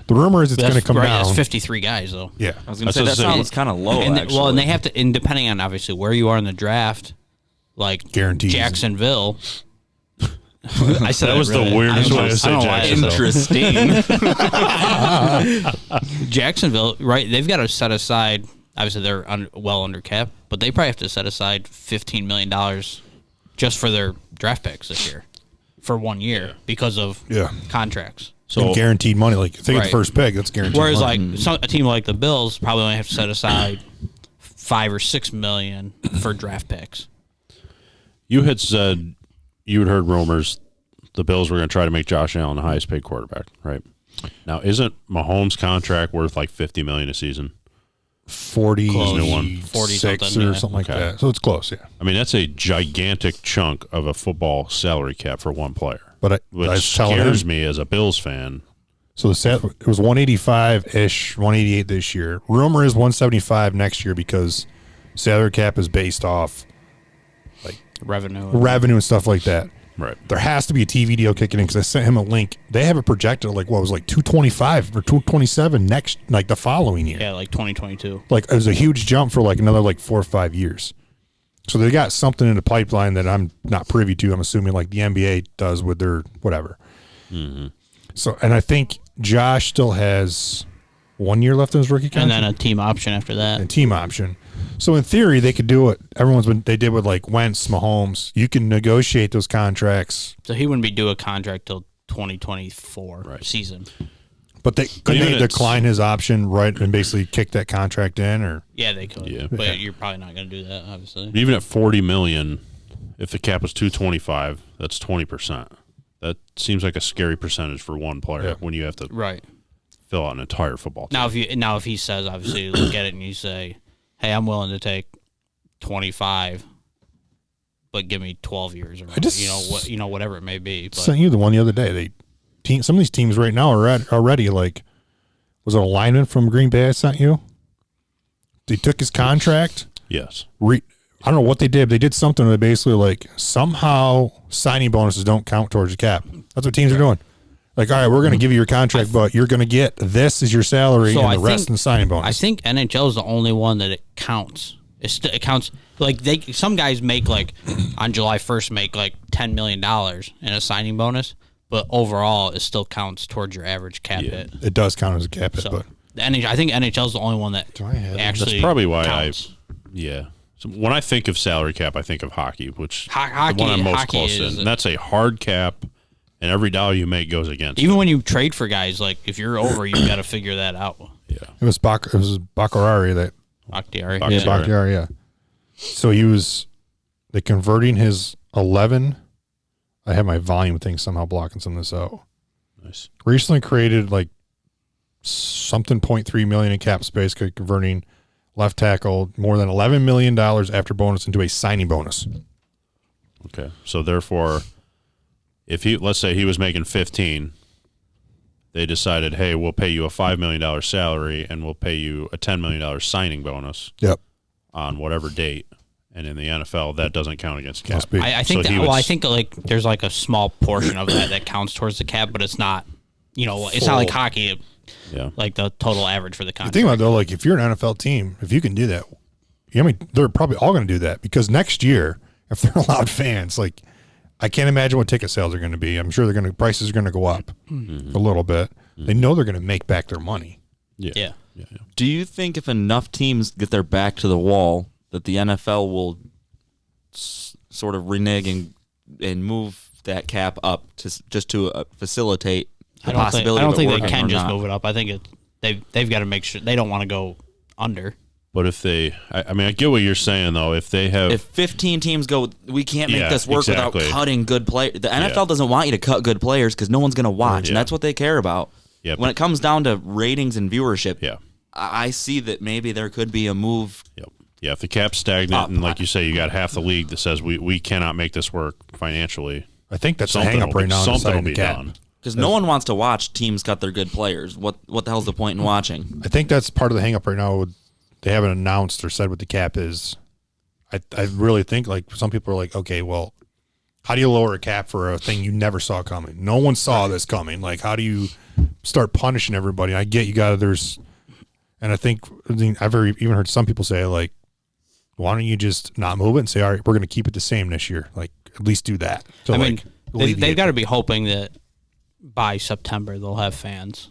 [SPEAKER 1] The rumor is it's going to come
[SPEAKER 3] right,
[SPEAKER 1] down.
[SPEAKER 3] That's 53 guys though.
[SPEAKER 1] Yeah,
[SPEAKER 4] I was going to say that sounds kind of low.
[SPEAKER 3] And they have to, and depending on obviously where you are in the draft, like
[SPEAKER 1] Guaranteed.
[SPEAKER 3] Jacksonville. I said
[SPEAKER 2] That was the weirdest way to say
[SPEAKER 3] Jacksonville.
[SPEAKER 4] Interesting.
[SPEAKER 3] Jacksonville, right? They've got to set aside. Obviously, they're well under cap, but they probably have to set aside $15 million just for their draft picks this year for 1 year because of contracts.
[SPEAKER 1] So guaranteed money. Like think of the first pick, that's guaranteed.
[SPEAKER 3] Whereas
[SPEAKER 1] money.
[SPEAKER 3] like a team like the Bills probably only have to set aside $5 or $6 million for draft picks.
[SPEAKER 2] You had said you had heard rumors the Bills were going to try to make Josh Allen the highest paid quarterback, right? Now, isn't Mahomes' contract worth like $50 million a season?
[SPEAKER 1] 40,
[SPEAKER 2] New one.
[SPEAKER 3] 46
[SPEAKER 1] or something like that. So it's close, yeah.
[SPEAKER 2] I mean, that's a gigantic chunk of a football salary cap for one player.
[SPEAKER 1] But
[SPEAKER 2] which scares me as a Bills fan.
[SPEAKER 1] So it was 185-ish, 188 this year. Rumor is 175 next year because salary cap is based off like
[SPEAKER 3] revenue
[SPEAKER 1] and stuff like that.
[SPEAKER 2] Right.
[SPEAKER 1] There has to be a TV deal kicking in because I sent him a link. They have it projected like what was like 225 or 227 next, like the following year.
[SPEAKER 3] Yeah, like 2022.
[SPEAKER 1] Like it was a huge jump for like another like 4 or 5 years. So they got something in the pipeline that I'm not privy to. I'm assuming like the NBA does with their whatever.
[SPEAKER 2] Mm-hmm.
[SPEAKER 1] So, and I think Josh still has 1 year left in his rookie contract.
[SPEAKER 3] And then a team option after that.
[SPEAKER 1] And team option. So in theory, they could do what they did with like Wentz, Mahomes. You can negotiate those contracts.
[SPEAKER 3] So he wouldn't be due a contract till 2024 season.
[SPEAKER 1] But they decline his option, right, and basically kick that contract in, or
[SPEAKER 3] yeah, they could.
[SPEAKER 2] Yeah.
[SPEAKER 3] But you're probably not going to do that, obviously.
[SPEAKER 2] Even at $40 million, if the cap was 225, that's 20%. That seems like a scary percentage for one player when you have to fill out an entire football team.
[SPEAKER 3] Now if he says, obviously, you look at it and you say, "Hey, I'm willing to take 25, but give me 12 years," or whatever it may be. But
[SPEAKER 1] sent you the one the other day. Some of these teams right now are already like, was it a lineman from Green Bay I sent you? They took his contract.
[SPEAKER 2] Yes.
[SPEAKER 1] I don't know what they did. They did something where they basically like somehow signing bonuses don't count towards your cap. That's what teams are doing. Like, all right, we're going to give you your contract, but you're going to get this as your salary and the rest in the signing bonus.
[SPEAKER 3] I think NHL is the only one that it counts. It counts like some guys make like on July 1st make like $10 million in a signing bonus, but overall it still counts towards your average cap hit.
[SPEAKER 1] It does count as a cap hit,
[SPEAKER 3] So
[SPEAKER 1] but
[SPEAKER 3] I think NHL is the only one that actually.
[SPEAKER 2] That's probably why
[SPEAKER 3] counts.
[SPEAKER 2] So when I think of salary cap, I think of hockey, which
[SPEAKER 3] hockey,
[SPEAKER 2] the one I'm most
[SPEAKER 3] hockey
[SPEAKER 2] close in. And that's a hard cap, and every dollar you make goes against.
[SPEAKER 3] Even when you trade for guys, like if you're over, you got to figure that out.
[SPEAKER 2] Yeah,
[SPEAKER 1] it was Bakhtiari that.
[SPEAKER 3] Bakhtiari.
[SPEAKER 1] Bakhtiari, yeah. So they converting his 11. I have my volume thing somehow blocking some of this out.
[SPEAKER 2] Nice.
[SPEAKER 1] Recently created like something 0.3 million in cap space, converting left tackle more than $11 million after bonus into a signing bonus.
[SPEAKER 2] Okay. So therefore, let's say he was making 15, they decided, hey, we'll pay you a $5 million salary and we'll pay you a $10 million signing bonus.
[SPEAKER 1] Yep.
[SPEAKER 2] On whatever date. And in the NFL, that doesn't count against cap.
[SPEAKER 3] I think I think like there's like a small portion of that counts towards the cap, but it's not, it's not like hockey. Like the total average for the contract.
[SPEAKER 1] The thing about it, though, like if you're an NFL team, if you can do that, they're probably all going to do that because next year, if they're allowed fans, like I can't imagine what ticket sales are going to be. I'm sure prices are going to go up a little bit. They know they're going to make back their money.
[SPEAKER 3] Yeah.
[SPEAKER 4] Do you think if enough teams get their back to the wall, that the NFL will sort of renege and move that cap up to facilitate the possibility?
[SPEAKER 3] I don't think
[SPEAKER 4] they
[SPEAKER 3] can just move it up. I think they've got to make sure they don't want to go under.
[SPEAKER 2] But if I get what you're saying though. If
[SPEAKER 4] 15 teams go, we can't make this work without cutting good players. The NFL doesn't want you to cut good players because no one's going to watch, and that's what they care about.
[SPEAKER 2] Yeah,
[SPEAKER 4] when it comes down to ratings and viewership,
[SPEAKER 2] yeah.
[SPEAKER 4] I see that maybe there could be a move
[SPEAKER 2] Yeah, if the cap's stagnant and like you say, you got half the league that says we cannot make this work financially.
[SPEAKER 1] I think that's the hang-up right now.
[SPEAKER 2] Something will
[SPEAKER 1] the
[SPEAKER 2] be
[SPEAKER 1] cap.
[SPEAKER 2] done.
[SPEAKER 4] Because no one wants to watch teams cut their good players. What the hell's the point in watching?
[SPEAKER 1] I think that's part of the hang-up right now. They haven't announced or said what the cap is. I really think like some people are like, okay, well, how do you lower a cap for a thing you never saw coming? No one saw this coming. Like, how do you start punishing everybody? I get you got and I think I've even heard some people say like, why don't you just not move it and say, all right, we're going to keep it the same this year? Like, at least do that.
[SPEAKER 3] I mean, they've got to be hoping that by September they'll have fans.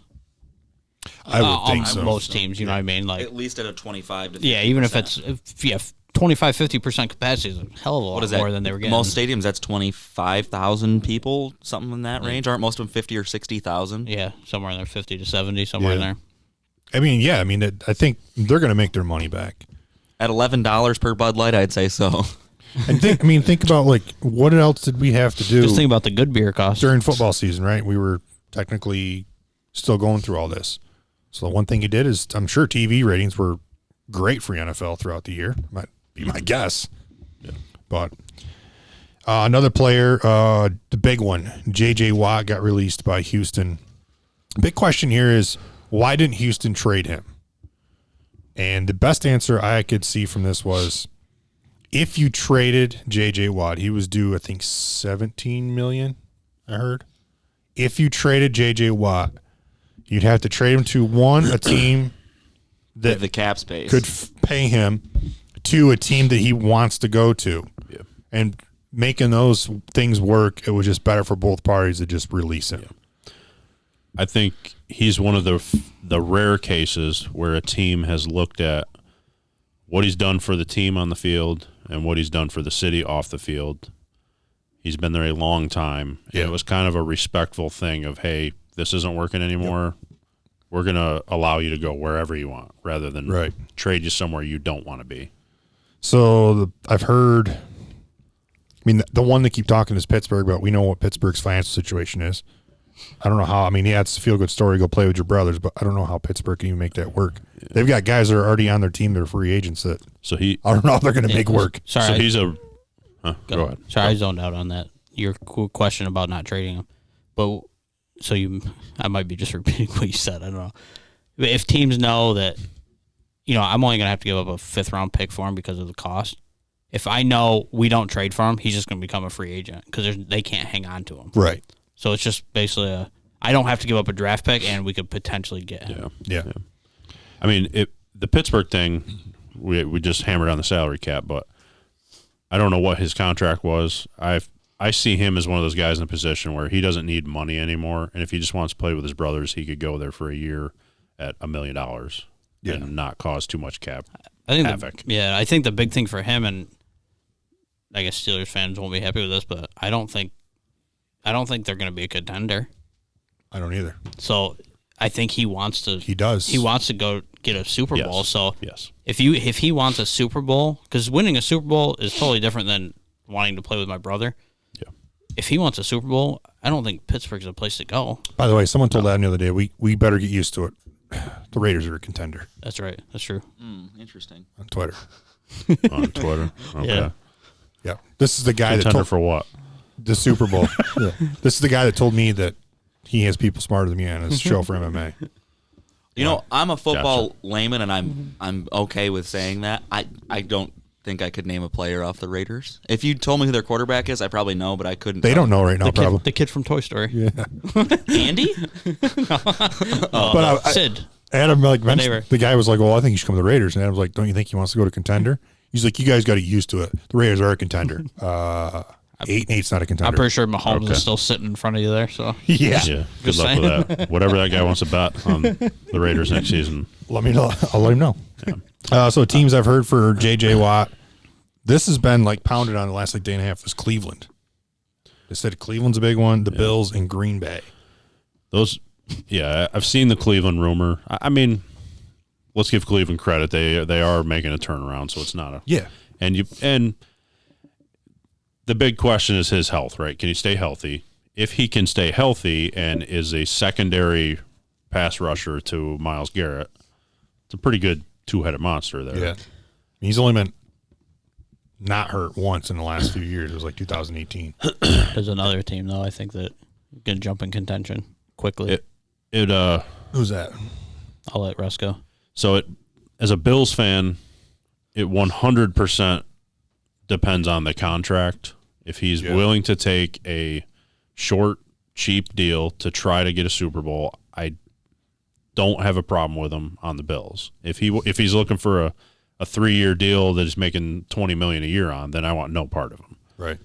[SPEAKER 1] I would think so.
[SPEAKER 3] Most teams, you know what I mean? Like,
[SPEAKER 4] at least at a 25 to 50%.
[SPEAKER 3] Yeah, even if it's 25-50% capacity is a hell of a lot more than they were getting.
[SPEAKER 4] Most stadiums, that's 25,000 people, something in that range. Aren't most of them 50 or 60,000?
[SPEAKER 3] Yeah, somewhere in there, 50 to 70, somewhere in there.
[SPEAKER 1] I mean, I think they're going to make their money back.
[SPEAKER 4] At $11 per Bud Light, I'd say so.
[SPEAKER 1] And think about like what else did we have to do?
[SPEAKER 3] Just think about the good beer cost
[SPEAKER 1] during football season, right? We were technically still going through all this. So the one thing you did is, I'm sure TV ratings were great for the NFL throughout the year. Might be my guess. Yeah. But another player, the big one, JJ Watt got released by Houston. Big question here is, why didn't Houston trade him? And the best answer I could see from this was, if you traded JJ Watt, he was due, I think, $17 million, I heard. If you traded JJ Watt, you'd have to trade him to a team that
[SPEAKER 4] the cap space
[SPEAKER 1] could pay him, to a team that he wants to go to.
[SPEAKER 2] Yeah.
[SPEAKER 1] And making those things work, it was just better for both parties to just release him.
[SPEAKER 2] Yeah. I think he's one of the rare cases where a team has looked at what he's done for the team on the field and what he's done for the city off the field. He's been there a long time. Yeah. It was kind of a respectful thing of, hey, this isn't working anymore. Yep. We're going to allow you to go wherever you want rather than trade you somewhere you don't want to be.
[SPEAKER 1] So I've heard, I mean, the one they keep talking is Pittsburgh, but we know what Pittsburgh's financial situation is. I don't know how. I mean, yeah, it's a feel-good story. Go play with your brothers, but I don't know how Pittsburgh can even make that work. Yeah. They've got guys that are already on their team that are free agents that I don't know if they're going to make work.
[SPEAKER 3] Sorry,
[SPEAKER 2] so he's a go ahead.
[SPEAKER 3] Sorry, I zoned out on that. Your question about not trading him, but I might be just repeating what you said. I don't know. But if teams know that, I'm only going to have to give up a 5th-round pick for him because of the cost. If I know we don't trade for him, he's just going to become a free agent because they can't hang on to him.
[SPEAKER 1] Right.
[SPEAKER 3] So it's just basically I don't have to give up a draft pick, and we could potentially get him.
[SPEAKER 1] Yeah.
[SPEAKER 2] I mean, the Pittsburgh thing, we just hammered on the salary cap, but I don't know what his contract was. I see him as one of those guys in a position where he doesn't need money anymore, and if he just wants to play with his brothers, he could go there for a year at $1 million and not cause too much cap havoc.
[SPEAKER 3] I think the big thing for him, and I guess Steelers fans won't be happy with this, but I don't think they're going to be a contender.
[SPEAKER 1] I don't either.
[SPEAKER 3] So I think he wants to.
[SPEAKER 1] He does.
[SPEAKER 3] He wants to go get a Super Bowl. So
[SPEAKER 2] yes,
[SPEAKER 3] if he wants a Super Bowl, because winning a Super Bowl is totally different than wanting to play with my brother.
[SPEAKER 2] Yeah.
[SPEAKER 3] If he wants a Super Bowl, I don't think Pittsburgh's a place to go.
[SPEAKER 1] By the way, someone told Adam the other day, we better get used to it. The Raiders are a contender.
[SPEAKER 3] That's right. That's true.
[SPEAKER 4] Interesting.
[SPEAKER 1] On Twitter.
[SPEAKER 2] On Twitter. Okay.
[SPEAKER 1] Yeah. This is the guy
[SPEAKER 2] contender for what?
[SPEAKER 1] The Super Bowl. Yeah. This is the guy that told me that he has people smarter than me on his show for MMA.
[SPEAKER 4] I'm a football layman, and I'm okay with saying that. I don't think I could name a player off the Raiders. If you told me who their quarterback is, I probably know, but I couldn't.
[SPEAKER 1] They don't know right now, probably.
[SPEAKER 3] The kid from Toy Story.
[SPEAKER 1] Yeah.
[SPEAKER 4] Andy?
[SPEAKER 3] Sid.
[SPEAKER 1] Adam mentioned, the guy was like, well, I think you should come to the Raiders. And Adam's like, don't you think he wants to go to contender? He's like, you guys got to get used to it. The Raiders are a contender. 8-8's not a contender.
[SPEAKER 3] I'm pretty sure Mahomes is still sitting in front of you there. So
[SPEAKER 1] yeah.
[SPEAKER 2] Good luck with that. Whatever that guy wants to bet on the Raiders next season.
[SPEAKER 1] Let me know. I'll let him know. Yeah. So teams I've heard for JJ Watt, this has been like pounded on the last day and a half, is Cleveland. They said Cleveland's a big one. The Bills and Green Bay.
[SPEAKER 2] I've seen the Cleveland rumor. I mean, let's give Cleveland credit. They are making a turnaround, so it's not a and the big question is his health, right? Can he stay healthy? If he can stay healthy and is a secondary pass rusher to Myles Garrett, it's a pretty good two-headed monster there.
[SPEAKER 1] He's only been not hurt once in the last few years. It was like 2018.
[SPEAKER 3] There's another team though. I think that can jump in contention quickly.
[SPEAKER 1] Who's that?
[SPEAKER 3] I'll let Russ go.
[SPEAKER 2] So as a Bills fan, it 100% depends on the contract. If he's willing to take a short, cheap deal to try to get a Super Bowl, I don't have a problem with him on the Bills. If he's looking for a 3-year deal that is making $20 million a year on, then I want no part of him.
[SPEAKER 1] Right.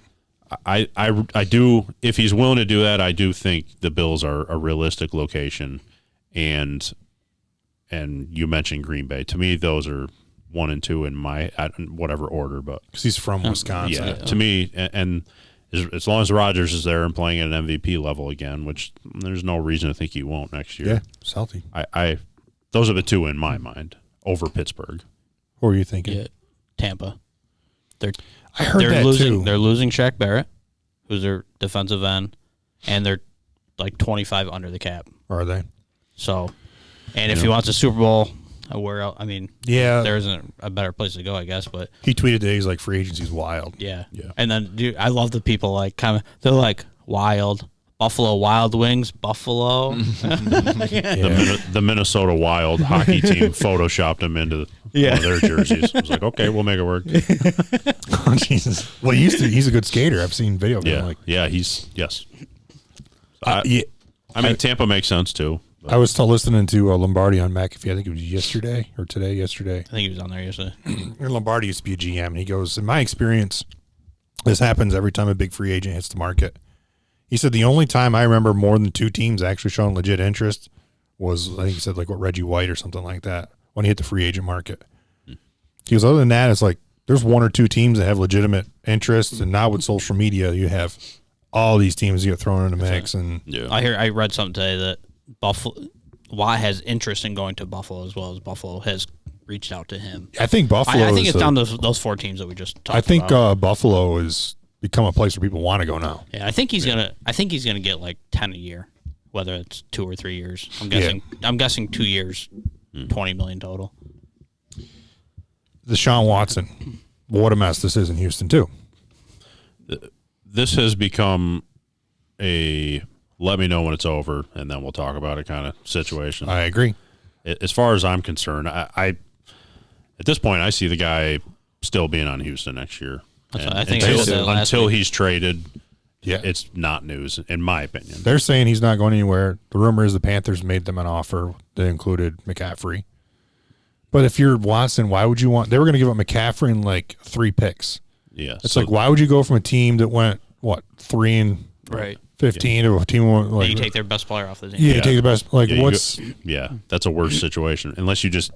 [SPEAKER 2] I do. If he's willing to do that, I do think the Bills are a realistic location, and you mentioned Green Bay. To me, those are 1 and 2 in my whatever order, but
[SPEAKER 1] Because he's from Wisconsin.
[SPEAKER 2] yeah, to me, and as long as Rodgers is there and playing at an MVP level again, which there's no reason to think he won't next year.
[SPEAKER 1] Yeah, Salty.
[SPEAKER 2] Those are the 2 in my mind over Pittsburgh.
[SPEAKER 1] What were you thinking?
[SPEAKER 3] Yeah, Tampa.
[SPEAKER 1] I heard that
[SPEAKER 3] losing.
[SPEAKER 1] too.
[SPEAKER 3] They're losing Shaq Barrett, who's their defensive end, and they're like 25 under the cap.
[SPEAKER 1] Are they?
[SPEAKER 3] So, and if he wants a Super Bowl, where else? I mean,
[SPEAKER 1] Yeah.
[SPEAKER 3] there isn't a better place to go, I guess. But
[SPEAKER 1] He tweeted today, he's like, free agency's wild.
[SPEAKER 3] yeah.
[SPEAKER 2] Yeah.
[SPEAKER 3] And then, dude, I love the people like they're like wild. Buffalo Wild Wings, Buffalo.
[SPEAKER 1] Yeah.
[SPEAKER 2] The Minnesota Wild hockey team photoshopped him into one of their jerseys. I was like, okay, we'll make it work.
[SPEAKER 1] Oh, Jesus. Well, he's a good skater. I've seen video of him.
[SPEAKER 2] Yeah, yes. I
[SPEAKER 1] yeah.
[SPEAKER 2] Tampa makes sense too.
[SPEAKER 1] I was still listening to Lombardi on McAfee. I think it was yesterday.
[SPEAKER 3] I think he was on there yesterday.
[SPEAKER 1] And Lombardi used to be a GM, and he goes, in my experience, this happens every time a big free agent hits the market. He said the only time I remember more than 2 teams actually showing legit interest was, I think he said, like what, Reggie White or something like that, when he hit the free agent market. He goes, other than that, it's like there's 1 or 2 teams that have legitimate interest, and now with social media, you have all these teams get thrown in the mix. And
[SPEAKER 2] Yeah.
[SPEAKER 3] I read something today that Watt has interest in going to Buffalo as well as Buffalo has reached out to him.
[SPEAKER 1] I think Buffalo.
[SPEAKER 3] I think it's down to those 4 teams that we just talked about.
[SPEAKER 1] I think Buffalo has become a place where people want to go now.
[SPEAKER 3] Yeah, I think he's gonna get like 10 a year, whether it's 2 or 3 years. I'm guessing 2 years, 20 million total.
[SPEAKER 1] The Deshaun Watson, what a mess this is in Houston too.
[SPEAKER 2] This has become a let me know when it's over and then we'll talk about it kind of situation.
[SPEAKER 1] I agree.
[SPEAKER 2] As far as I'm concerned, I at this point I see the guy still being on Houston next year.
[SPEAKER 3] I think I said that last
[SPEAKER 2] until
[SPEAKER 3] week.
[SPEAKER 2] he's traded,
[SPEAKER 1] Yeah.
[SPEAKER 2] it's not news, in my opinion.
[SPEAKER 1] They're saying he's not going anywhere. The rumor is the Panthers made them an offer that included McCaffrey. But if you're Watson, why would you want? They were going to give up McCaffrey in like 3 picks.
[SPEAKER 2] Yeah,
[SPEAKER 1] It's like, why would you go from a team that went 3-15 to a team
[SPEAKER 3] And
[SPEAKER 1] like
[SPEAKER 3] you take their best player off the team.
[SPEAKER 1] you take the best. Like what's
[SPEAKER 2] that's a worse situation unless you just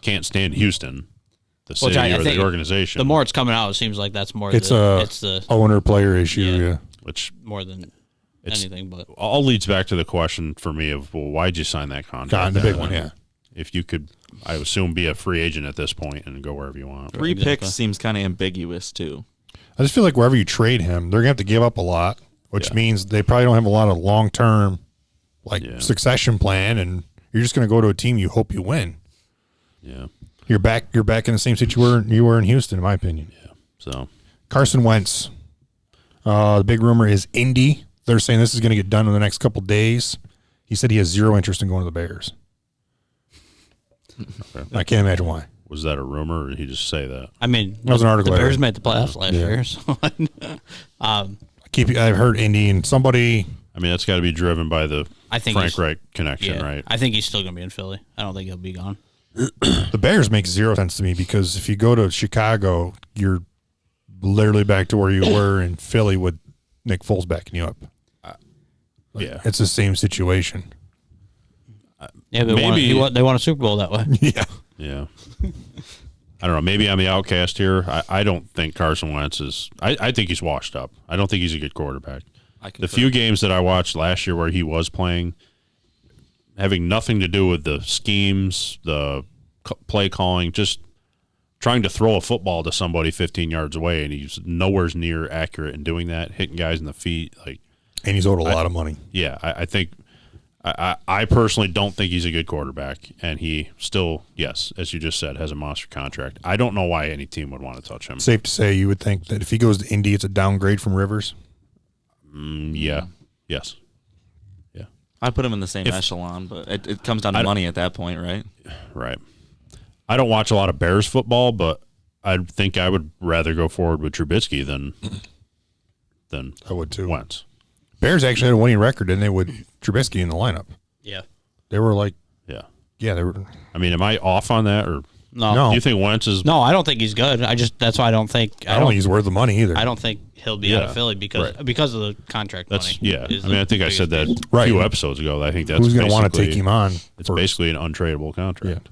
[SPEAKER 2] can't stand Houston, the city
[SPEAKER 3] I
[SPEAKER 2] or
[SPEAKER 3] think
[SPEAKER 2] the organization.
[SPEAKER 3] The more it's coming out, it seems like that's more.
[SPEAKER 1] it's
[SPEAKER 3] the
[SPEAKER 1] owner player issue.
[SPEAKER 3] Yeah.
[SPEAKER 1] Yeah.
[SPEAKER 2] which
[SPEAKER 3] more than anything. But
[SPEAKER 2] all leads back to the question for me of, well, why'd you sign that contract?
[SPEAKER 1] The big one. Yeah.
[SPEAKER 2] If you could, I assume, be a free agent at this point and go wherever you want.
[SPEAKER 4] 3
[SPEAKER 3] Exactly.
[SPEAKER 4] picks seems kind of ambiguous too.
[SPEAKER 1] I just feel like wherever you trade him, they're going to have to give up a lot, which means they probably don't have a lot of long-term succession plan, and you're just going to go to a team you hope you win.
[SPEAKER 2] Yeah.
[SPEAKER 1] You're back in the same situation you were in Houston, in my opinion.
[SPEAKER 2] Yeah. So
[SPEAKER 1] Carson Wentz. The big rumor is Indy. They're saying this is going to get done in the next couple days. He said he has 0 interest in going to the Bears.
[SPEAKER 2] okay.
[SPEAKER 1] I can't imagine why.
[SPEAKER 2] Was that a rumor, or did he just say that?
[SPEAKER 3] I mean,
[SPEAKER 1] That was an article
[SPEAKER 3] the
[SPEAKER 1] I
[SPEAKER 3] Bears
[SPEAKER 1] read.
[SPEAKER 3] made the playoffs last year. So,
[SPEAKER 1] I've heard Indy and somebody.
[SPEAKER 2] I mean, that's got to be driven by the
[SPEAKER 3] I think
[SPEAKER 2] Frank
[SPEAKER 3] he's-
[SPEAKER 2] Reich connection,
[SPEAKER 3] yeah,
[SPEAKER 2] right?
[SPEAKER 3] I think he's still going to be in Philly. I don't think he'll be gone.
[SPEAKER 1] The Bears make 0 sense to me because if you go to Chicago, you're literally back to where you were in Philly with Nick Foles backing you up.
[SPEAKER 2] Yeah.
[SPEAKER 1] It's the same situation.
[SPEAKER 3] Yeah, but
[SPEAKER 2] Maybe-
[SPEAKER 3] they won a Super Bowl that way.
[SPEAKER 1] Yeah.
[SPEAKER 2] Yeah. I don't know. Maybe I'm the outcast here. I don't think Carson Wentz is. I think he's washed up. I don't think he's a good quarterback. The few games that I watched last year where he was playing, having nothing to do with the schemes, the play calling, just trying to throw a football to somebody 15 yards away, and he's nowhere near accurate in doing that, hitting guys in the feet. Like,
[SPEAKER 1] And he's owed a lot of money.
[SPEAKER 2] yeah, I think I personally don't think he's a good quarterback, and he still, yes, as you just said, has a monster contract. I don't know why any team would want to touch him.
[SPEAKER 1] Safe to say, you would think that if he goes to Indy, it's a downgrade from Rivers.
[SPEAKER 2] Yeah. Yes. Yeah.
[SPEAKER 4] I put him in the same echelon, but it comes down to money at that point, right?
[SPEAKER 2] Right. I don't watch a lot of Bears football, but I think I would rather go forward with Trubisky than
[SPEAKER 1] I would too.
[SPEAKER 2] Wentz.
[SPEAKER 1] Bears actually had a winning record, and they would Trubisky in the lineup.
[SPEAKER 3] Yeah.
[SPEAKER 1] They were like,
[SPEAKER 2] Yeah.
[SPEAKER 1] they were.
[SPEAKER 2] I mean, am I off on that, or
[SPEAKER 3] No.
[SPEAKER 2] do you think Wentz is?
[SPEAKER 3] No, I don't think he's good. That's why I don't think.
[SPEAKER 1] I don't think he's worth the money either.
[SPEAKER 3] I don't think he'll be out of Philly because of the contract
[SPEAKER 2] That's
[SPEAKER 3] money.
[SPEAKER 2] yeah. I mean, I think I said that
[SPEAKER 1] Right.
[SPEAKER 2] a few episodes ago. I think that's
[SPEAKER 1] Who's going to want to take
[SPEAKER 2] basically-
[SPEAKER 1] him on?
[SPEAKER 2] It's basically an untradeable contract.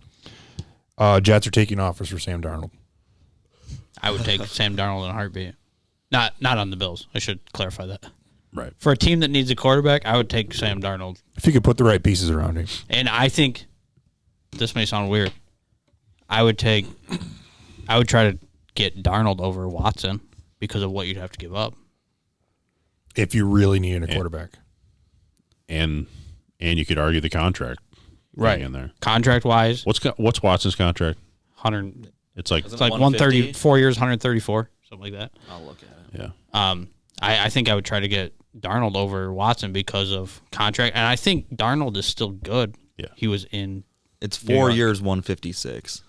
[SPEAKER 1] Jets are taking offers for Sam Darnold.
[SPEAKER 3] I would take Sam Darnold in a heartbeat. Not on the Bills. I should clarify that.
[SPEAKER 2] Right.
[SPEAKER 3] For a team that needs a quarterback, I would take Sam Darnold.
[SPEAKER 1] If you could put the right pieces around him.
[SPEAKER 3] And I think this may sound weird. I would try to get Darnold over Watson because of what you'd have to give up.
[SPEAKER 1] If you really needed a quarterback.
[SPEAKER 2] And you could argue the contract
[SPEAKER 3] Right.
[SPEAKER 2] in there.
[SPEAKER 3] Contract wise,
[SPEAKER 2] What's Watson's contract?
[SPEAKER 3] 100.
[SPEAKER 2] It's like
[SPEAKER 3] It's like
[SPEAKER 4] 150?
[SPEAKER 3] 130, 4 years, 134, something like that.
[SPEAKER 4] I'll look at it.
[SPEAKER 2] yeah.
[SPEAKER 3] I think I would try to get Darnold over Watson because of contract, and I think Darnold is still good.
[SPEAKER 2] Yeah.
[SPEAKER 3] He was in.
[SPEAKER 4] It's 4 years, 156.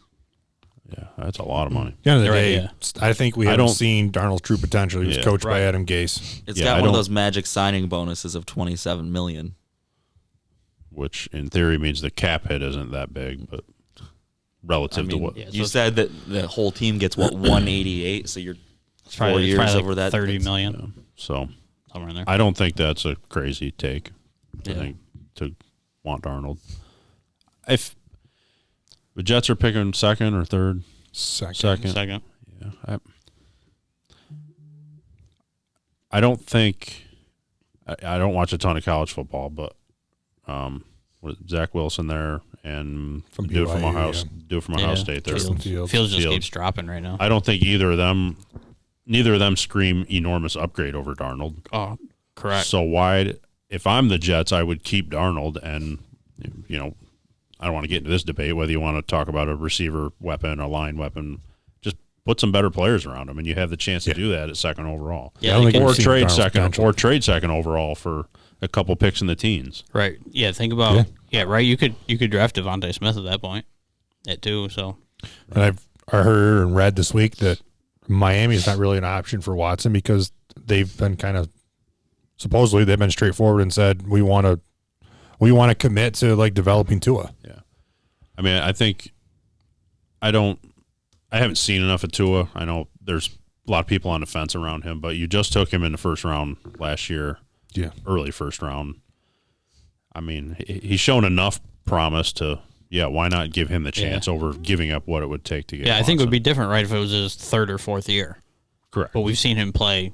[SPEAKER 2] Yeah, that's a lot of money.
[SPEAKER 1] At the end of the
[SPEAKER 3] Right,
[SPEAKER 1] day,
[SPEAKER 3] yeah.
[SPEAKER 1] I think we haven't seen Darnold's true potential. He was coached by Adam Gase.
[SPEAKER 4] It's
[SPEAKER 2] Yeah,
[SPEAKER 4] got
[SPEAKER 2] I
[SPEAKER 4] one of
[SPEAKER 2] don't-
[SPEAKER 4] those magic signing bonuses of $27 million.
[SPEAKER 2] Which in theory means the cap hit isn't that big, but relative to what.
[SPEAKER 3] Yeah, so
[SPEAKER 4] You
[SPEAKER 3] it's-
[SPEAKER 4] said that the whole team gets, 188, so you're
[SPEAKER 3] It's probably,
[SPEAKER 4] 4
[SPEAKER 3] it's
[SPEAKER 4] years
[SPEAKER 3] probably like
[SPEAKER 4] over that.
[SPEAKER 3] 30 million,
[SPEAKER 2] So
[SPEAKER 3] somewhere in there.
[SPEAKER 2] I don't think that's a crazy take.
[SPEAKER 3] Yeah.
[SPEAKER 2] I think to want Darnold. If the Jets are picking second or third, second.
[SPEAKER 3] Second.
[SPEAKER 2] Yeah, I don't think I don't watch a ton of college football, but Zach Wilson there and
[SPEAKER 1] From
[SPEAKER 2] dude from
[SPEAKER 1] BYU,
[SPEAKER 2] Ohio,
[SPEAKER 1] yeah.
[SPEAKER 2] dude from Ohio
[SPEAKER 3] Yeah.
[SPEAKER 2] State there.
[SPEAKER 1] Justin Fields.
[SPEAKER 3] Fields just
[SPEAKER 2] Fields.
[SPEAKER 3] keeps dropping right now.
[SPEAKER 2] I don't think neither of them scream enormous upgrade over Darnold.
[SPEAKER 3] Oh, correct.
[SPEAKER 2] So why, if I'm the Jets, I would keep Darnold, and I don't want to get into this debate whether you want to talk about a receiver weapon, a line weapon. Just put some better players around him, and you have the chance to do that at second overall.
[SPEAKER 3] Yeah,
[SPEAKER 1] I don't think
[SPEAKER 3] they
[SPEAKER 1] we've
[SPEAKER 2] Or
[SPEAKER 1] seen
[SPEAKER 2] trade
[SPEAKER 1] Darnold's
[SPEAKER 2] second,
[SPEAKER 1] potential.
[SPEAKER 2] or trade second overall for a couple picks in the teens.
[SPEAKER 3] Right. Yeah. Think about. Yeah. Right. You could draft Devontae Smith at that point. At 2. So.
[SPEAKER 1] And I heard and read this week that Miami is not really an option for Watson because they've been supposedly they've been straightforward and said we want to commit to like developing Tua.
[SPEAKER 2] Yeah. I mean, I haven't seen enough of Tua. I know there's a lot of people on the fence around him, but you just took him in the first round last year.
[SPEAKER 1] Yeah.
[SPEAKER 2] Early first round. I mean, he's shown enough promise to, why not give him the chance over giving up what it would take to get
[SPEAKER 3] Yeah, I think it would
[SPEAKER 2] Watson.
[SPEAKER 3] be different, right, if it was his 3rd or 4th year.
[SPEAKER 2] Correct.
[SPEAKER 3] But we've seen him play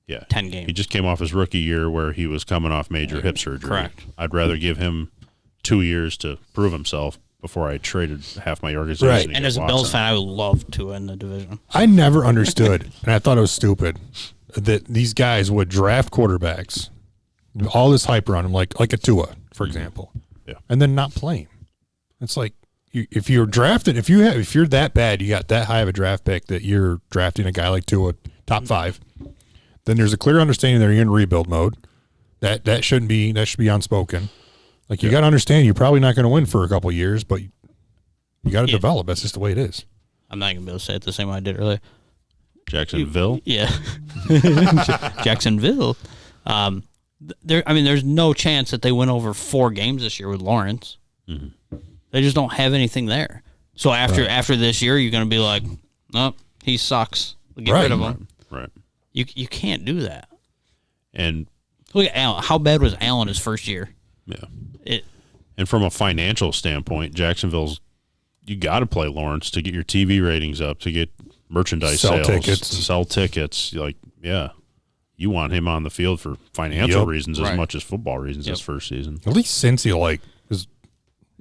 [SPEAKER 3] 10 games.
[SPEAKER 2] He just came off his rookie year where he was coming off major hip surgery.
[SPEAKER 3] Correct.
[SPEAKER 2] I'd rather give him 2 years to prove himself before I traded half my organization.
[SPEAKER 1] Right.
[SPEAKER 2] to
[SPEAKER 3] And
[SPEAKER 2] get
[SPEAKER 3] as a
[SPEAKER 2] Watson.
[SPEAKER 3] Bills fan, I would love to in the division.
[SPEAKER 1] I never understood, and I thought it was stupid that these guys would draft quarterbacks, all this hype around him, like a Tua, for example, and then not play him. It's like if you're drafted, if you're that bad, you got that high of a draft pick that you're drafting a guy like Tua, top 5, then there's a clear understanding that you're in rebuild mode. That should be unspoken. Like you got to understand, you're probably not going to win for a couple of years, but you got to develop. That's just the way it is.
[SPEAKER 3] I'm not going to be able to say it the same way I did earlier.
[SPEAKER 2] Jacksonville.
[SPEAKER 3] Yeah. Jacksonville. There's no chance that they win over 4 games this year with Lawrence.
[SPEAKER 2] Mm-hmm.
[SPEAKER 3] They just don't have anything there. So after this year, you're going to be like, no, he sucks. Get rid of him.
[SPEAKER 2] Right.
[SPEAKER 3] You can't do that.
[SPEAKER 2] And
[SPEAKER 3] Look at Allen. How bad was Allen his first year?
[SPEAKER 2] And from a financial standpoint, Jacksonville's, you got to play Lawrence to get your TV ratings up, to get merchandise
[SPEAKER 1] Sell
[SPEAKER 2] sales,
[SPEAKER 1] tickets.
[SPEAKER 2] to sell tickets. You want him on the field for financial reasons as much as football reasons this first season.
[SPEAKER 1] At least Cincy,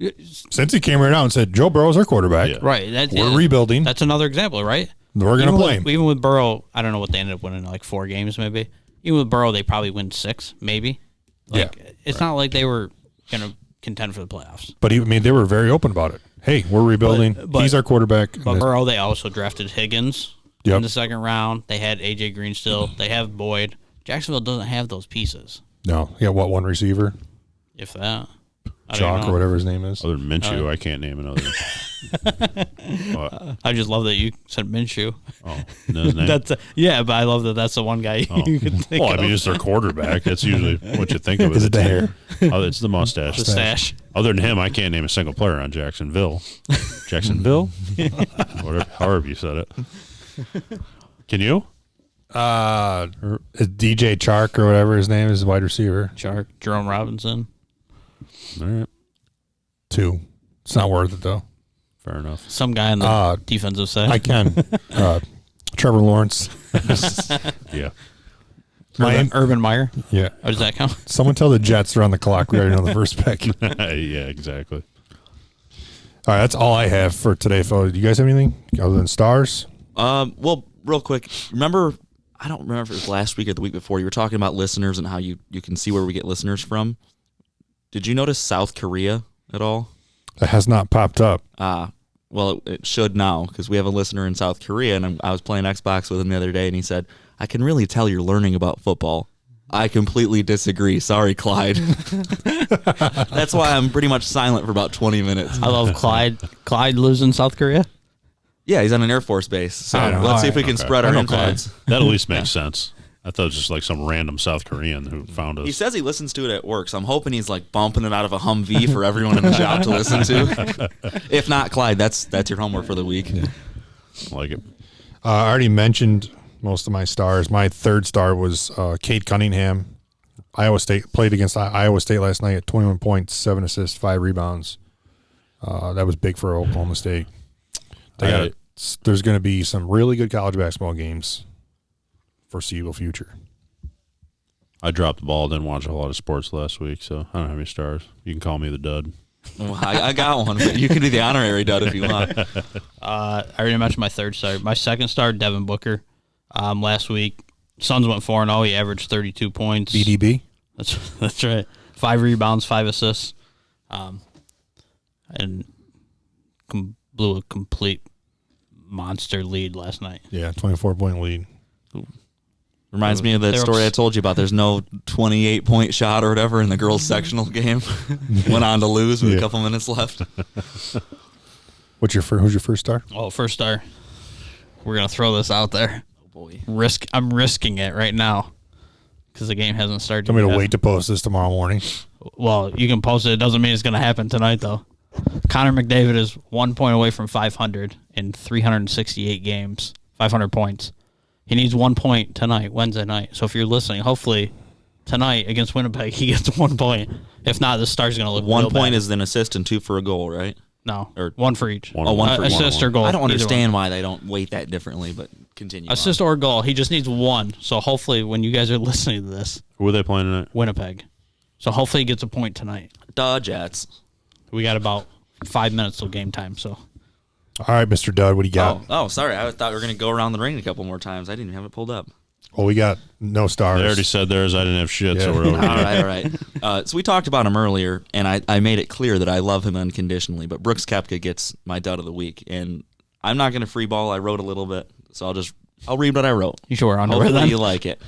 [SPEAKER 1] Cincy came right out and said, Joe Burrow's our quarterback.
[SPEAKER 2] Yeah.
[SPEAKER 3] Right.
[SPEAKER 1] We're rebuilding.
[SPEAKER 3] That's another example, right?
[SPEAKER 1] We're going to play him.
[SPEAKER 3] Even with Burrow, I don't know what they ended up winning, like 4 games maybe. Even with Burrow, they probably win 6, maybe. It's not like they were going to contend for the playoffs.
[SPEAKER 1] But they were very open about it. Hey, we're rebuilding.
[SPEAKER 3] But
[SPEAKER 1] He's our quarterback.
[SPEAKER 3] But Burrow, they also drafted Higgins
[SPEAKER 1] Yep.
[SPEAKER 3] in the second round. They had A.J. Green still. They have Boyd. Jacksonville doesn't have those pieces,
[SPEAKER 1] No, yeah, what one receiver?
[SPEAKER 3] if that. I don't
[SPEAKER 1] Chalk
[SPEAKER 3] know.
[SPEAKER 1] or whatever his name is.
[SPEAKER 2] Other than Minshew, I can't name another. What?
[SPEAKER 3] I just love that you said Minshew.
[SPEAKER 2] Oh, know his name?
[SPEAKER 3] But I love that that's the one guy you could think
[SPEAKER 2] Well, I
[SPEAKER 3] of.
[SPEAKER 2] mean, it's their quarterbatter. That's usually what you think of.
[SPEAKER 1] Is it the hair?
[SPEAKER 2] Oh, it's the mustache.
[SPEAKER 3] The stash.
[SPEAKER 2] Other than him, I can't name a single player on Jacksonville. Jacksonville? Whatever, however you said it. Can you?
[SPEAKER 1] DJ Chark or whatever his name is, wide receiver.
[SPEAKER 3] Chark, Jerome Robinson.
[SPEAKER 2] All right.
[SPEAKER 1] 2. It's not worth it though.
[SPEAKER 2] Fair enough.
[SPEAKER 3] Some guy on the defensive side.
[SPEAKER 1] I can. Trevor Lawrence.
[SPEAKER 2] Yeah.
[SPEAKER 3] Urban Meyer.
[SPEAKER 1] Yeah.
[SPEAKER 3] Or does that count?
[SPEAKER 1] Someone tell the Jets they're on the clock. We already know the first pick.
[SPEAKER 2] Yeah, exactly.
[SPEAKER 1] All right, that's all I have for today, fellas. Do you guys have anything other than stars?
[SPEAKER 4] Well, real quick, remember, I don't remember if it was last week or the week before, you were talking about listeners and how you can see where we get listeners from. Did you notice South Korea at all?
[SPEAKER 1] That has not popped up.
[SPEAKER 4] Well, it should now, because we have a listener in South Korea, and I was playing Xbox with him the other day, and he said, I can really tell you're learning about football. I completely disagree. Sorry, Clyde. That's why I'm pretty much silent for about 20 minutes.
[SPEAKER 3] I love Clyde. Clyde lives in South Korea.
[SPEAKER 4] Yeah, he's on an Air Force base. So
[SPEAKER 1] I know.
[SPEAKER 4] let's see if we can spread our influence.
[SPEAKER 2] That at least makes sense. I thought it was just like some random South Korean who found us.
[SPEAKER 4] He says he listens to it at work, so I'm hoping he's like bumping it out of a Humvee for everyone in the job to listen to. If not, Clyde, that's your homework for the week.
[SPEAKER 2] I like it.
[SPEAKER 1] I already mentioned most of my stars. My third star was Cade Cunningham. Iowa State played against Iowa State last night at 21 points, 7 assists, 5 rebounds. That was big for Oklahoma State. There's going to be some really good college basketball games. Foreseeable future.
[SPEAKER 2] I dropped the ball. Didn't watch a lot of sports last week, so I don't have any stars. You can call me the dud.
[SPEAKER 4] Well, I got one, but you can be the honorary dud if you want.
[SPEAKER 3] I already mentioned my third star. My second star, Devin Booker. Last week, Suns went 4-0. He averaged 32 points.
[SPEAKER 1] BDB?
[SPEAKER 3] That's right. 5 rebounds, 5 assists, and blew a complete monster lead last night.
[SPEAKER 1] Yeah, 24-point lead.
[SPEAKER 4] Reminds me of that story I told you about. There's no 28-point shot or whatever in the girls' sectional game. Went on to lose with a couple minutes left.
[SPEAKER 1] Who's your first star?
[SPEAKER 3] Oh, first star. We're gonna throw this out there.
[SPEAKER 4] Oh boy.
[SPEAKER 3] I'm risking it right now because the game hasn't started.
[SPEAKER 1] I'm going
[SPEAKER 3] yet.
[SPEAKER 1] to wait to post this tomorrow morning.
[SPEAKER 3] Well, you can post it. It doesn't mean it's going to happen tonight, though. Connor McDavid is 1 point away from 500 in 368 games, 500 points. He needs 1 point tonight, Wednesday night. So if you're listening, hopefully tonight against Winnipeg, he gets 1 point. If not, the Star's going to look
[SPEAKER 4] 1
[SPEAKER 3] real
[SPEAKER 4] point
[SPEAKER 3] bad.
[SPEAKER 4] is an assist and 2 for a goal, right?
[SPEAKER 3] No,
[SPEAKER 4] or
[SPEAKER 3] 1 for each.
[SPEAKER 2] One
[SPEAKER 4] for
[SPEAKER 3] assist or goal.
[SPEAKER 4] I don't
[SPEAKER 3] either
[SPEAKER 4] understand why they don't weight that differently, but continue.
[SPEAKER 3] Assist or goal. He just needs 1. So hopefully when you guys are listening to this,
[SPEAKER 2] Who are they playing tonight?
[SPEAKER 3] Winnipeg. So hopefully he gets a point tonight.
[SPEAKER 4] Duh, Jets.
[SPEAKER 3] We got about 5 minutes till game time, so.
[SPEAKER 1] All right, Mr. Dud, what do you got?
[SPEAKER 4] Oh, sorry. I thought we were going to go around the ring a couple more times. I didn't even have it pulled up.
[SPEAKER 1] Well, we got no stars.
[SPEAKER 2] They already said theirs. I didn't have shit, so
[SPEAKER 1] Yeah.
[SPEAKER 2] we're over
[SPEAKER 4] All right. So we talked about him earlier, and I made it clear that I love him unconditionally, but Brooks Koepka gets my dud of the week, and I'm not going to free ball. I wrote a little bit, so I'll read what I wrote.
[SPEAKER 3] You should wear underwear
[SPEAKER 4] Hopefully
[SPEAKER 3] then.
[SPEAKER 4] you like it.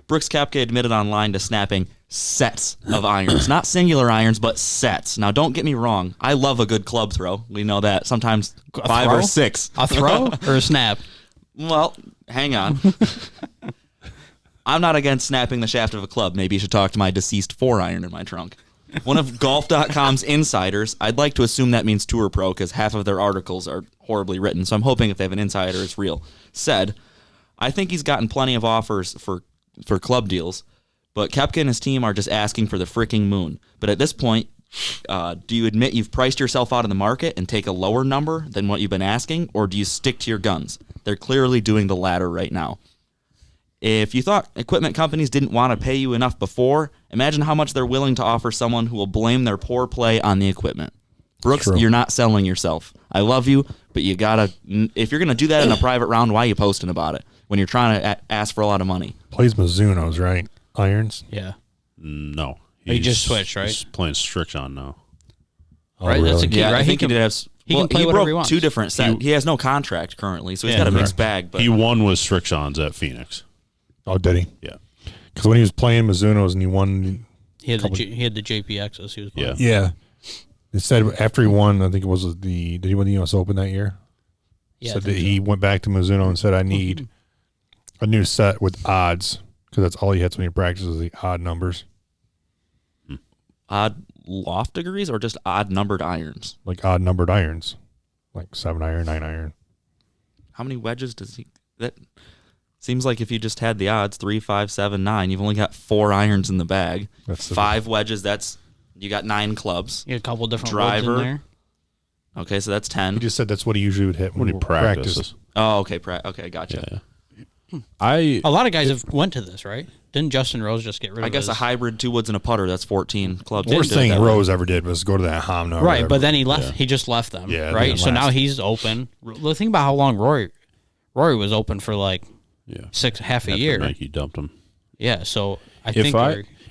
[SPEAKER 4] Brooks Koepka admitted online to snapping sets of irons. Not singular irons, but sets. Now, don't get me wrong. I love a good club throw. We know that. Sometimes
[SPEAKER 3] A
[SPEAKER 4] 5
[SPEAKER 3] throw?
[SPEAKER 4] or 6.
[SPEAKER 3] A throw or a snap?
[SPEAKER 4] Well, hang on. I'm not against snapping the shaft of a club. Maybe you should talk to my deceased 4-iron in my trunk. One of golf.com's insiders, I'd like to assume that means Tour Pro because half of their articles are horribly written, so I'm hoping if they have an insider, it's real, said, I think he's gotten plenty of offers for club deals, but Koepka and his team are just asking for the freaking moon. But at this point, do you admit you've priced yourself out of the market and take a lower number than what you've been asking, or do you stick to your guns? They're clearly doing the latter right now. If you thought equipment companies didn't want to pay you enough before, imagine how much they're willing to offer someone who will blame their poor play on the equipment. Brooks,
[SPEAKER 1] True.
[SPEAKER 4] you're not selling yourself. I love you, but you gotta. If you're gonna do that in a private round, why are you posting about it when you're trying to ask for a lot of money?
[SPEAKER 1] Plays Mizuno's, right? Irons?
[SPEAKER 3] Yeah.
[SPEAKER 2] No,
[SPEAKER 3] He just switched, right?
[SPEAKER 2] He's playing Strickland now.
[SPEAKER 1] Oh,
[SPEAKER 3] Right, that's a key,
[SPEAKER 4] Yeah,
[SPEAKER 3] right?
[SPEAKER 4] I think
[SPEAKER 3] he
[SPEAKER 4] he did have.
[SPEAKER 3] he can play
[SPEAKER 4] he
[SPEAKER 3] whatever
[SPEAKER 4] broke
[SPEAKER 3] he wants.
[SPEAKER 4] two different sets. He has no contract currently, so he's got a mixed bag. But
[SPEAKER 2] He won with Strickland's at Phoenix.
[SPEAKER 1] Oh, did he?
[SPEAKER 2] Yeah.
[SPEAKER 1] Because when he was playing Mizuno's and he won,
[SPEAKER 3] he had the JPXs. He was playing.
[SPEAKER 2] Yeah.
[SPEAKER 1] it said after he won, I think it was did he win the U.S. Open that year?
[SPEAKER 3] Yeah,
[SPEAKER 1] Said that he went back to Mizuno and said, I need a new set with odds because that's all he had when he practices the odd numbers.
[SPEAKER 4] odd loft degrees or just odd numbered irons?
[SPEAKER 1] Like odd numbered irons, like 7 iron, 9 iron.
[SPEAKER 4] How many wedges does he? That seems like if you just had the odds 3, 5, 7, 9, you've only got 4 irons in the bag.
[SPEAKER 1] That's the
[SPEAKER 4] 5 wedges. That's you got 9 clubs.
[SPEAKER 3] You had a couple different
[SPEAKER 4] Driver.
[SPEAKER 3] woods in there.
[SPEAKER 4] Okay, so that's
[SPEAKER 1] He
[SPEAKER 4] 10.
[SPEAKER 1] just said that's what he usually would hit
[SPEAKER 2] When he practices.
[SPEAKER 4] Oh, okay, okay, gotcha.
[SPEAKER 2] Yeah. I
[SPEAKER 3] A lot of guys have went to this, right? Didn't Justin Rose just get rid of
[SPEAKER 4] I guess a
[SPEAKER 3] his?
[SPEAKER 4] high-bid 2 woods and a putter. That's 14 clubs.
[SPEAKER 1] The worst
[SPEAKER 4] Did it
[SPEAKER 1] thing
[SPEAKER 4] that way.
[SPEAKER 1] Rose ever did was go to that Hamna. or
[SPEAKER 3] Right,
[SPEAKER 1] whatever.
[SPEAKER 3] but then he left. He just left them.
[SPEAKER 1] Yeah, it
[SPEAKER 3] right.
[SPEAKER 1] didn't
[SPEAKER 3] So now
[SPEAKER 1] last.
[SPEAKER 3] he's open. Think about how long Rory was open for, like half a
[SPEAKER 2] after
[SPEAKER 3] year.
[SPEAKER 2] Nike dumped him.
[SPEAKER 3] Yeah. So I think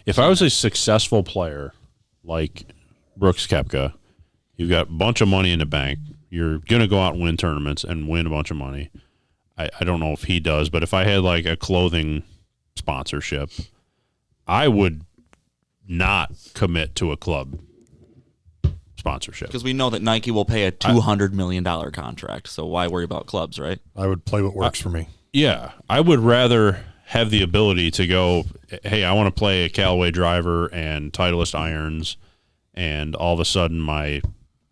[SPEAKER 2] If I was a successful player like Brooks Koepka, you've got a bunch of money in the bank. You're gonna go out and win tournaments and win a bunch of money. I don't know if he does, but if I had like a clothing sponsorship, I would not commit to a club sponsorship.
[SPEAKER 4] Because we know that Nike will pay a $200 million contract, so why worry about clubs, right?
[SPEAKER 1] I would play what works for me.
[SPEAKER 2] Yeah, I would rather have the ability to go, hey, I want to play a Callaway driver and Titleist irons, and all of a sudden my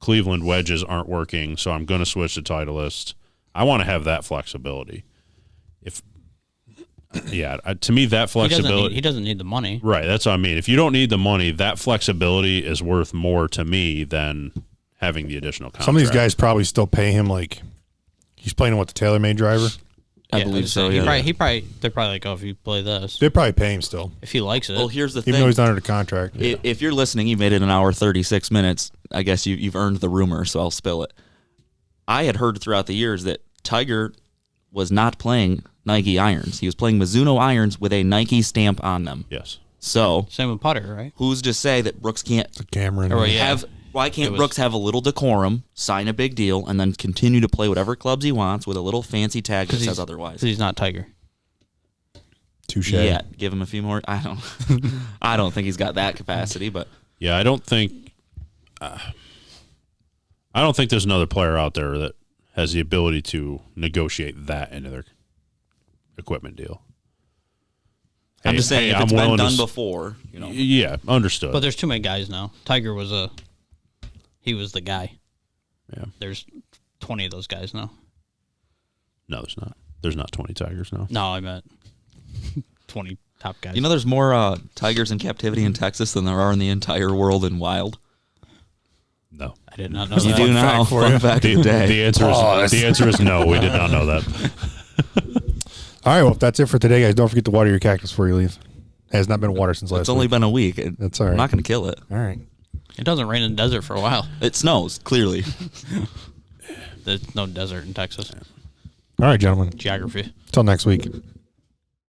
[SPEAKER 2] Cleveland wedges aren't working, so I'm going to switch to Titleist. I want to have that flexibility. To me, that flexibility.
[SPEAKER 3] he doesn't need the money.
[SPEAKER 2] Right, that's what I mean. If you don't need the money, that flexibility is worth more to me than having the additional contract.
[SPEAKER 1] Some of these guys probably still pay him like he's playing with the TaylorMade driver.
[SPEAKER 4] I believe so,
[SPEAKER 3] They're
[SPEAKER 4] yeah.
[SPEAKER 3] probably like, oh, if you play this,
[SPEAKER 1] They probably pay him still,
[SPEAKER 3] if he likes it.
[SPEAKER 4] Well, here's the
[SPEAKER 1] even
[SPEAKER 4] thing.
[SPEAKER 1] though he's not under contract.
[SPEAKER 4] If you're listening, you made it an hour 36 minutes. I guess you've earned the rumor, so I'll spill it. I had heard throughout the years that Tiger was not playing Nike irons. He was playing Mizuno irons with a Nike stamp on them.
[SPEAKER 2] Yes.
[SPEAKER 4] So
[SPEAKER 3] Same with putter, right?
[SPEAKER 4] who's to say that Brooks can't
[SPEAKER 1] The Cameron.
[SPEAKER 3] Oh, yeah.
[SPEAKER 4] why can't Brooks have a little decorum, sign a big deal, and then continue to play whatever clubs he wants with a little fancy tag that says otherwise?
[SPEAKER 3] Because he's not Tiger.
[SPEAKER 1] Touche.
[SPEAKER 4] Yeah, give him a few more. I don't think he's got that capacity, but
[SPEAKER 2] Yeah, I don't think there's another player out there that has the ability to negotiate that into their equipment deal.
[SPEAKER 4] I'm just saying if it's been done before,
[SPEAKER 2] Yeah, understood.
[SPEAKER 3] But there's too many guys now. Tiger was the guy.
[SPEAKER 2] Yeah.
[SPEAKER 3] There's 20 of those guys now.
[SPEAKER 2] No, there's not. There's not 20 Tigers now.
[SPEAKER 3] No, I meant 20 top guys.
[SPEAKER 4] there's more tigers in captivity in Texas than there are in the entire world in wild.
[SPEAKER 2] No.
[SPEAKER 3] I did not know
[SPEAKER 4] You
[SPEAKER 3] that.
[SPEAKER 4] do now. Fun fact of the day.
[SPEAKER 2] The answer is no. We did not know that.
[SPEAKER 1] All right, well, if that's it for today, guys, don't forget to water your cactus before you leave. It has not been watered since last
[SPEAKER 4] It's only
[SPEAKER 1] week.
[SPEAKER 4] been a week.
[SPEAKER 1] That's all right.
[SPEAKER 4] I'm not going to kill it.
[SPEAKER 1] All right.
[SPEAKER 3] It doesn't rain in the desert for a while.
[SPEAKER 4] It snows, clearly.
[SPEAKER 3] There's no desert in Texas.
[SPEAKER 1] All right, gentlemen.
[SPEAKER 3] Geography.
[SPEAKER 1] Until next week.